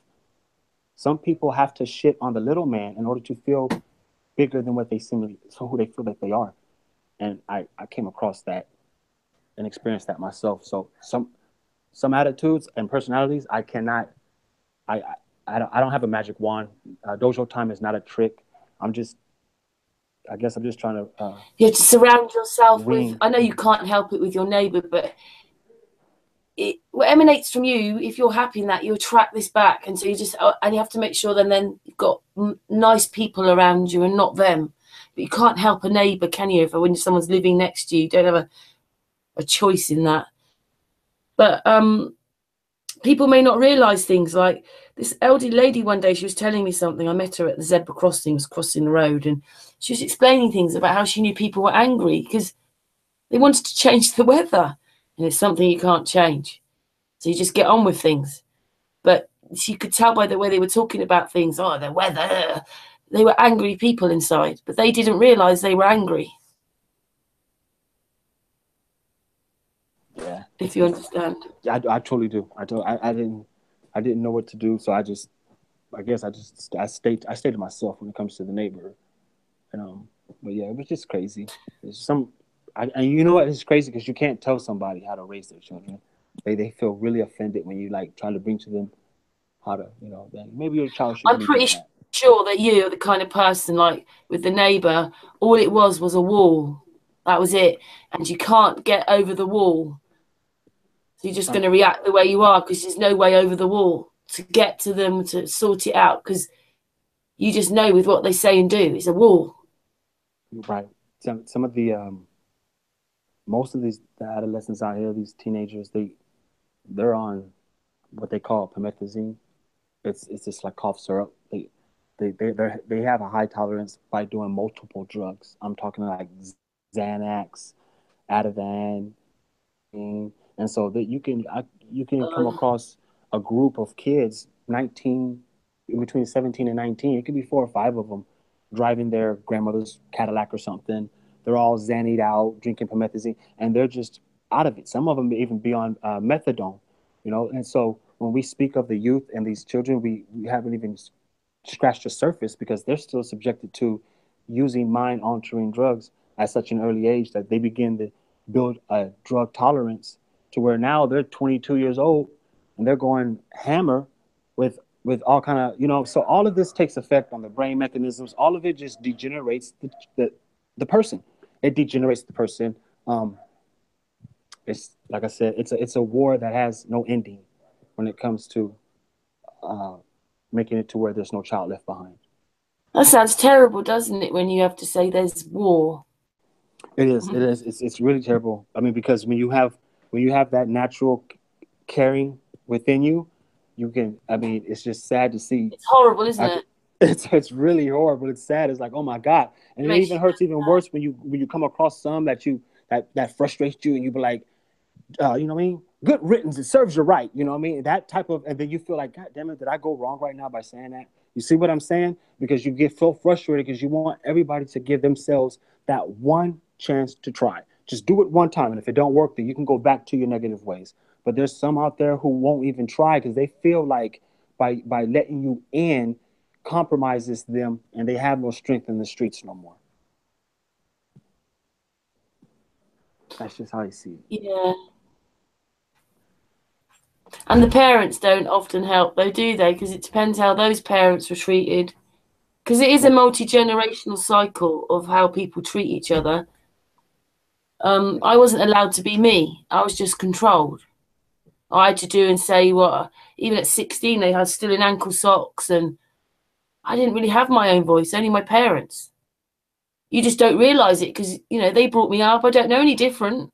Some people have to shit on the little man in order to feel bigger than what they who they feel like they are. And I came across that and experienced that myself. So some attitudes and personalities, I cannot. I don't have a magic wand. Dojo Time is not a trick. I guess I'm just trying to.
You have to surround yourself with.
Wing.
I know you can't help it with your neighbour, but what emanates from you, if you're happy in that, you attract this back, and so you just and you have to make sure then you've got nice people around you and not them. But you can't help a neighbour, can you? If when someone's living next to you, you don't have a choice in that. But people may not realise things like this elderly lady one day. She was telling me something. I met her at the zebra crossing, was crossing the road, and she was explaining things about how she knew people were angry because they wanted to change the weather. And it's something you can't change. So you just get on with things. But she could tell by the way they were talking about things, oh, the weather. They were angry people inside, but they didn't realise they were angry.
Yeah.
If you understand.
Yeah, I totally do. I didn't know what to do, so I stayed to myself when it comes to the neighborhood. And but yeah, it was just crazy. And you know what? It's crazy because you can't tell somebody how to raise their children. They feel really offended when you like try to bring to them how to, maybe your child should.
I'm pretty sure that you're the kind of person like with the neighbour. All it was a wall. That was it, and you can't get over the wall. So you're just going to react the way you are because there's no way over the wall to get to them to sort it out because you just know with what they say and do, it's a wall.
Right. Some of the most of the adolescents out here, these teenagers, they're on what they call promethazine. It's just like cough syrup. They have a high tolerance by doing multiple drugs. I'm talking like Xanax, Ativan, and so that you can come across a group of kids, 19, between 17 and 19. It could be 4 or 5 of them driving their grandmother's Cadillac or something. They're all Xannied out, drinking promethazine, and they're just out of it. Some of them may even be on methadone, And so when we speak of the youth and these children, we haven't even scratched the surface because they're still subjected to using mind-altering drugs at such an early age that they begin to build a drug tolerance to where now they're 22 years old and they're going hammer with all kind of, So all of this takes effect on the brain mechanisms. All of it just degenerates the person. It degenerates the person. It's like I said, it's a war that has no ending when it comes to making it to where there's no child left behind.
That sounds terrible, doesn't it? When you have to say there's war.
It is. It is. It's really terrible. I mean, because when you have that natural caring within you, you can. I mean, it's just sad to see.
It's horrible, isn't it?
It's really horrible. It's sad. It's like, oh my God, and it even hurts even worse when you come across some that frustrates you, and you be like, you know what I mean? Good riddance. It serves you right. You know what I mean? That type of, and then you feel like, God damn it, did I go wrong right now by saying that? You see what I'm saying? Because you get so frustrated because you want everybody to give themselves that one chance to try. Just do it one time, and if it don't work, then you can go back to your negative ways. But there's some out there who won't even try because they feel like by letting you in compromises them, and they have no strength in the streets no more. That's just how I see it.
Yeah. And the parents don't often help, though, do they? Because it depends how those parents were treated. Because it is a multi-generational cycle of how people treat each other. I wasn't allowed to be me. I was just controlled. I had to do and say what. Even at 16, they had still in ankle socks, and I didn't really have my own voice. Only my parents. You just don't realise it because they brought me up. I don't know any different.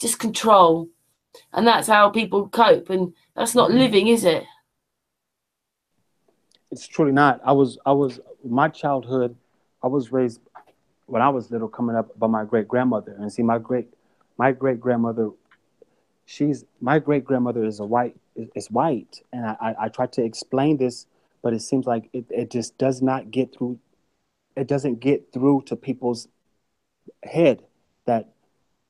Just control. And that's how people cope, and that's not living, is it?
It's truly not. My childhood, I was raised when I was little, coming up by my great grandmother, and see my great grandmother. My great grandmother is white, and I tried to explain this, but it seems like it just does not get through. It doesn't get through to people's head that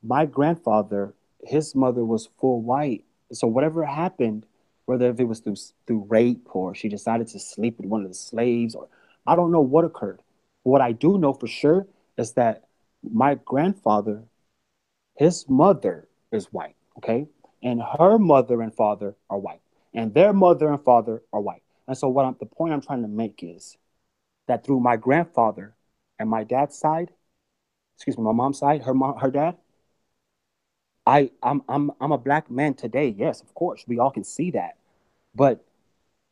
my grandfather, his mother was full white. So whatever happened, whether if it was through rape or she decided to sleep with one of the slaves, or I don't know what occurred. What I do know for sure is that my grandfather, his mother is white. Okay. and her mother and father are white, and their mother and father are white. And so the point I'm trying to make is that through my grandfather and my dad's side, excuse me, my mom's side, her dad, I'm a black man today. Yes, of course, we all can see that, but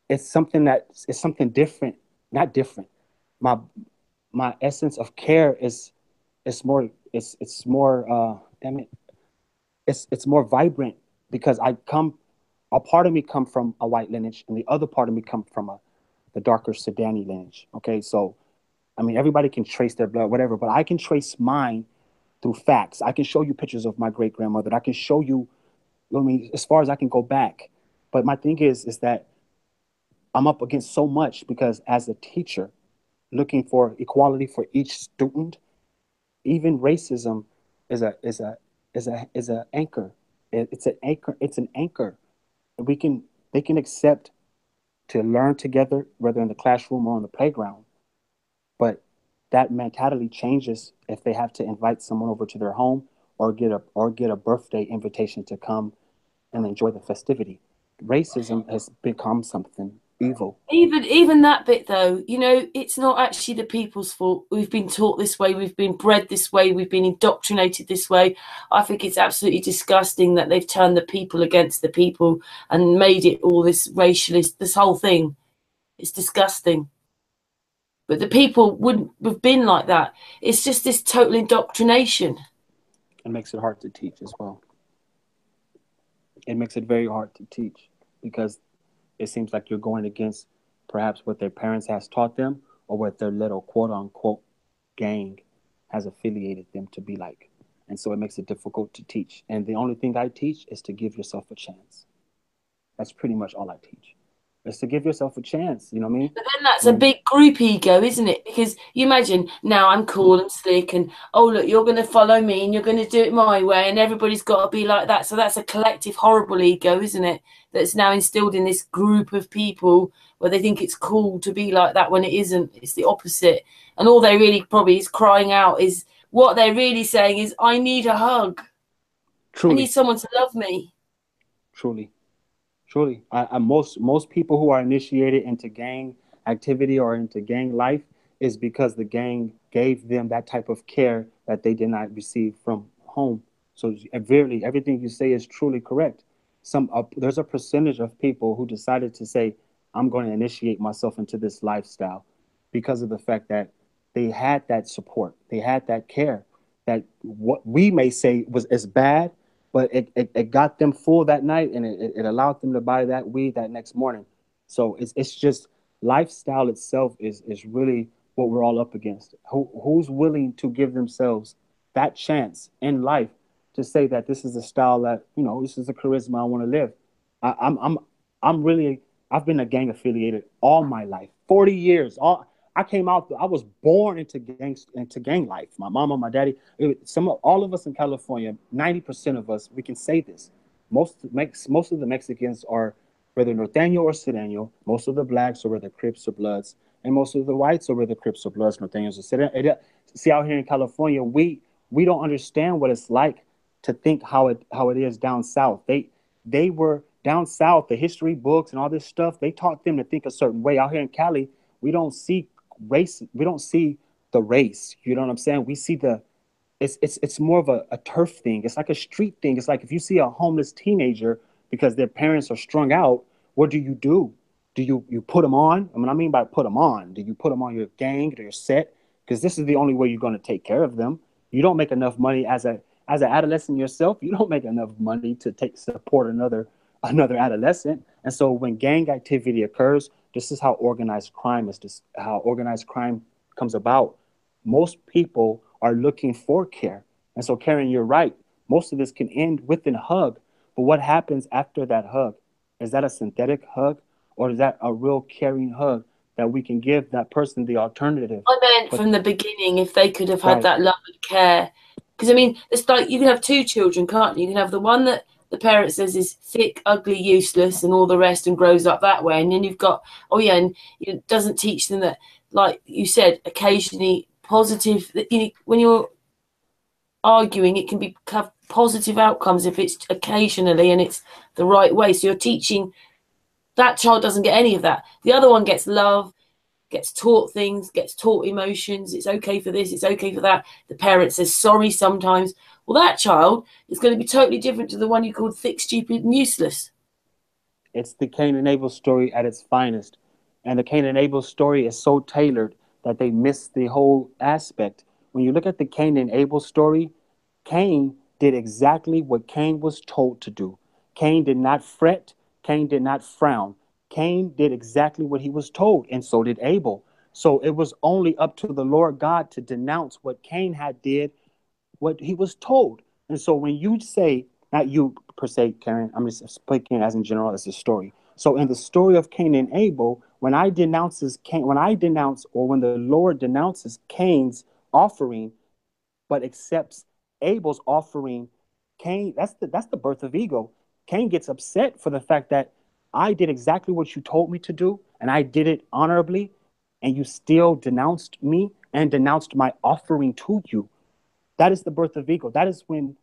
it's something different, not different. My my essence of care is more it's more damn it, it's more vibrant because a part of me come from a white lineage and the other part of me come from the darker Sudani lineage. Okay, so I mean everybody can trace their blood, whatever, but I can trace mine through facts. I can show you pictures of my great grandmother. I can show you, I mean, as far as I can go back. But my thing is that I'm up against so much because as a teacher, looking for equality for each student, even racism is a anchor. It's an anchor. It's an anchor. They can accept to learn together, whether in the classroom or on the playground. But that mentality changes if they have to invite someone over to their home or get a birthday invitation to come and enjoy the festivity. Racism has become something evil.
Even that bit though, you know, it's not actually the people's fault. We've been taught this way, we've been bred this way, we've been indoctrinated this way. I think it's absolutely disgusting that they've turned the people against the people and made it all this racialist, this whole thing. It's disgusting. But the people wouldn't have been like that. It's just this total indoctrination.
It makes it hard to teach as well. It makes it very hard to teach because it seems like you're going against perhaps what their parents has taught them or what their little quote unquote gang has affiliated them to be like. And so it makes it difficult to teach. And the only thing I teach is to give yourself a chance. That's pretty much all I teach. Is to give yourself a chance, you know what I mean?
But then that's a big group ego, isn't it? Because you imagine now I'm cool and slick and, oh, look, you're going to follow me and you're going to do it my way and everybody's got to be like that. So that's a collective horrible ego, isn't it? That's now instilled in this group of people where they think it's cool to be like that when it isn't. It's the opposite. And all they really probably is crying out is what they're really saying is, I need a hug.
Truly.
I need someone to love me.
Truly. Most people who are initiated into gang activity or into gang life is because the gang gave them that type of care that they did not receive from home. So really, everything you say is truly correct. There's a percentage of people who decided to say, I'm going to initiate myself into this lifestyle because of the fact that they had that support, they had that care, that what we may say is bad, but it got them full that night and it allowed them to buy that weed that next morning. So it's just lifestyle itself is really what we're all up against. Who's willing to give themselves that chance in life to say that this is a style that, you know, this is a charisma I want to live. I'm really, I've been a gang affiliated all my life, 40 years. I came out, I was born into gang life. My mama, my daddy, all of us in California, 90% of us, we can say this. Most of the Mexicans are whether norteño or sereno. Most of the blacks are whether Crips or Bloods, and most of the whites are whether Crips or Bloods, norteños or sereno. See, out here in California, we don't understand what it's like to think how it is down south. They were down south. The history books and all this stuff, they taught them to think a certain way. Out here in Cali, we don't see race. We don't see the race. You know what I'm saying? We see it's more of a turf thing. It's like a street thing. It's like if you see a homeless teenager because their parents are strung out, what do? Do you put them on? I mean by put them on, do you put them on your gang or your set? Because this is the only way you're going to take care of them. You don't make enough money as an adolescent yourself. You don't make enough money to support another adolescent. And so when gang activity occurs, this is how organized crime comes about. Most people are looking for care. And so, Karen, you're right. Most of this can end with a hug. But what happens after that hug? Is that a synthetic hug? Or is that a real caring hug that we can give that person the alternative?
I meant from the beginning, if they could have had that love and care. Because, I mean, it's like you can have two children, can't you? You can have the one that the parent says is thick, ugly, useless, and all the rest, and grows up that way. And then you've got, and it doesn't teach them that, like you said, occasionally positive. When you're arguing, it can positive outcomes if it's occasionally and it's the right way. So you're teaching that child doesn't get any of that. The other one gets love, gets taught things, gets taught emotions. It's okay for this, it's okay for that. The parent says sorry sometimes. Well, that child is going to be totally different to the one you called thick, stupid, and useless.
It's the Cain and Abel story at its finest. And the Cain and Abel story is so tailored that they miss the whole aspect. When you look at the Cain and Abel story, Cain did exactly what Cain was told to do. Cain did not fret. Cain did not frown. Cain did exactly what he was told, and so did Abel. So it was only up to the Lord God to denounce what Cain had did, what he was told. And so when you say, not you per se, Karen, I'm just speaking as in general as a story. So in the story of Cain and Abel, when I denounce or when the Lord denounces Cain's offering, but accepts Abel's offering, Cain, that's the birth of ego. Cain gets upset for the fact that I did exactly what you told me to do, and I did it honorably, and you still denounced me and denounced my offering to you. That is the birth of ego. That is when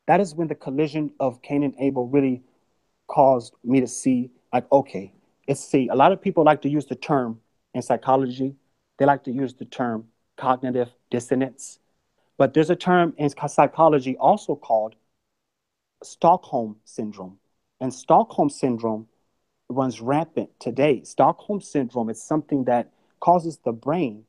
the collision of Cain and Abel really caused me to see, like, okay, a lot of people like to use the term in psychology, they like to use the term cognitive dissonance. But there's a term in psychology also called Stockholm syndrome. And Stockholm syndrome runs rampant today. Stockholm syndrome is something that causes the brain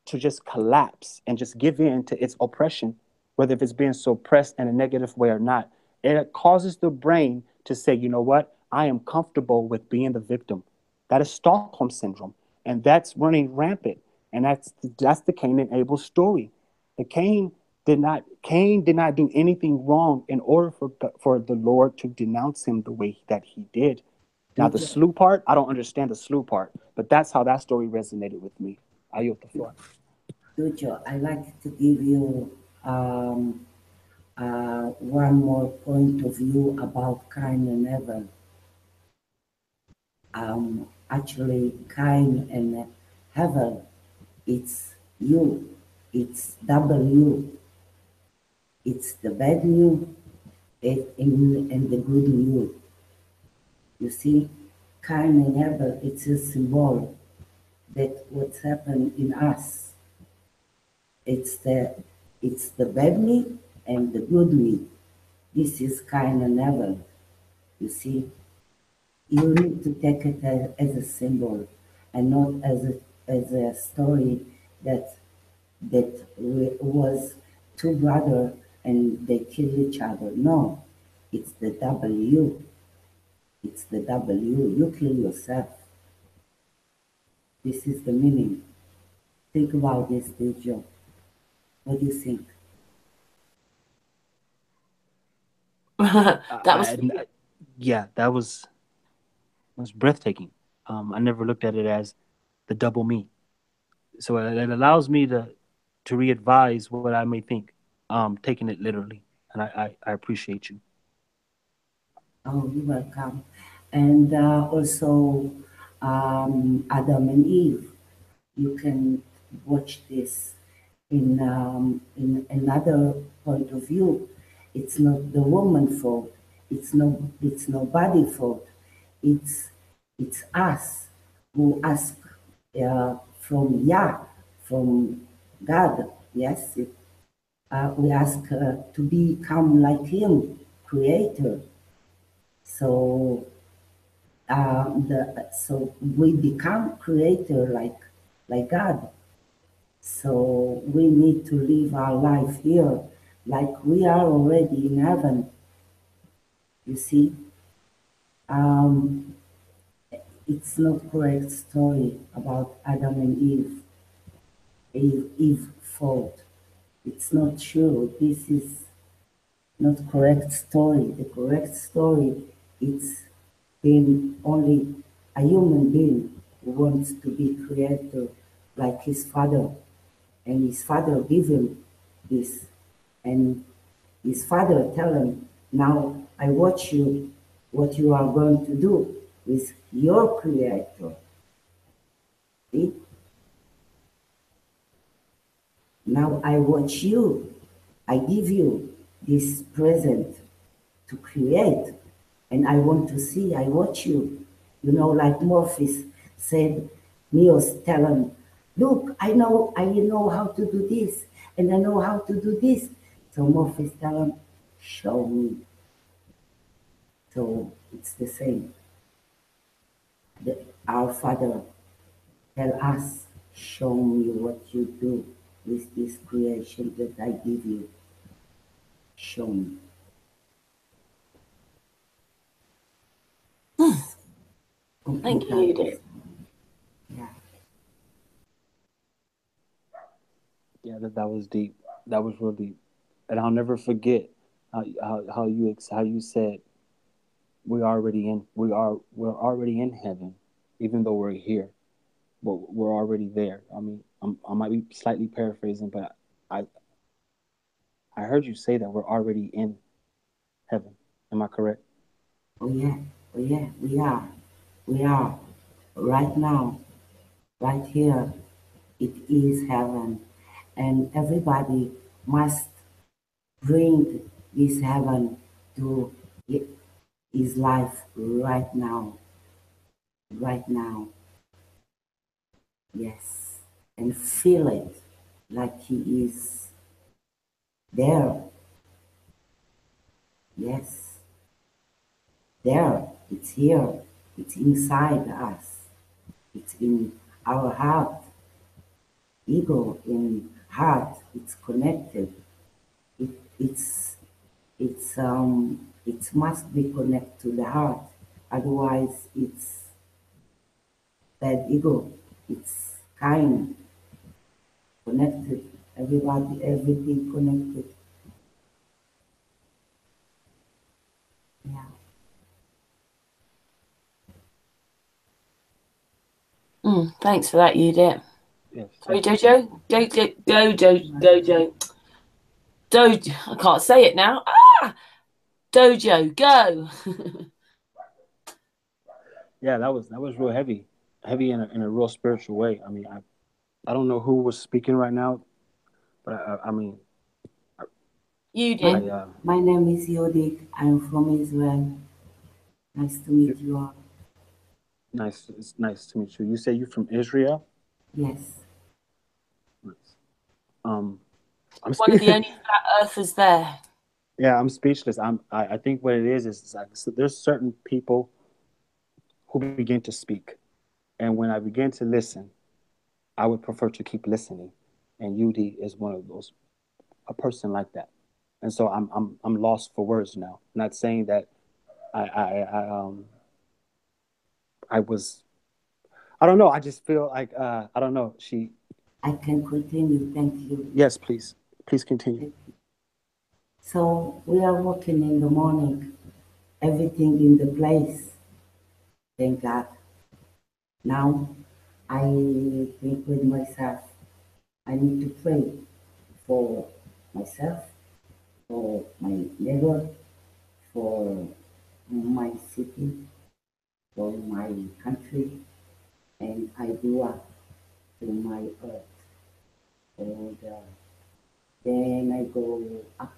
to just collapse and just give in to its oppression, whether if it's being suppressed in a negative way or not. It causes the brain to say, you know what, I am comfortable with being the victim. That is Stockholm syndrome, and that's running rampant. And that's the Cain and Abel story. The Cain did not do anything wrong in order for the Lord to denounce him the way that he did. Now the slew part, I don't understand the slew part, but that's how that story resonated with me. I yield the floor.
DOJO, I like to give you one more point of view about Cain and Abel. Actually, Cain and Abel, it's you, it's W, it's the bad you and the good you. You see, Cain and Abel, it's a symbol that what's happened in us. It's the bad me and the good me. This is Cain and Abel. You see, you need to take it as a symbol and not as a story that was two brothers and they killed each other. No, it's the W. It's the W. You kill yourself. This is the meaning. Think about this, DOJO. What do you think?
That was
Yeah, that was breathtaking. I never looked at it as the double me. So it allows me to re-advise what I may think, taking it literally, and I appreciate you.
Oh, you're welcome. And also Adam and Eve. You can watch this in another point of view. It's not the woman's fault. It's nobody fault. It's us who ask from Yah, from God. Yes, we ask to become like Him, Creator. So so we become creator like God. So we need to live our life here like we are already in heaven. You see, um, it's not correct story about Adam and Eve fault. It's not true. This is not correct story. The correct story is being only a human being who wants to be creator like his father, and his father give him this, and his father tell him, now I watch you what you are going to do with your creator. See? Now I watch you, I give you this present to create. And I want to see, I watch you. You know, like Morpheus said, Neos tell him, look, I know how to do this, and I know how to do this. So Morpheus tell him, show me. So it's the same. Our Father tell us, show me what you do with this creation that I give you. Show me.
Thank you, Yudit.
Yeah.
Yeah, that was deep. That was real deep, and I'll never forget how you said we're already in heaven, even though we're here, but we're already there. I mean, I might be slightly paraphrasing, but I I heard you say that we're already in heaven. Am I correct?
Oh yeah. Oh yeah. We are. We are. Right now. Right here. It is heaven. And everybody must bring this heaven to his life right now. Right now. Yes. And feel it like he is there. Yes. There. It's here. It's inside us. It's in our heart. Ego in heart. It's connected. It, it's it must be connected to the heart. Otherwise, it's bad ego. It's kind, connected. Everybody, everything connected. Yeah.
Thanks for that, Yudit.
Yes.
Sorry, Dojo. Dojo. I can't say it now. Dojo, go.
Yeah, that was real heavy, heavy in a real spiritual way. I mean, I don't know who was speaking right now, but I mean,
Yudit.
My name is Yudit. I'm from Israel. Nice to meet you all.
Nice, it's nice to meet you. You say you're from Israel?
Yes.
Nice.
One of the only flat earthers there.
Yeah, I'm speechless. I think what it is like, so there's certain people who begin to speak, and when I begin to listen, I would prefer to keep listening, and Yudi is one of those, a person like that, and so I'm lost for words now. Not saying that I was, I don't know. I just feel like I don't know.
I can continue. Thank you.
Yes, please continue.
So we are walking in the morning, everything in the place. Thank God. Now I think with myself, I need to pray for myself, for my neighbor, for my city, for my country, and I do up to my earth. And then I go up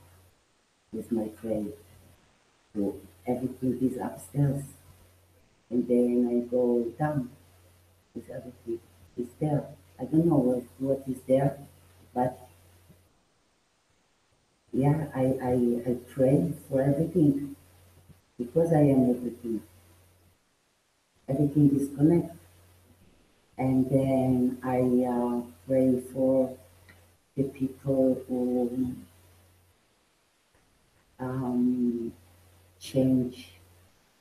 with my prayer to everything is upstairs. And then I go down with everything is there. I don't know what is there, but yeah, I pray for everything because I am everything. Everything is connected. And then I pray for the people who um, change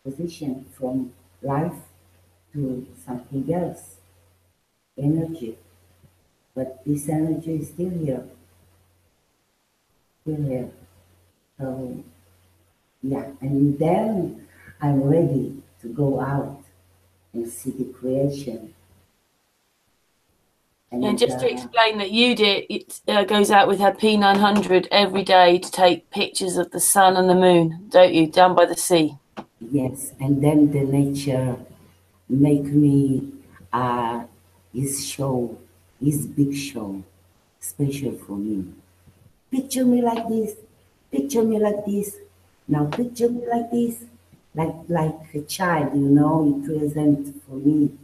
position from life to something else, energy. But this energy is still here, still here. So yeah, and then I'm ready to go out and see the creation.
And just to explain that Yudit goes out with her P900 every day to take pictures of the sun and the moon, don't you, down by the sea?
Yes, and then the nature make me his show, his big show, special for me. Picture me like this, picture me like this. Now picture me like this. Like a child, you know, he present for me.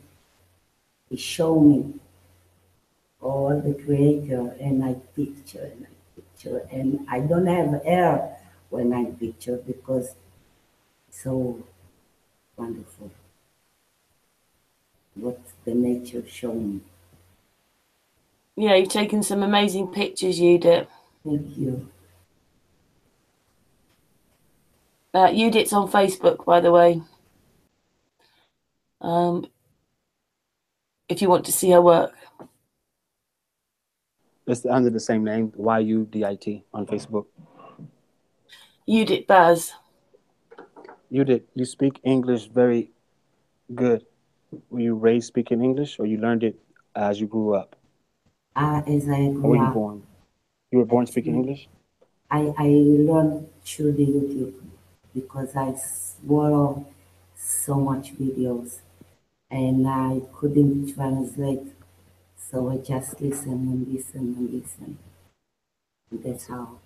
He show me all the creator and I picture and I don't have air when I picture because it's so wonderful what the nature show me.
Yeah, you've taken some amazing pictures, Yudit.
Thank you.
Yudit's on Facebook, by the way. If you want to see her work.
It's under the same name, Yudit on Facebook.
Yudit Baz.
Yudit, you speak English very good. Were you raised speaking English, or you learned it as you grew up?
As I
Or were
grew
you
up,
born? You were born speaking English?
I learned through the YouTube because I watched so much videos and I couldn't translate. So I just listen and listen and listen. That's how,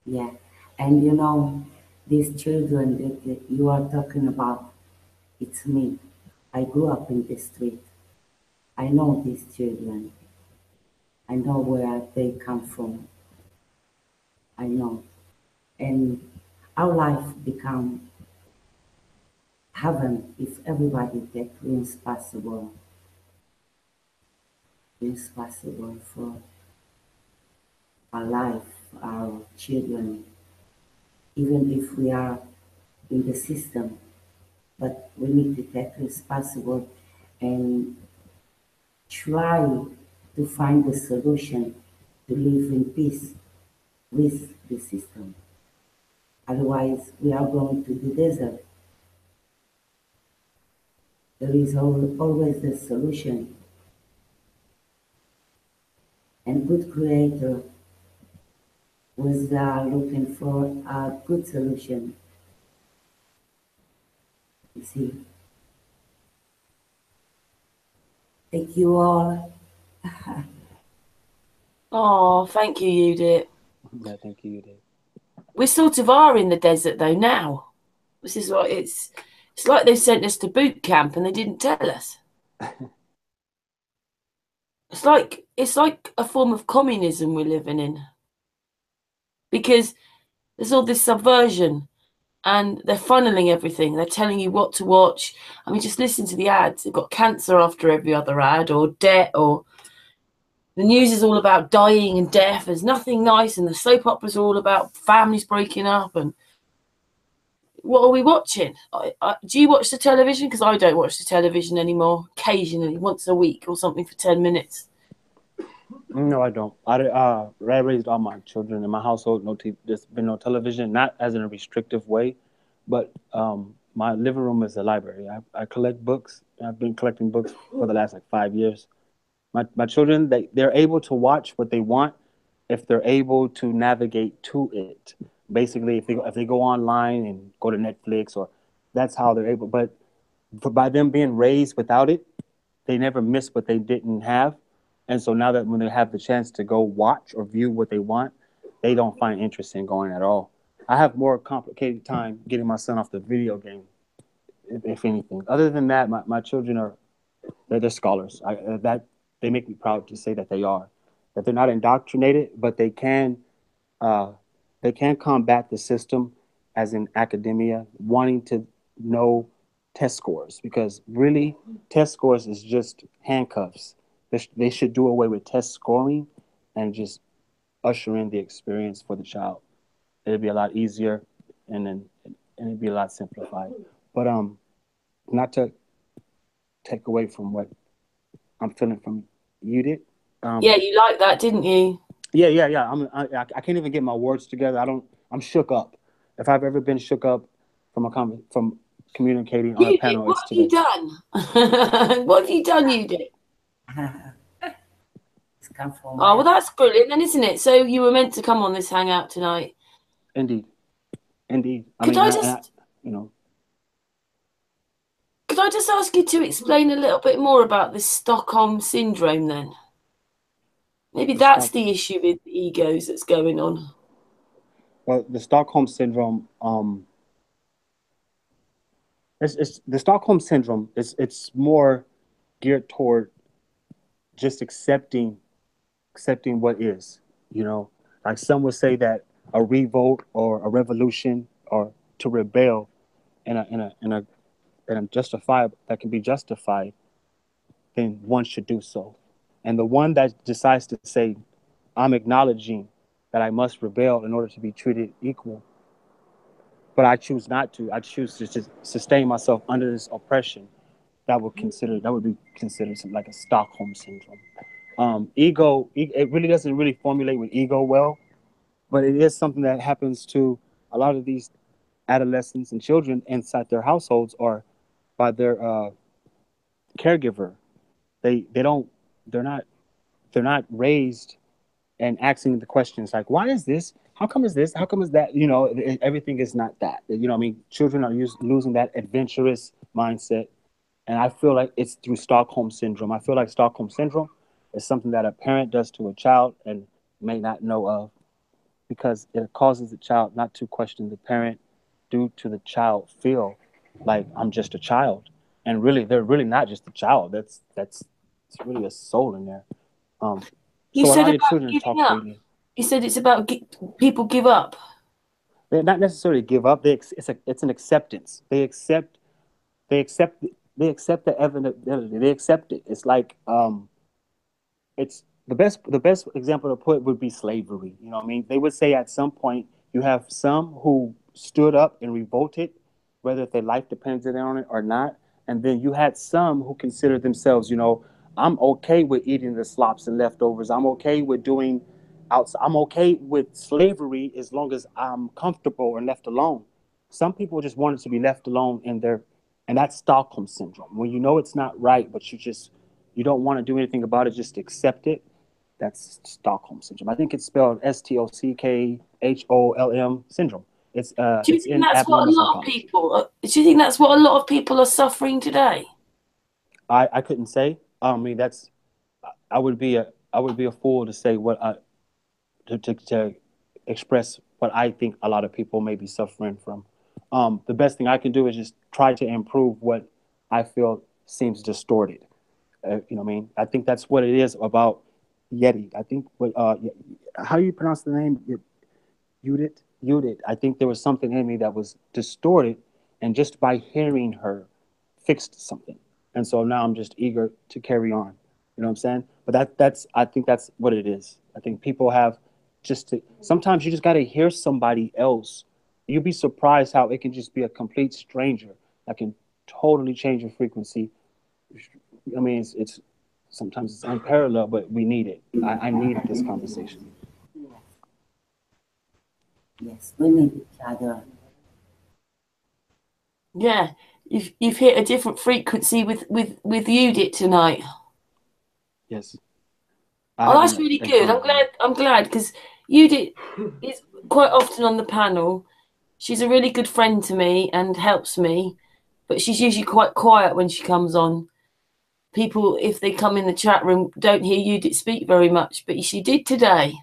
yeah. And you know, these children that you are talking about, it's me. I grew up in the street. I know these children. I know where they come from. I know. And our life become heaven if everybody get responsible for our life, our children, even if we are in the system. But we need to take responsible and try to find a solution to live in peace with the system. Otherwise, we are going to the desert. There is always a solution. And good creator was looking for a good solution. You see. Thank you all.
Oh, thank you, Yudit.
Yeah, thank you, Yudit.
We sort of are in the desert though now. This is what it's like they sent us to boot camp and they didn't tell us. It's like a form of communism we're living in. Because there's all this subversion and they're funneling everything. They're telling you what to watch. I mean, just listen to the ads. They've got cancer after every other ad, or debt, or the news is all about dying and death. There's nothing nice, and the soap operas are all about families breaking up. And what are we watching? Do you watch the television? Because I don't watch the television anymore. Occasionally, once a week or something for 10 minutes.
No, I don't. I raised all my children in my household. There's been no television, not as in a restrictive way, but my living room is a library. I collect books. I've been collecting books for the last 5 years. My children, they're able to watch what they want if they're able to navigate to it. Basically, if they go online and go to Netflix, or that's how they're able. But by them being raised without it, they never miss what they didn't have. And so now that when they have the chance to go watch or view what they want, they don't find interest in going at all. I have more complicated time getting my son off the video game, if anything. Other than that, my children they're scholars. That they make me proud to say that they are. That they're not indoctrinated, but they can combat the system, as in academia, wanting to know test scores, because really test scores is just handcuffs. They should do away with test scoring and just usher in the experience for the child. It'd be a lot easier, and it'd be a lot simplified. But not to take away from what I'm feeling from Yudit.
Yeah, you liked that, didn't you?
Yeah. I can't even get my words together. I'm shook up. If I've ever been shook up from communicating on a panel,
what
it's
have you
today.
done? What have you done, Yudit?
It's come from
Oh, well, that's brilliant then, isn't it? So you were meant to come on this hangout tonight.
Indeed.
Could I just ask you to explain a little bit more about this Stockholm syndrome then? Maybe that's the issue with egos that's going on.
Well, the Stockholm syndrome, it's the Stockholm syndrome is it's more geared toward just accepting what is. You know, like some would say that a revolt or a revolution or to rebel in a justifiable that can be justified, then one should do so. And the one that decides to say, I'm acknowledging that I must rebel in order to be treated equal, but I choose not to. I choose to just sustain myself under this oppression. That would be considered something like a Stockholm syndrome. Ego, it really doesn't really formulate with ego well, but it is something that happens to a lot of these adolescents and children inside their households or by their caregiver. They don't they're not raised and asking the questions like, why is this? How come is this? How come is that? You know, everything is not that. You know, what I mean, children are losing that adventurous mindset, and I feel like it's through Stockholm syndrome. I feel like Stockholm syndrome is something that a parent does to a child and may not know of, because it causes the child not to question the parent due to the child feel like I'm just a child, and really they're really not just a child. That's it's really a soul in there. Um,
You
so a
said
lot of
about
children
giving
talk
up.
freely.
You said it's about people give up.
They not necessarily give up. It's an acceptance. They accept they accept the inevitability. They accept it. It's like it's the best example to put would be slavery. You know what I mean? They would say at some point you have some who stood up and revolted, whether if their life depended on it or not, and then you had some who considered themselves, you know, I'm okay with eating the slops and leftovers. I'm okay with doing outside. I'm okay with slavery as long as I'm comfortable and left alone. Some people just wanted to be left alone in their, and that's Stockholm syndrome. When you know it's not right, but you don't want to do anything about it, just accept it. That's Stockholm syndrome. I think it's spelled Stockholm syndrome.
Do you
It's
think
in
that's what a
abnormal
lot of
psychology.
people? Do you think that's what a lot of people are suffering today?
I couldn't say. I mean, that's I would be a fool to say what to express what I think a lot of people may be suffering from. The best thing I can do is just try to improve what I feel seems distorted. You know what I mean? I think that's what it is about Yeti. I think what how do you pronounce the name? Yudit. Yudit. I think there was something in me that was distorted, and just by hearing her, fixed something. And so now I'm just eager to carry on. You know what I'm saying? But that's I think that's what it is. I think people have just to sometimes you just got to hear somebody else. You'd be surprised how it can just be a complete stranger that can totally change your frequency. I mean, it's sometimes it's unparalleled, but we need it. I need this conversation.
Yes, we need each other.
Yeah, you've hit a different frequency with Yudit tonight.
Yes.
Oh, that's really good. I'm glad because Yudit is quite often on the panel. She's a really good friend to me and helps me, but she's usually quite quiet when she comes on. People, if they come in the chat room, don't hear Yudit speak very much, but she did today.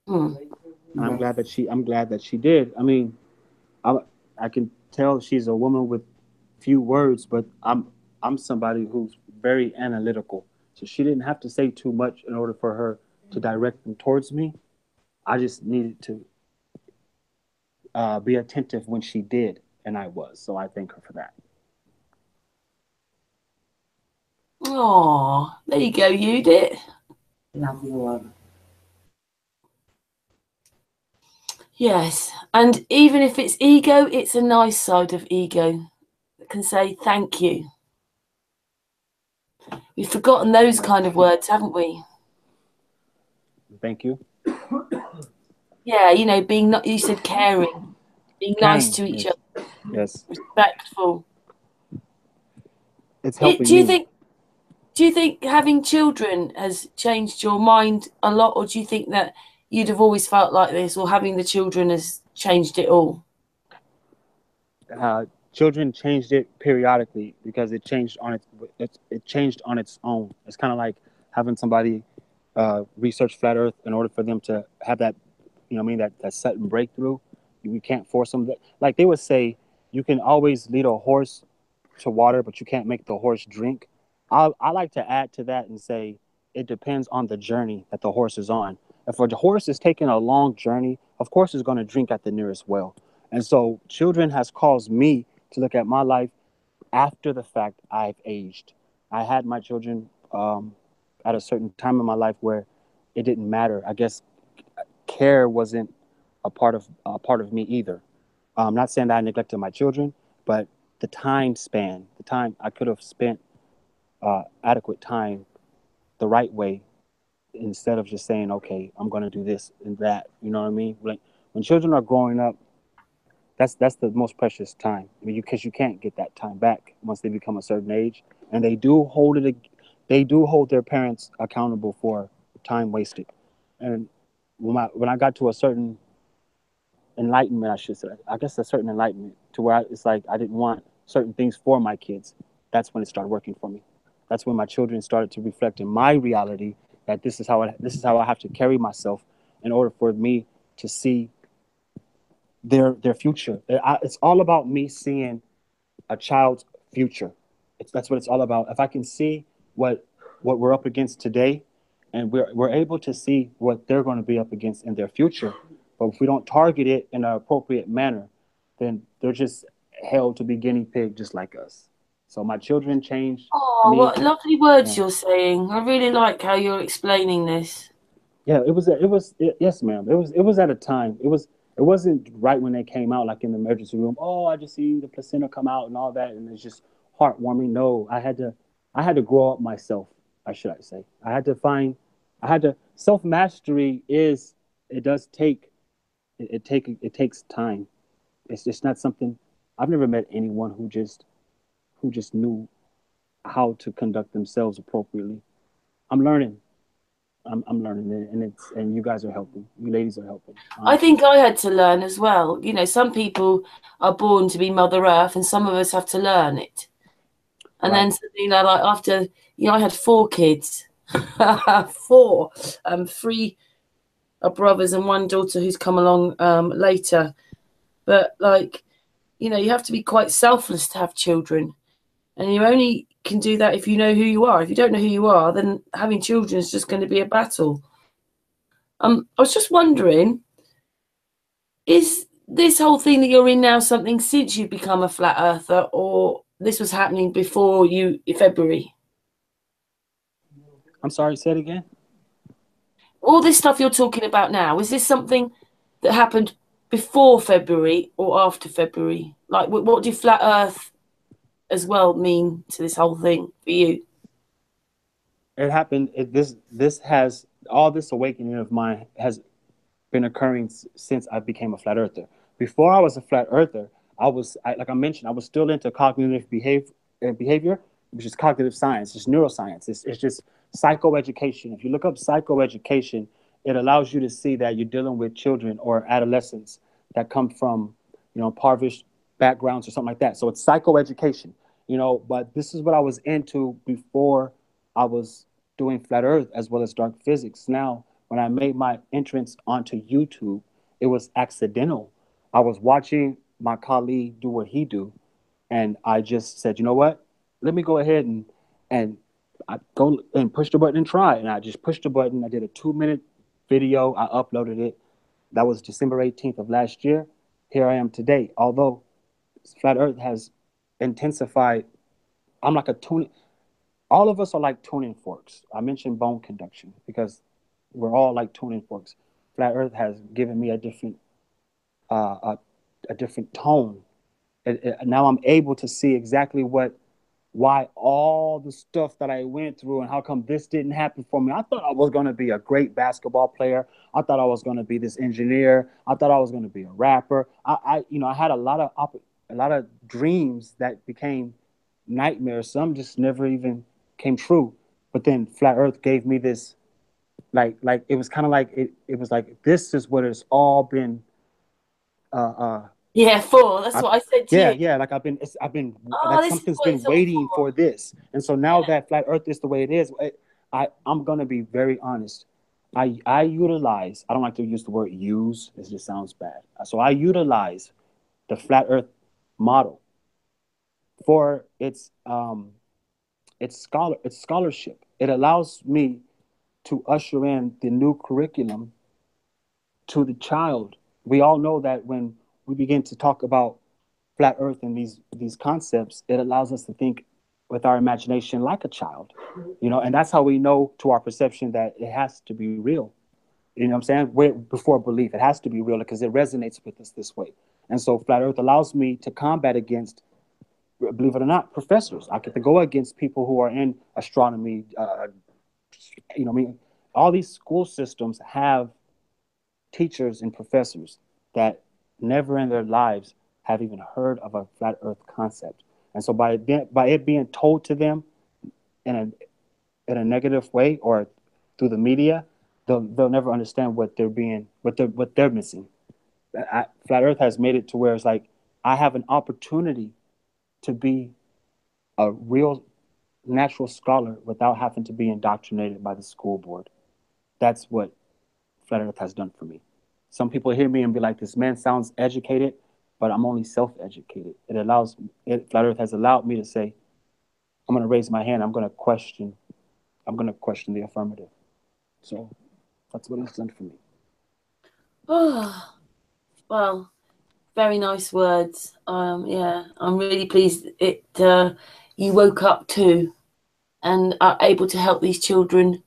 I'm glad that she did. I mean, I I can tell she's a woman with few words, but I'm somebody who's very analytical. So she didn't have to say too much in order for her to direct them towards me. I just needed to be attentive when she did, and I was. So I thank her for that.
Oh, there you go, Yudit.
Love you all.
Yes, and even if it's ego, it's a nice side of ego that can say thank you. We've forgotten those kind of words, haven't we?
Thank you.
Yeah, you know, being not. You said caring, being nice to each
Yes.
other,
Yes.
respectful.
It's helping
Do you
me.
think? Do you think having children has changed your mind a lot, or do you think that you'd have always felt like this, or having the children has changed it all?
Children changed it periodically because it changed on it changed on its own. It's kind of like having somebody research flat Earth in order for them to have that, you know what I mean, that sudden breakthrough. You can't force them. Like they would say, you can always lead a horse to water, but you can't make the horse drink. I like to add to that and say it depends on the journey that the horse is on. If a horse is taking a long journey, of course it's going to drink at the nearest well. And so children has caused me to look at my life after the fact I've aged. I had my children at a certain time in my life where it didn't matter. I guess care wasn't a part of me either. I'm not saying that I neglected my children, but the time span, the time I could have spent adequate time the right way instead of just saying, okay, I'm going to do this and that. You know what I mean? Like when children are growing up, that's the most precious time. I mean, because you can't get that time back once they become a certain age, and they do hold it. They do hold their parents accountable for time wasted. And when I got to a certain enlightenment, I should say, I guess a certain enlightenment to where it's like I didn't want certain things for my kids. That's when it started working for me. That's when my children started to reflect in my reality that this is how I have to carry myself in order for me to see their future. It's all about me seeing a child's future. That's what it's all about. If I can see what we're up against today, and we're able to see what they're going to be up against in their future, but if we don't target it in an appropriate manner, then they're just held to be guinea pig just like us. So my children changed
Oh,
me.
what lovely words
Yeah.
you're saying. I really like how you're explaining this.
Yeah, yes, ma'am. It was at a time. It wasn't right when they came out, like in the emergency room. Oh, I just seen the placenta come out and all that, and it's just heartwarming. No, I had to grow up myself. I should I say. Self mastery is it does take it takes time. It's just not something. I've never met anyone who just knew how to conduct themselves appropriately. I'm learning. I'm learning it, and you guys are helping. You ladies are helping.
I think I had to learn as well. You know, some people are born to be Mother Earth, and some of us have to learn it. And
Right.
then, you know, like after, you know, I had 4 kids, 4, 3 are brothers and 1 daughter who's come along later. But like, you know, you have to be quite selfless to have children, and you only can do that if you know who you are. If you don't know who you are, then having children is just going to be a battle. I was just wondering, is this whole thing that you're in now something since you've become a flat earther, or this was happening before you in February?
I'm sorry. Say it again.
All this stuff you're talking about now, is this something that happened before February or after February? Like, what do flat earth as well mean to this whole thing for you?
It happened. This has all this awakening of mine has been occurring since I became a flat earther. Before I was a flat earther, like I mentioned, I was still into cognitive behavior, which is cognitive science, it's neuroscience. It's just psychoeducation. If you look up psychoeducation, it allows you to see that you're dealing with children or adolescents that come from, impoverished backgrounds or something like that. So it's psychoeducation, but this is what I was into before I was doing flat earth as well as dark physics. Now, when I made my entrance onto YouTube, it was accidental. I was watching my colleague do what he do, and I just said, you know what? Let me go ahead and I go and push the button and try. And I just pushed the button. I did a 2-minute video. I uploaded it. That was December 18th of last year. Here I am today. Although Flat Earth has intensified, I'm like a tuning. All of us are like tuning forks. I mentioned bone conduction because we're all like tuning forks. Flat Earth has given me a different tone. Now I'm able to see exactly why all the stuff that I went through and how come this didn't happen for me. I thought I was going to be a great basketball player. I thought I was going to be this engineer. I thought I was going to be a rapper. I had a lot of dreams that became nightmares. Some just never even came true. But then Flat Earth gave me this, like it was kind of like it was like this is what it's all been.
Yeah, 4. That's what I said to you.
Yeah. Like I've been
Oh,
like
this is
something's
what
been
it's all
waiting
for.
for this, and so now that Flat Earth is the way it is, I'm gonna be very honest. I utilize. I don't like to use the word use. It just sounds bad. So I utilize the flat Earth model for its scholarship. It allows me to usher in the new curriculum to the child. We all know that when we begin to talk about flat Earth and these concepts, it allows us to think with our imagination like a child, and that's how we know to our perception that it has to be real. You know what I'm saying? Before belief, it has to be real because it resonates with us this way. And so flat Earth allows me to combat against, believe it or not, professors. I get to go against people who are in astronomy. All these school systems have teachers and professors that never in their lives have even heard of a flat Earth concept. And so by it being told to them in a negative way or through the media, they'll never understand what they're missing. Flat Earth has made it to where it's like I have an opportunity to be a real natural scholar without having to be indoctrinated by the school board. That's what Flat Earth has done for me. Some people hear me and be like, "This man sounds educated," but I'm only self-educated. Flat Earth has allowed me to say, "I'm going to raise my hand. I'm going to question the affirmative." So that's what it's done for me.
Oh, well, very nice words. Yeah, I'm really pleased you woke up too and are able to help these children.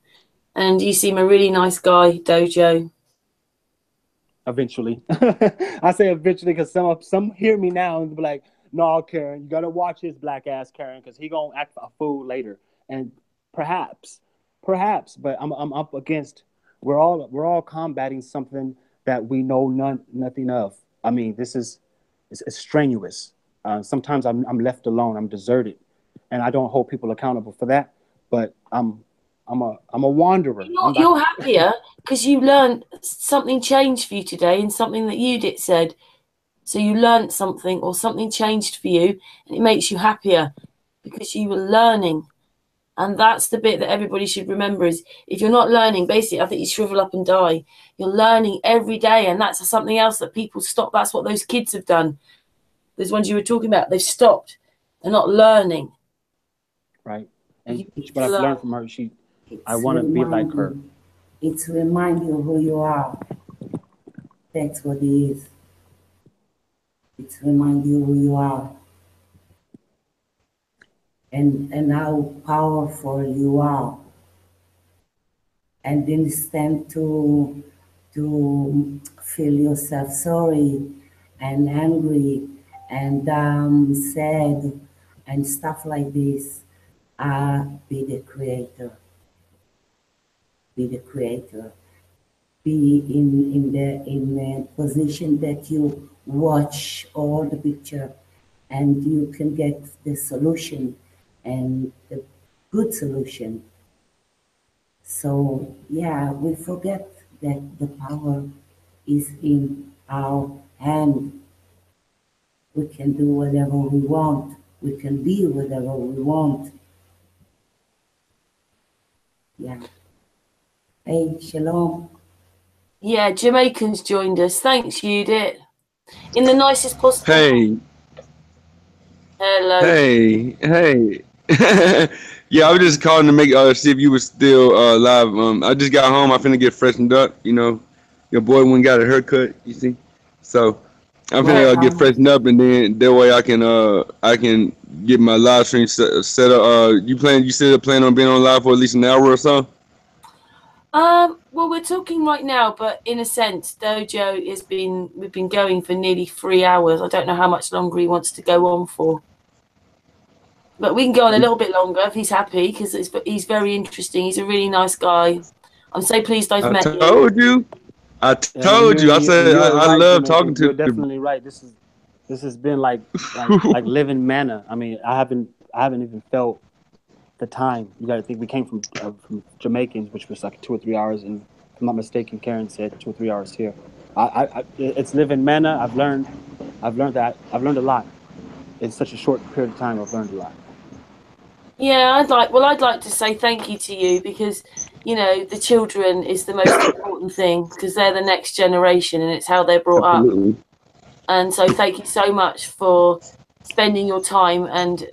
And you seem a really nice guy, Dojo.
Eventually. I say eventually because some hear me now and be like, "No, Karen, you gotta watch his black ass, Karen, because he gonna act a fool later." And perhaps, but I'm up against. We're all combating something that we know nothing of. I mean, it's strenuous. Sometimes I'm left alone. I'm deserted, and I don't hold people accountable for that. But I'm a wanderer.
You're happier because you learned something changed for you today and something that Yudit said. So you learned something or something changed for you and it makes you happier because you were learning. And that's the bit that everybody should remember is if you're not learning, basically, I think you shrivel up and die. You're learning every day. And that's something else that people stop. That's what those kids have done. Those ones you were talking about, they've stopped. They're not learning.
Right. And what I've learned from her, I want to be like her.
It's remind you who you are. That's what it is. It's remind you who you are. And how powerful you are. And instead to feel yourself sorry and angry and sad and stuff like this, be the creator. Be the creator. Be in the position that you watch all the picture and you can get the solution and the good solution. So yeah, we forget that the power is in our hand. We can do whatever we want. We can be whatever we want. Yeah. Hey, shalom.
Yeah, Jamaicans joined us. Thanks, Yudit. In the nicest possible.
Hey.
Hello.
Hey. Yeah, I was just calling to make see if you were still live. I just got home. I finna get freshened up. Your boy went and got a haircut. You see, so I'm finna get freshened up, and then that way I can get my live stream set up. You still plan on being on live for at least an hour or so?
Well, we're talking right now, but in a sense, Dojo we've been going for nearly 3 hours. I don't know how much longer he wants to go on for. But we can go on a little bit longer if he's happy, because he's very interesting. He's a really nice guy. I'm so pleased I've met you.
I told you. I said I love talking to you.
You're definitely right. This has been like living manna. I mean, I haven't even felt the time. You got to think we came from Jamaicans, which was like 2 or 3 hours, and if I'm not mistaken, Karen said 2 or 3 hours here. It's living manna. I've learned a lot. In such a short period of time, I've learned a lot.
Yeah, I'd like to say thank you to you because, you know, the children is the most important thing because they're the next generation and it's how they're brought up.
Absolutely.
And so thank you so much for spending your time and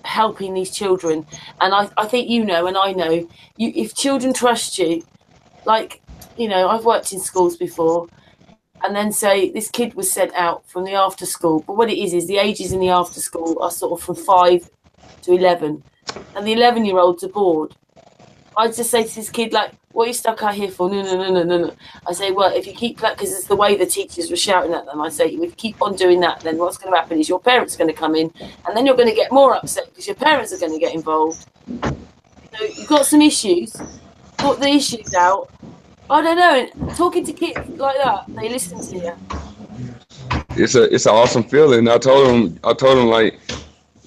helping these children. And I think you know, and I know, if children trust you, like, you know, I've worked in schools before, and then say this kid was sent out from the after school. But what it is the ages in the after school are sort of from 5 to 11, and the 11-year-olds are bored. I just say to this kid, like, what are you stuck out here for? No, no, no, no, no, no. I say, well, if you keep that, because it's the way the teachers were shouting at them, I say, if you keep on doing that, then what's going to happen is your parents are going to come in, and then you're going to get more upset because your parents are going to get involved. So you've got some issues, sort the issues out. I don't know. Talking to kids like that, they listen to you.
It's an awesome feeling. I told him like,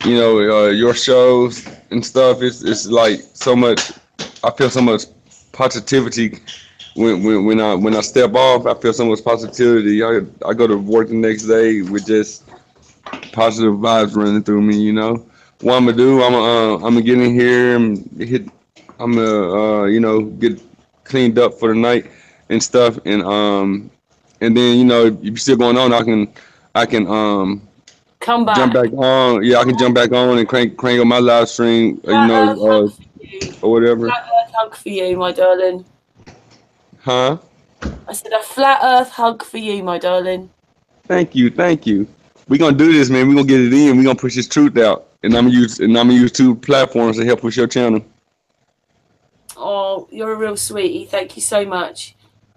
you know, your shows and stuff. It's like so much. I feel so much positivity when I step off. I feel so much positivity. I go to work the next day with just positive vibes running through me. You know, what I'm gonna do? I'm gonna get in here and hit. I'm gonna you know, get cleaned up for the night and stuff, and then, you know, if you're still going on, I can
Come
jump
back.
back on. Yeah, I can jump back on and crank on my live stream. You
Flat
know,
Earth hug for you.
or whatever.
Flat Earth hug for you, my darling.
Huh?
I said a flat Earth hug for you, my darling.
Thank you, thank you. We gonna do this, man. We gonna get it in. We gonna push this truth out, and I'm gonna use two platforms to help push your channel.
Oh, you're a real sweetie. Thank you so much.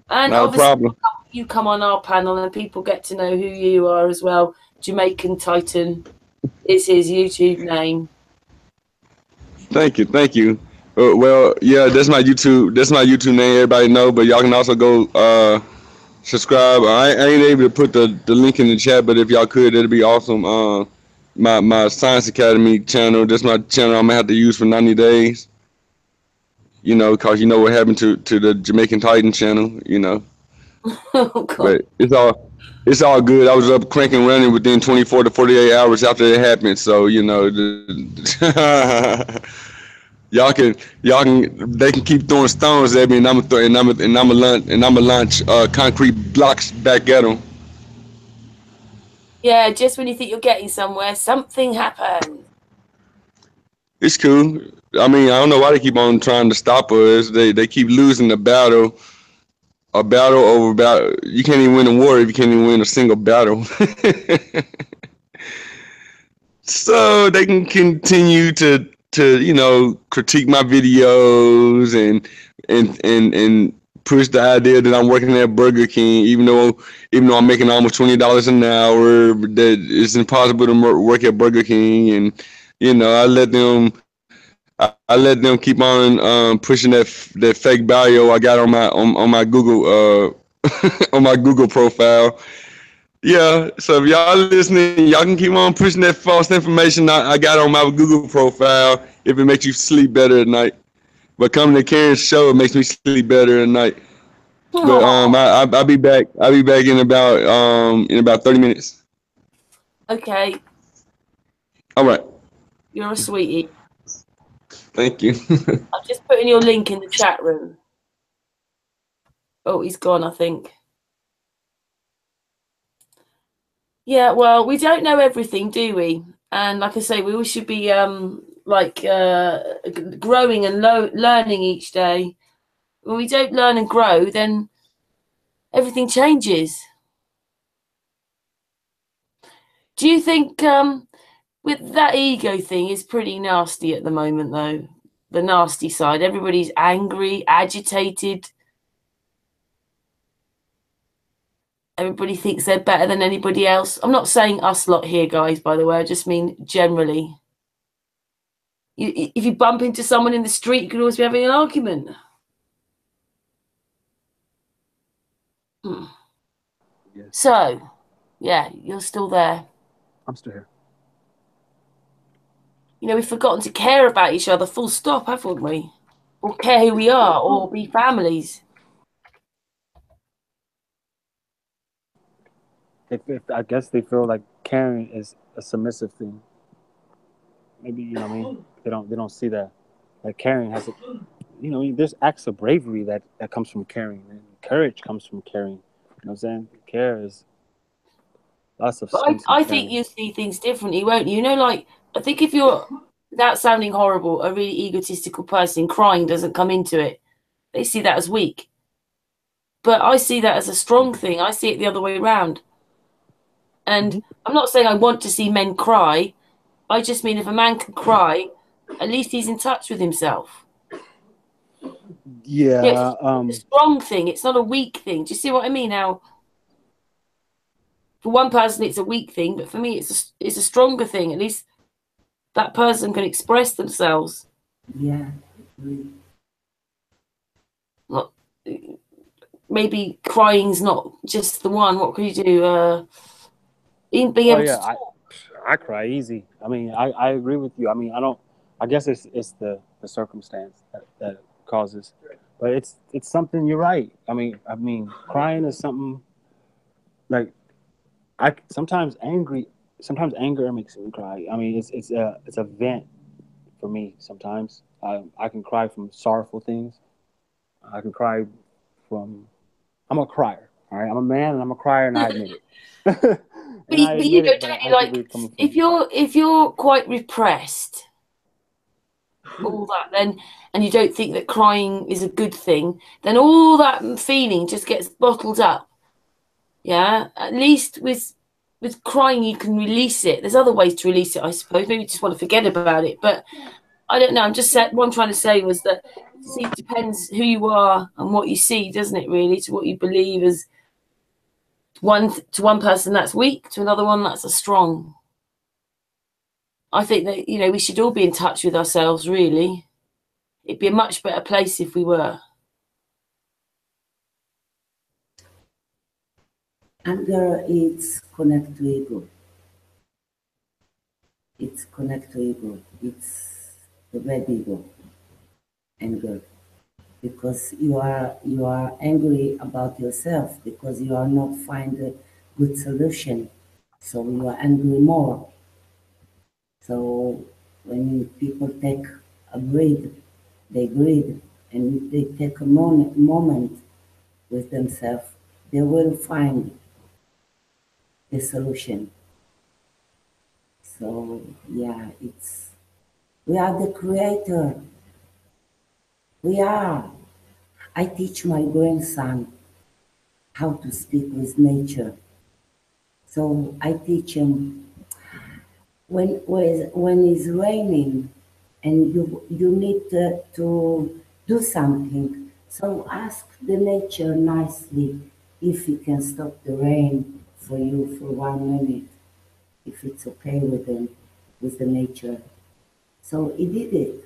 And
Not a
obviously,
problem.
you come on our panel and people get to know who you are as well. Jamaican Titan is his YouTube name.
Thank you, thank you. Well, yeah, that's my YouTube. That's my YouTube name. Everybody know, but y'all can also go subscribe. I ain't able to put the link in the chat, but if y'all could, that'd be awesome. My Science Academy channel. That's my channel. I'm gonna have to use for 90 days. You know, cause you know what happened to the Jamaican Titan channel. You know,
Oh, God.
but it's all good. I was up cranking running within 24 to 48 hours after it happened. So you know, y'all can they can keep throwing stones at me, and I'm launch concrete blocks back at them.
Yeah, just when you think you're getting somewhere, something happens.
It's cool. I mean, I don't know why they keep on trying to stop us. They keep losing the battle. A battle over battle. You can't even win a war if you can't even win a single battle. So they can continue to you know, critique my videos and push the idea that I'm working at Burger King, even though I'm making almost $20 an hour, that it's impossible to work at Burger King. And you know, I let them keep on pushing that fake bio I got on my Google on my Google profile. Yeah, so if y'all listening, y'all can keep on pushing that false information I got on my Google profile if it makes you sleep better at night. But coming to Karen's show, it makes me sleep better at night. But I'll be back. I'll be back in about 30 minutes.
Okay,
All right.
you're a sweetie.
Thank you.
I'm just putting your link in the chat room. Oh, he's gone, I think. Yeah, well, we don't know everything, do we? And like I say, we all should be growing and learning each day. When we don't learn and grow, then everything changes. Do you think with that ego thing is pretty nasty at the moment, though? The nasty side. Everybody's angry, agitated. Everybody thinks they're better than anybody else. I'm not saying us lot here, guys, by the way. I just mean generally. If you bump into someone in the street, you could always be having an argument.
Yes,
So, yeah, you're still there.
I'm still here.
You know, we've forgotten to care about each other, full stop, haven't we? Or care who we are, or be families.
I guess they feel like caring is a submissive thing. maybe, you know what I mean, they don't see that caring has a, you know, there's acts of bravery that comes from caring, and courage comes from caring. You know what I'm saying? Care is lots of
But
stems from
I think
caring.
you see things differently, won't you? You know, like, I think if you're, without sounding horrible, a really egotistical person, crying doesn't come into it. They see that as weak. But I see that as a strong thing. I see it the other way around. And I'm not saying I want to see men cry. I just mean if a man can cry, at least he's in touch with himself.
Yeah.
It's a strong thing. It's not a weak thing. Do you see what I mean? How for one person it's a weak thing, but for me it's a stronger thing. At least that person can express themselves.
Yeah.
Not, maybe crying's not just the one. What can you do? Being able to.
I cry easy. I mean, I agree with you. I mean, I guess it's the circumstance that causes, but it's something. You're right. I mean, crying is something like sometimes anger makes me cry. I mean, it's a vent for me. Sometimes I can cry from sorrowful things. I can cry from. I'm a crier. All right, I'm a man and I'm a crier, and I admit it.
But you know, don't you, like, if you're quite repressed, all that, then, and you don't think that crying is a good thing, then all that feeling just gets bottled up. Yeah, at least with crying you can release it. There's other ways to release it, I suppose. Maybe you just want to forget about it. But I don't know. I'm just what I'm trying to say was that it depends who you are and what you see, doesn't it? Really, to what you believe as. To one person that's weak, to another one that's a strong. I think that, you know, we should all be in touch with ourselves, really. It'd be a much better place if we were.
Anger is connect to ego. It's connect to ego. It's the bad ego. Anger. Because you are angry about yourself because you are not find a good solution, so you are angry more. So when people take a breathe, they breathe, and they take a moment with themselves, they will find the solution. So yeah, we are the creator. We are. I teach my grandson how to speak with nature. So I teach him when it's raining and you need to do something. So ask the nature nicely if he can stop the rain for you for 1 minute, if it's okay with him, with the nature. So he did it.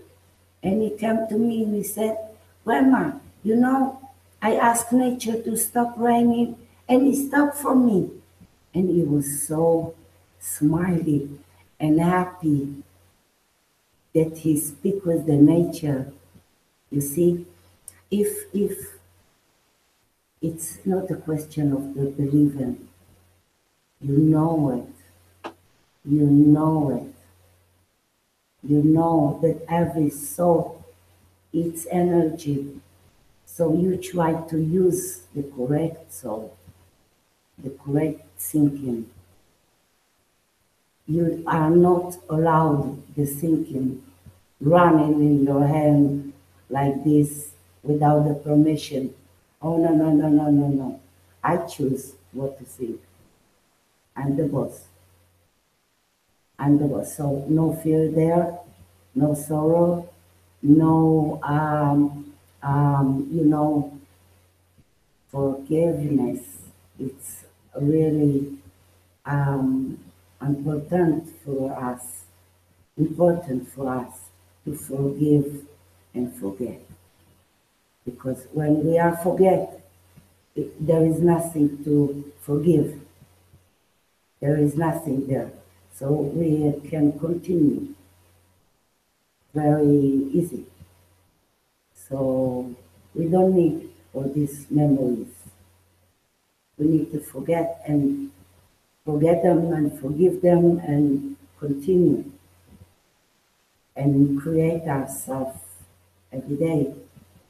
And he came to me and he said, Grandma, you know, I asked nature to stop raining and it stopped for me. And he was so smiley and happy that he speak with the nature. You see, if it's not a question of the believing, you know it, you know it, you know that every soul, it's energy. So you try to use the correct soul, the correct thinking. You are not allowed the thinking running in your hand like this without the permission. Oh, no, no, no, no, no, no. I choose what to think. I'm the boss. I'm the boss. So no fear there, no sorrow, no, you know, forgiveness. It's really important for us, to forgive and forget. Because when we are forget, there is nothing to forgive. There is nothing there. So we can continue very easy. So we don't need all these memories. We need to forget them and forgive them and continue. and create ourselves every day,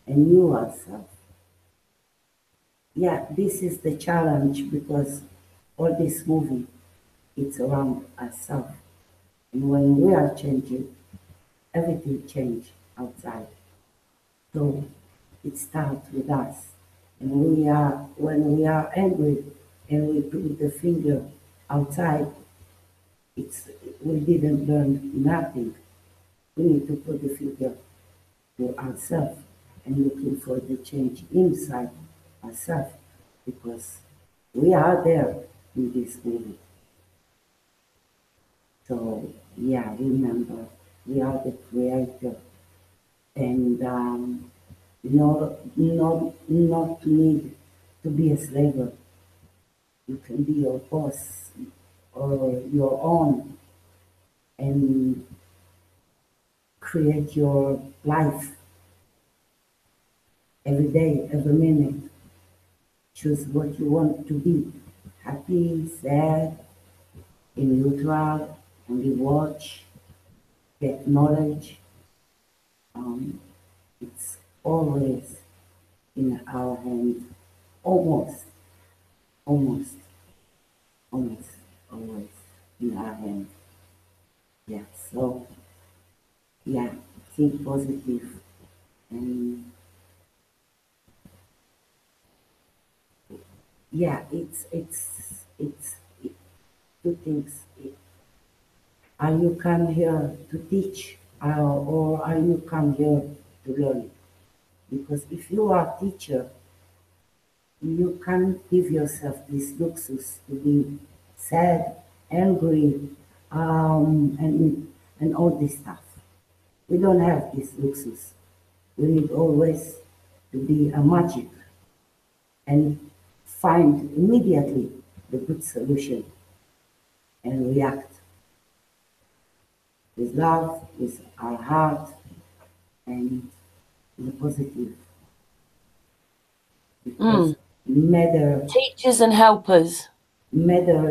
a new ourselves. Yeah, this is the challenge because all this movie, it's around ourselves. And when we are changing, everything change outside. So it starts with us. And when we are angry and we put the finger outside, it's, we didn't learn nothing. We need to put the finger to ourselves and looking for the change inside ourselves because we are there in this movie. So yeah, remember, we are the creator and not need to be a slave. You can be your boss or your own and create your life every day, every minute. Choose what you want to be. Happy, sad, in neutral, only watch, get knowledge. It's always in our hands. Almost, almost, almost, always in our hands. Yeah, so yeah, think positive and yeah, it's two things. Are you come here to teach or are you come here to learn? Because if you are a teacher, you can't give yourself this luxus to be sad, angry, and all this stuff. We don't have this luxus. We need always to be a magic and find immediately the good solution and react with love, with our heart, and the positive. Because matter,
Teachers and helpers.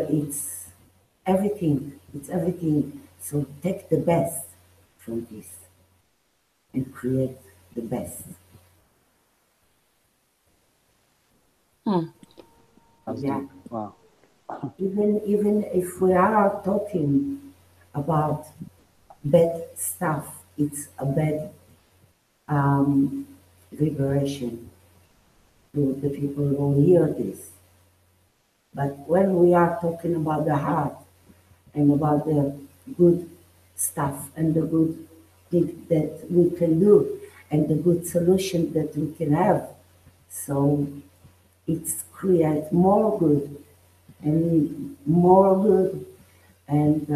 it's everything. It's everything. So take the best from this and create the best. Yeah.
Wow.
Even if we are talking about bad stuff, it's a bad vibration to the people who hear this. But when we are talking about the heart and about the good stuff and the good thing that we can do and the good solution that we can have, so it's create more good and more good and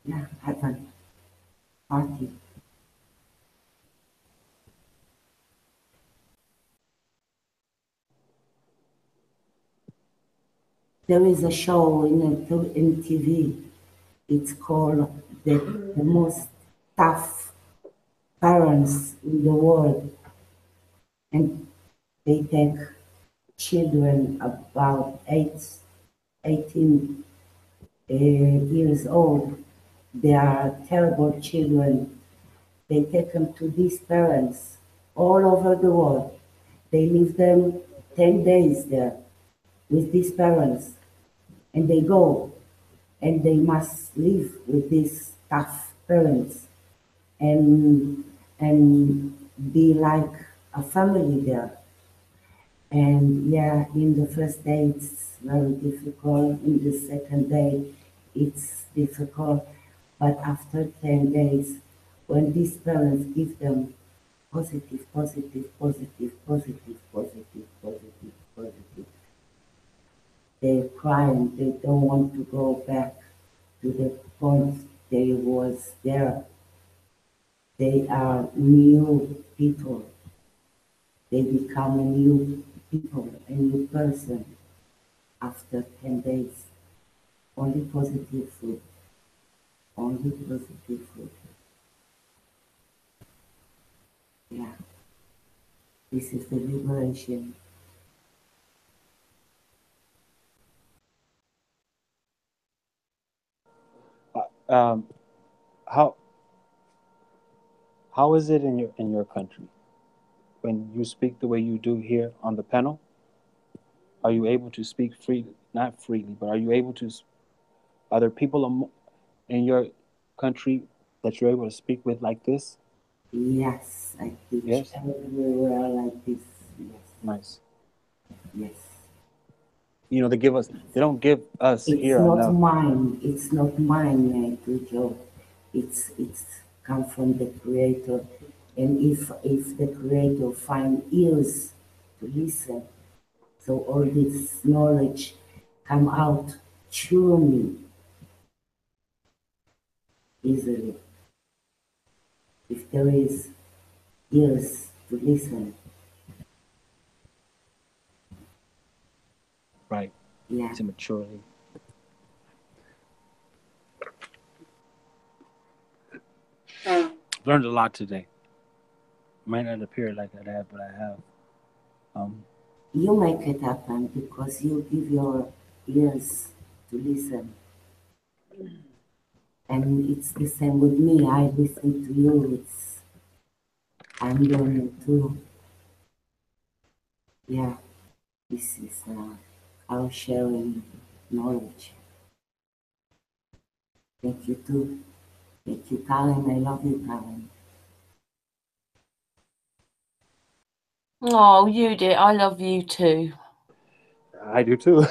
yeah, have a party. There is a show in TV. It's called the most tough parents in the world, and they take children about 18 years old. They are terrible children. They take them to these parents all over the world. They leave them 10 days there with these parents, and they go and they must live with these tough parents and be like a family there. And yeah, in the first day it's very difficult. In the second day it's difficult. But after 10 days, when these parents give them positive, positive, positive, positive, positive, positive, positive, they're crying. They don't want to go back to the point they was there. They are new people. They become a new people, a new person after 10 days. Only positive food. Only positive food. Yeah. This is the liberation.
Um, how is it in your country when you speak the way you do here on the panel? Are you able to speak freely? Not freely, but are you able to? Are there people in your country that you're able to speak with like this?
Yes, I teach
Yes.
everywhere like this. Yes,
Nice.
yes.
You know, they don't give us
It's
here
not
enough.
mine. It's not mine, Jojo. It's come from the Creator. And if the Creator find ears to listen, so all this knowledge come out through me easily. If there is ears to listen,
Right.
yeah.
It's immaturity. Learned a lot today. Might not appear like I have, but I have.
You make it happen because you give your ears to listen. And it's the same with me. I listen to you. I'm learning too. Yeah, this is our sharing knowledge. Thank you too. Thank you, Karen. I love you, Karen.
Oh, Yudit, I love you too.
I do too.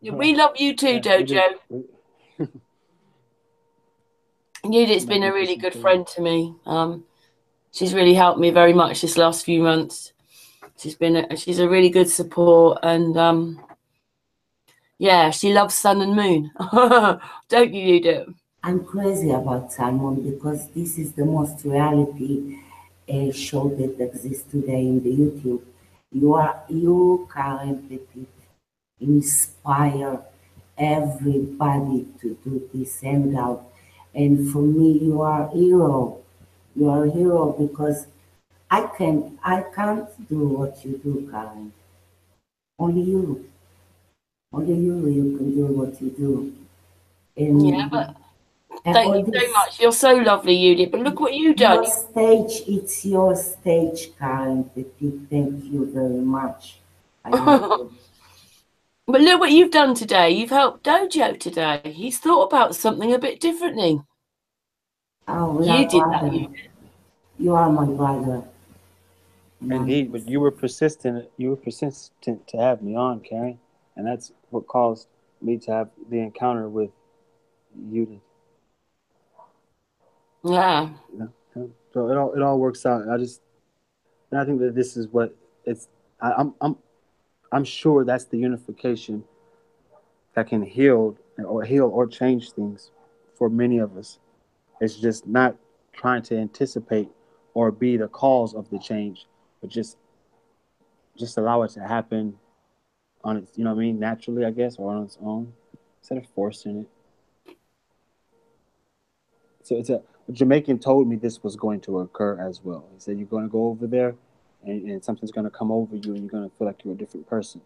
We love you too, Dojo. Yudit's been a really good friend to me. She's really helped me very much this last few months. She's a really good support, and yeah, she loves sun and moon. Don't you, Yudit?
I'm crazy about salmon because this is the most reality show that exists today in the YouTube. You Karen Petit, inspire everybody to do this hangout. And for me, you are a hero. You are a hero because I can't do what you do, Karen. Only you. Only you can do what you do.
Yeah, but
And
thank
all
you so
this,
much. You're so lovely, Yudit. But look what you've done.
it's your stage, Karen Petit. Thank you very much. I love you.
But look what you've done today. You've helped Dojo today. He's thought about something a bit differently.
Oh, we
You
are
did that,
brother.
Yudit.
You are my brother.
Indeed, but you were persistent. You were persistent to have me on, Karen, and that's what caused me to have the encounter with Yudit.
Yeah.
So it all works out. I think that this is what it's. I'm sure that's the unification that can heal or change things for many of us. It's just not trying to anticipate or be the cause of the change, but just allow it to happen on its, you know what I mean, naturally, I guess, or on its own, instead of forcing it. So a Jamaican told me this was going to occur as well. He said you're going to go over there, and something's going to come over you, and you're going to feel like you're a different person.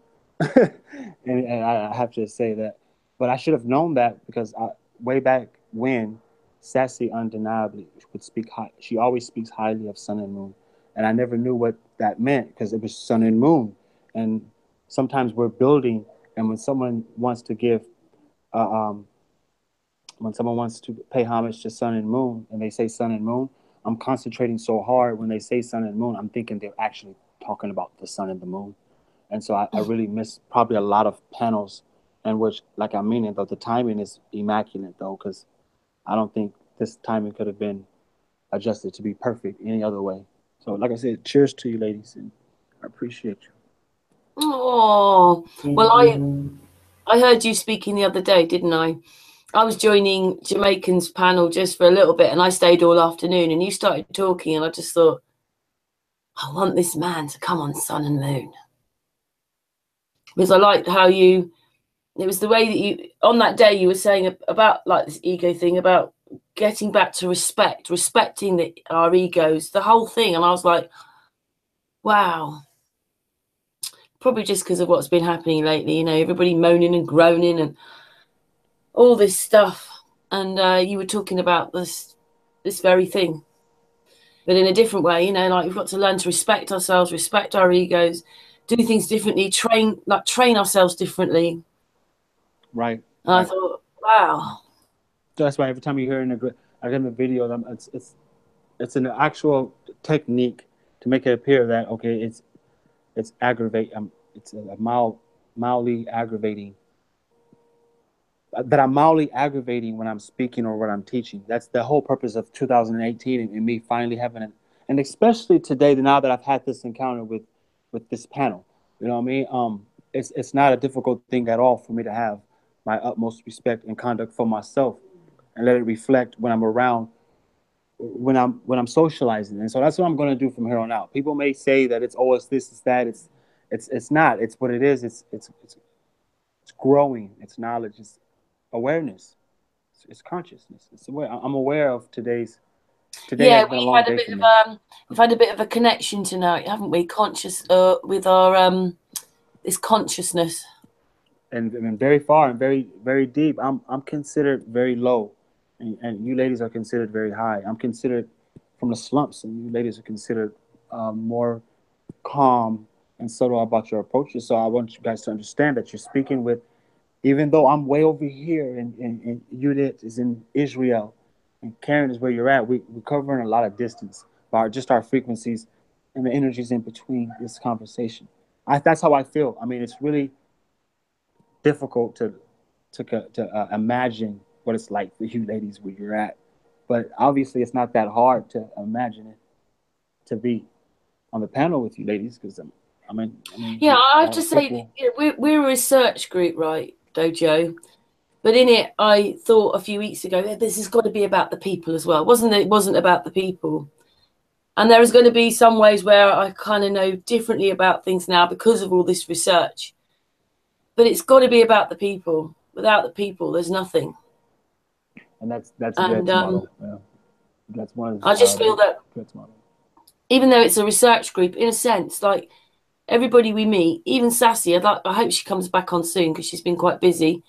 And I have to say that, but I should have known that because way back when, Sassy undeniably would speak high. She always speaks highly of Sun and Moon, and I never knew what that meant because it was Sun and Moon. And sometimes we're building, and when someone wants to give, uh, um, when someone wants to pay homage to Sun and Moon, and they say Sun and Moon, I'm concentrating so hard when they say Sun and Moon, I'm thinking they're actually talking about the sun and the moon. And so I really miss probably a lot of panels in which, like I mean it though, the timing is immaculate though, because I don't think this timing could have been adjusted to be perfect any other way. So, like I said, cheers to you, ladies, and I appreciate you.
Oh, well, I heard you speaking the other day, didn't I? I was joining Jamaican's panel just for a little bit, and I stayed all afternoon. And you started talking, and I just thought, I want this man to come on Sun and Moon, because I liked how it was the way that you, on that day, you were saying about like this ego thing, about getting back to respecting our egos, the whole thing. And I was like, wow, probably just because of what's been happening lately, everybody moaning and groaning and all this stuff. and you were talking about this very thing, but in a different way. You know, like we've got to learn to respect ourselves, respect our egos, do things differently, train ourselves differently.
Right.
And I thought, wow.
So that's why every time you hear in a video, it's an actual technique to make it appear that okay, it's aggravate. It's a mildly aggravating. That I'm mildly aggravating when I'm speaking or when I'm teaching. That's the whole purpose of 2018 and me finally having it, and especially today. Now that I've had this encounter with this panel, you know what I mean. It's not a difficult thing at all for me to have my utmost respect and conduct for myself, and let it reflect when I'm around, when I'm socializing. And so that's what I'm going to do from here on out. People may say that it's this, it's that. It's not. It's what it is. It's growing. It's knowledge. It's awareness. It's consciousness. It's aware. I'm aware of today.
Yeah,
has been a long day for me.
We've had a bit of a connection tonight, haven't we? Conscious with our this consciousness.
And very far and very, very deep. I'm considered very low, and you ladies are considered very high. I'm considered from the slumps, and you ladies are considered more calm and subtle about your approaches. So I want you guys to understand that you're speaking with, even though I'm way over here, and Yudit is in Israel, and Karen is where you're at. We're covering a lot of distance by just our frequencies and the energies in between this conversation. That's how I feel. I mean, it's really difficult to imagine what it's like for you ladies where you're at, but obviously it's not that hard to imagine it to be on the panel with you ladies, because I mean
yeah, I have to say we're a research group, right, Dojo, but in it I thought a few weeks ago this has got to be about the people as well. It wasn't about the people, and there is going to be some ways where I kind of know differently about things now because of all this research. But it's got to be about the people. Without the people, there's nothing.
And that's Jed's model. Yeah. That's one of
I just feel that even though it's a research group, in a sense, like everybody we meet, even Sassy, I hope she comes back on soon because she's been quite busy.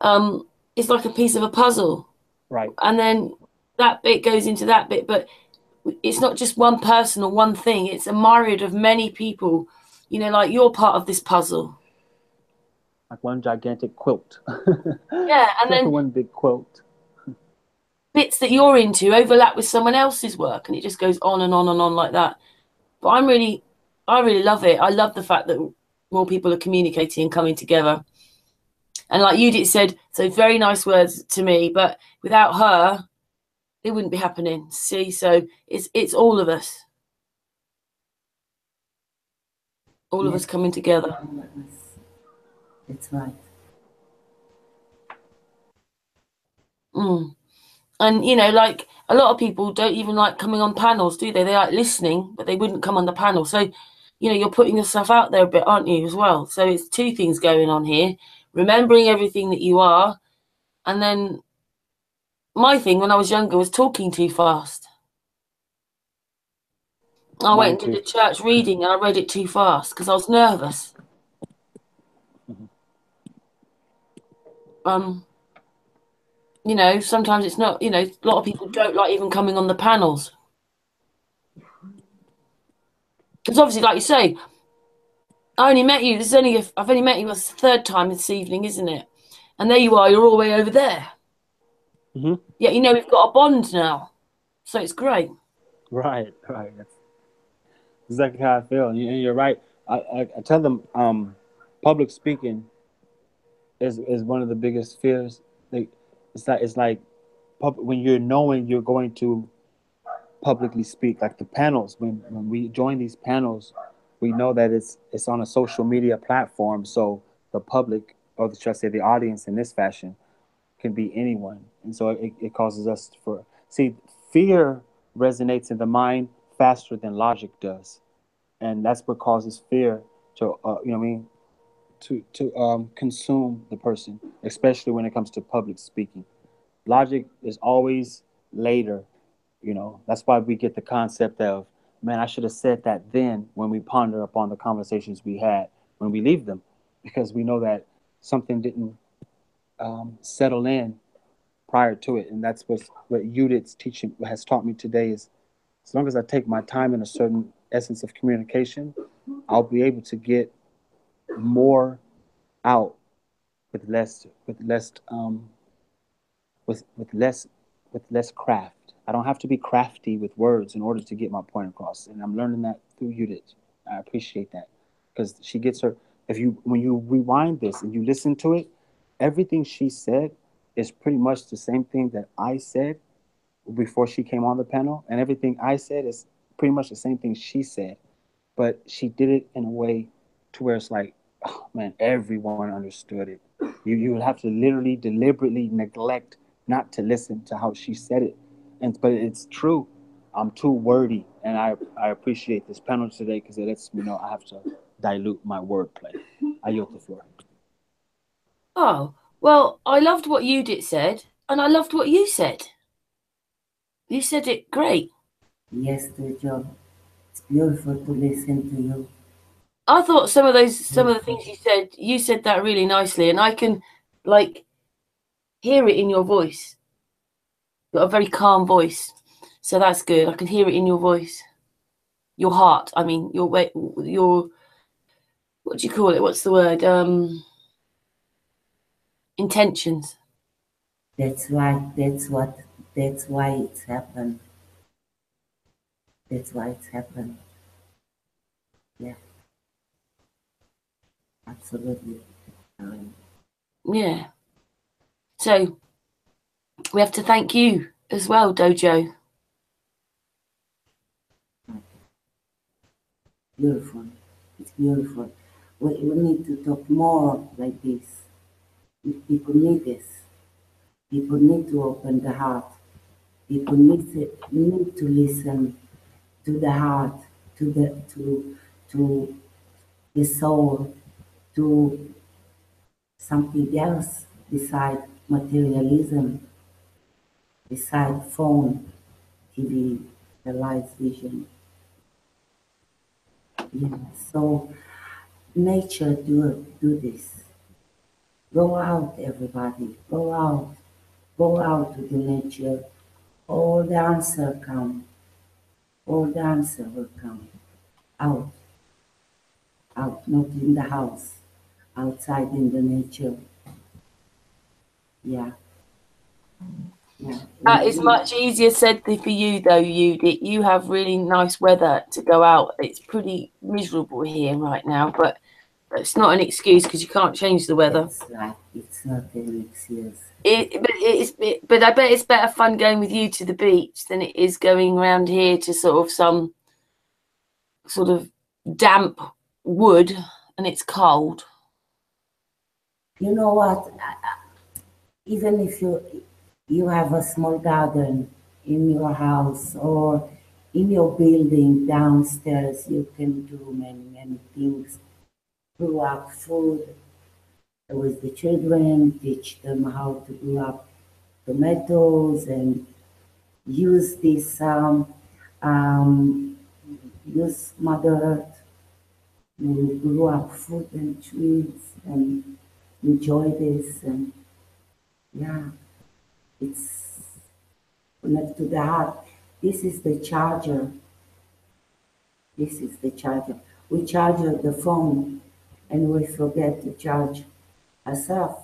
It's like a piece of a puzzle.
Right.
And then that bit goes into that bit, but it's not just one person or one thing. It's a myriad of many people. You know, like you're part of this puzzle.
Like one gigantic quilt.
Yeah, and then
one big quilt.
Bits that you're into overlap with someone else's work, and it just goes on and on and on like that. But I really love it. I love the fact that more people are communicating and coming together. And like Yudit said, so very nice words to me, but without her, it wouldn't be happening. See, so it's all of us. All of us coming together.
That's right.
And, you know, like a lot of people don't even like coming on panels, do they? They like listening, but they wouldn't come on the panel. So, you know, you're putting yourself out there a bit, aren't you, as well? So it's two things going on here. Remembering everything that you are. And then my thing when I was younger was talking too fast. I went and did a church reading and I read it too fast because I was nervous. You know, sometimes it's not, you know, a lot of people don't like even coming on the panels. Because obviously, like you say, I only met you. I've only met you the third time this evening, isn't it? And there you are. You're all the way over there.
Mm-hmm.
Yeah, you know, we've got a bond now. So it's great.
Right. That's exactly how I feel. And you're right. I tell them public speaking is one of the biggest fears. It's like when you're knowing you're going to publicly speak, like the panels. When we join these panels, we know that it's on a social media platform, so the public, or should I say the audience in this fashion, can be anyone. And so it causes us fear resonates in the mind faster than logic does. And that's what causes fear to, to consume the person, especially when it comes to public speaking. Logic is always later, you know. That's why we get the concept of, man, I should have said that then, when we ponder upon the conversations we had when we leave them, because we know that something didn't settle in prior to it. And that's what Yudit's teaching has taught me today is as long as I take my time in a certain essence of communication, I'll be able to get more out with less with less craft. I don't have to be crafty with words in order to get my point across, and I'm learning that through Yudit. I appreciate that because she gets her. If you when you rewind this and you listen to it, everything she said is pretty much the same thing that I said before she came on the panel, and everything I said is pretty much the same thing she said, but she did it in a way to where it's like, oh man, everyone understood it. You would have to literally deliberately neglect not to listen to how she said it, and but it's true. I'm too wordy, and I appreciate this panel today because it lets me know I have to dilute my wordplay. I yield the floor.
Oh, well, I loved what Yudit said, and I loved what you said. You said it great.
Yes, DOJO. It's beautiful to listen to you.
I thought some of the things you said that really nicely, and I can like hear it in your voice. You've got a very calm voice, so that's good. I can hear it in your voice, your heart. I mean, your what do you call it? What's the word? Intentions.
That's right. That's why it's happened. That's why it's happened. Yeah. Absolutely.
Yeah. So we have to thank you as well, DOJO.
Beautiful. It's beautiful. We need to talk more like this. People need this. People need to open the heart. People need to listen to the heart, to the soul, to something else beside materialism, beside phone, TV, the light vision. Yeah. So nature do this. Go out, everybody. Go out. Go out to the nature. All the answer come. All the answer will come. Out. Out, not in the house. Outside in the nature. Yeah. Yeah.
That is much easier said for you, though, Yudit. You have really nice weather to go out. It's pretty miserable here right now, but it's not an excuse because you can't change the weather.
That's right. It's not an excuse.
But I bet it's better fun going with you to the beach than it is going around here to sort of some sort of damp wood and it's cold.
You know what? Even if you have a small garden in your house or in your building downstairs, you can do many things. Grow up food with the children, teach them how to grow up tomatoes and use this use Mother Earth to grow up food and trees and enjoy this. And yeah, it's connect to the heart. This is the charger. This is the charger. We charge the phone and we forget to charge ourselves.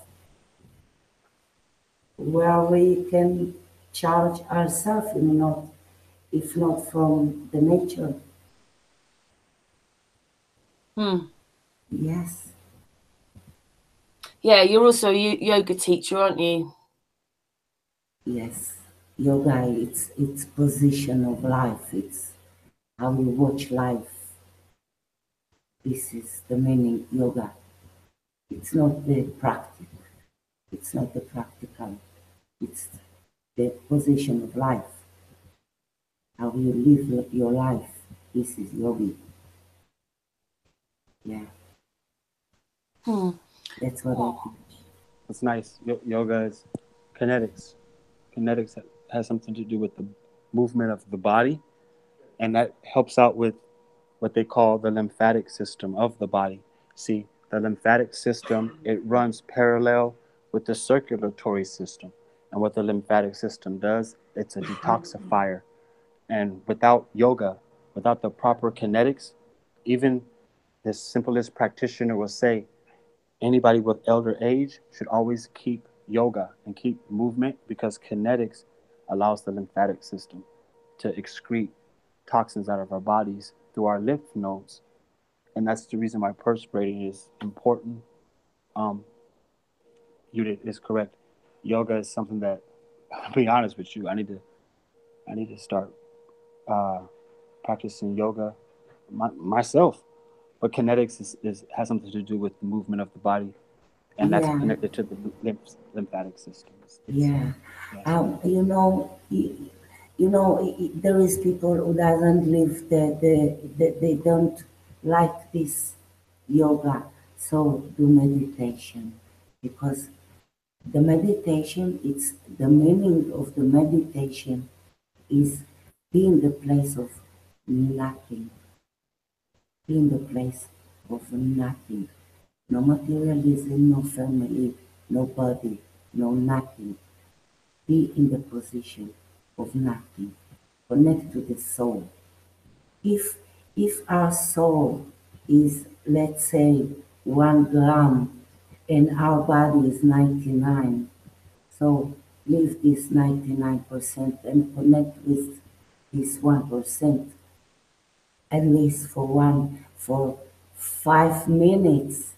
Where we can charge ourselves, if not from the nature. Yes.
Yeah, you're also a yoga teacher, aren't you?
Yes. Yoga, it's position of life. It's how you watch life. This is the meaning yoga. It's not the practice. It's not the practical. It's the position of life. How you live your life. This is yoga. Yeah. That's what I teach.
That's nice. Yoga is kinetics. Kinetics has something to do with the movement of the body, and that helps out with what they call the lymphatic system of the body. See, the lymphatic system, it runs parallel with the circulatory system. And what the lymphatic system does, it's a detoxifier. And without yoga, without the proper kinetics, even the simplest practitioner will say anybody with elder age should always keep yoga and keep movement, because kinetics allows the lymphatic system to excrete toxins out of our bodies through our lymph nodes. And that's the reason why perspirating is important. Yudit is correct. Yoga is something that, I'll be honest with you, I need to start practicing yoga myself. But kinetics has something to do with the movement of the body, and that's connected to the lymphatic systems.
There is people who doesn't live they don't like this yoga, so do meditation, because the meditation, it's the meaning of the meditation is be in the place of nothing, be in the place of nothing, no materialism, no family, no body, no nothing. Be in the position of nothing. Connect to the soul. If our soul is, let's say, 1 gram and our body is 99, so leave this 99% and connect with this 1%, at least for 5 minutes,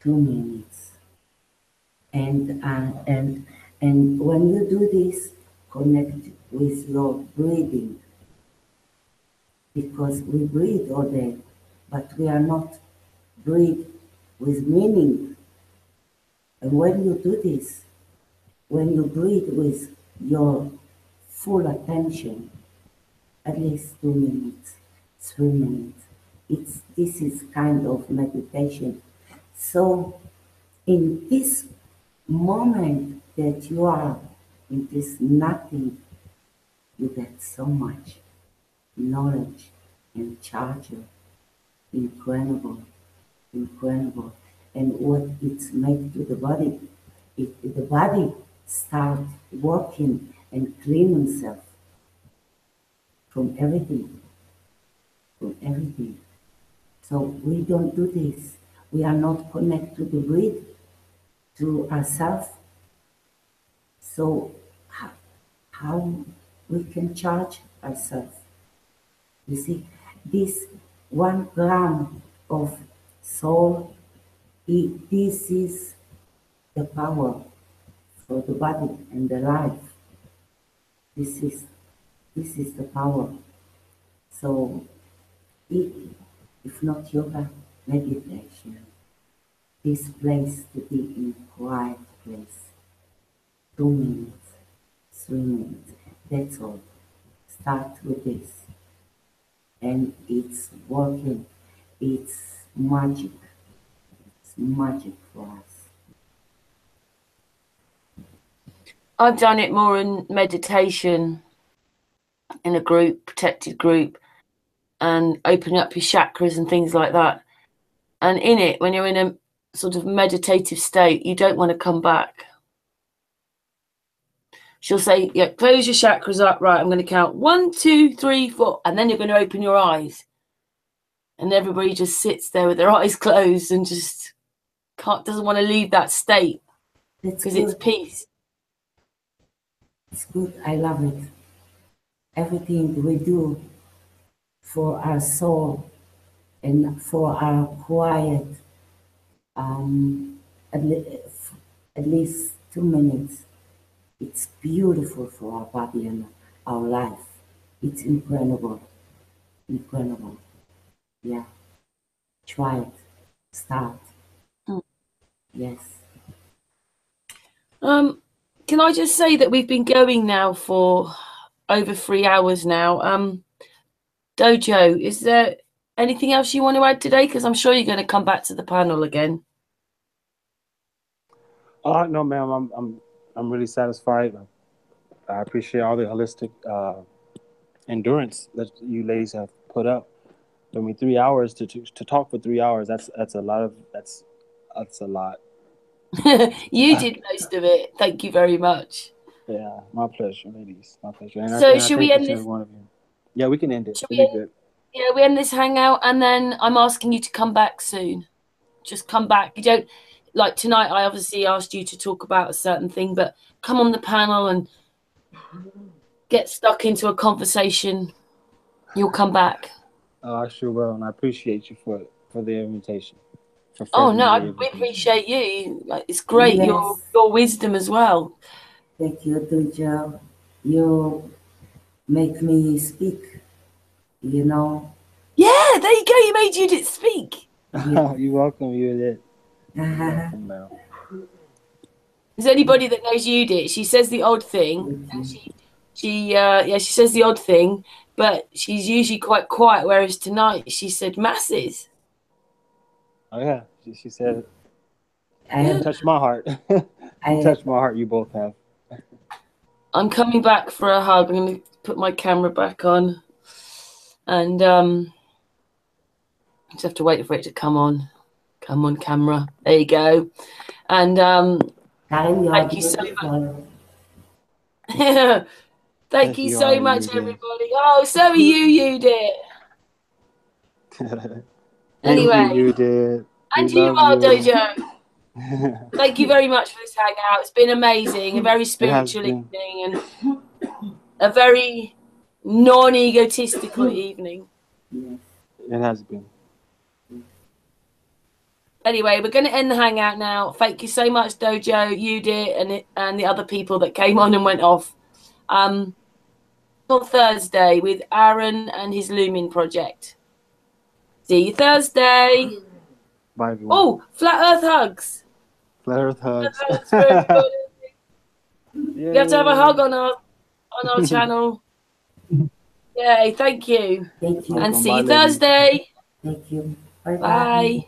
2 minutes. And when you do this, connect with your breathing, because we breathe all day, but we are not breathe with meaning. And when you do this, when you breathe with your full attention, at least 2 minutes, 3 minutes, this is kind of meditation. So in this moment that you are in this nothing, you get so much knowledge and charger, incredible. And what it's made to the body, the body start working and clean itself from everything. So we don't do this. We are not connected to the breath, to ourselves. So how we can charge ourselves? You see, this 1 gram of soul, this is the power for the body and the life. This is the power. So if not yoga, meditation. This place to be in quiet place. 2 minutes, 3 minutes, that's all. Start with this. And it's working. It's magic. It's magic for us.
I've done it more in meditation, in a group, protected group, and opening up your chakras and things like that. And in it, when you're in a sort of meditative state, you don't want to come back. She'll say, yeah, close your chakras up. Right, I'm going to count 1, 2, 3, 4. And then you're going to open your eyes. And everybody just sits there with their eyes closed and just doesn't want to leave that state, because it's peace.
It's good. I love it. Everything we do for our soul and for our quiet, at least 2 minutes. It's beautiful for our body and our life. It's incredible. Yeah. Try it. Start. Yes.
Can I just say that we've been going now for over 3 hours now. Dojo, is there anything else you want to add today? Because I'm sure you're going to come back to the panel again.
No, ma'am. I'm really satisfied. I appreciate all the holistic endurance that you ladies have put up. I mean, 3 hours to talk for 3 hours. That's a That's a lot.
You did most of it. Thank you very much.
Yeah, my pleasure, ladies. My pleasure. And
So
I
should
thank
we
each
end
and
this?
every one of you. Yeah, we can end it.
Should
It'll
we
be
end,
good.
yeah, we end this hangout, and then I'm asking you to come back soon. Just come back. You don't like tonight. I obviously asked you to talk about a certain thing, but come on the panel and get stuck into a conversation. You'll come back.
Oh, I sure will, and I appreciate you for the invitation. For
Oh
furthering
no,
the
we
invitation.
appreciate you. Like, it's great
Yes.
your wisdom as well.
Thank you, Dojo. You make me speak, you know.
Yeah, there you go. You made Yudit speak.
Yeah.
You're welcome, Yudit. You're
Uh-huh.
welcome, now.
Is there anybody that knows Yudit? She says the odd thing. She says the odd thing, but she's usually quite quiet. Whereas tonight she said masses.
Oh yeah, she said,
I,
touch my heart.
I,
Touch my heart. You both have.
I'm coming back for a hug. I'm going to put my camera back on, and just have to wait for it to come on. Come on, camera. There you go. And
Karen, you are
thank you so
beautiful.
much. Thank you so much, everybody. Oh, so are you did. Anyway,
Thank you did.
And you, Dojo. Thank you very much for this hangout. It's been amazing. A very spiritual evening and a very non-egotistical evening.
It has been.
Anyway, we're going to end the hangout now. Thank you so much, Dojo, Yudit, and the other people that came on and went off. On Thursday with Aaron and his Looming project. See you Thursday.
Bye, everyone.
Oh, Flat Earth hugs.
Flat Earth hugs.
Flat Earth for everybody. You have to have a hug on our channel. Yay, thank you.
Thank you.
And see you Thursday.
Thank you. Bye-bye.
Bye.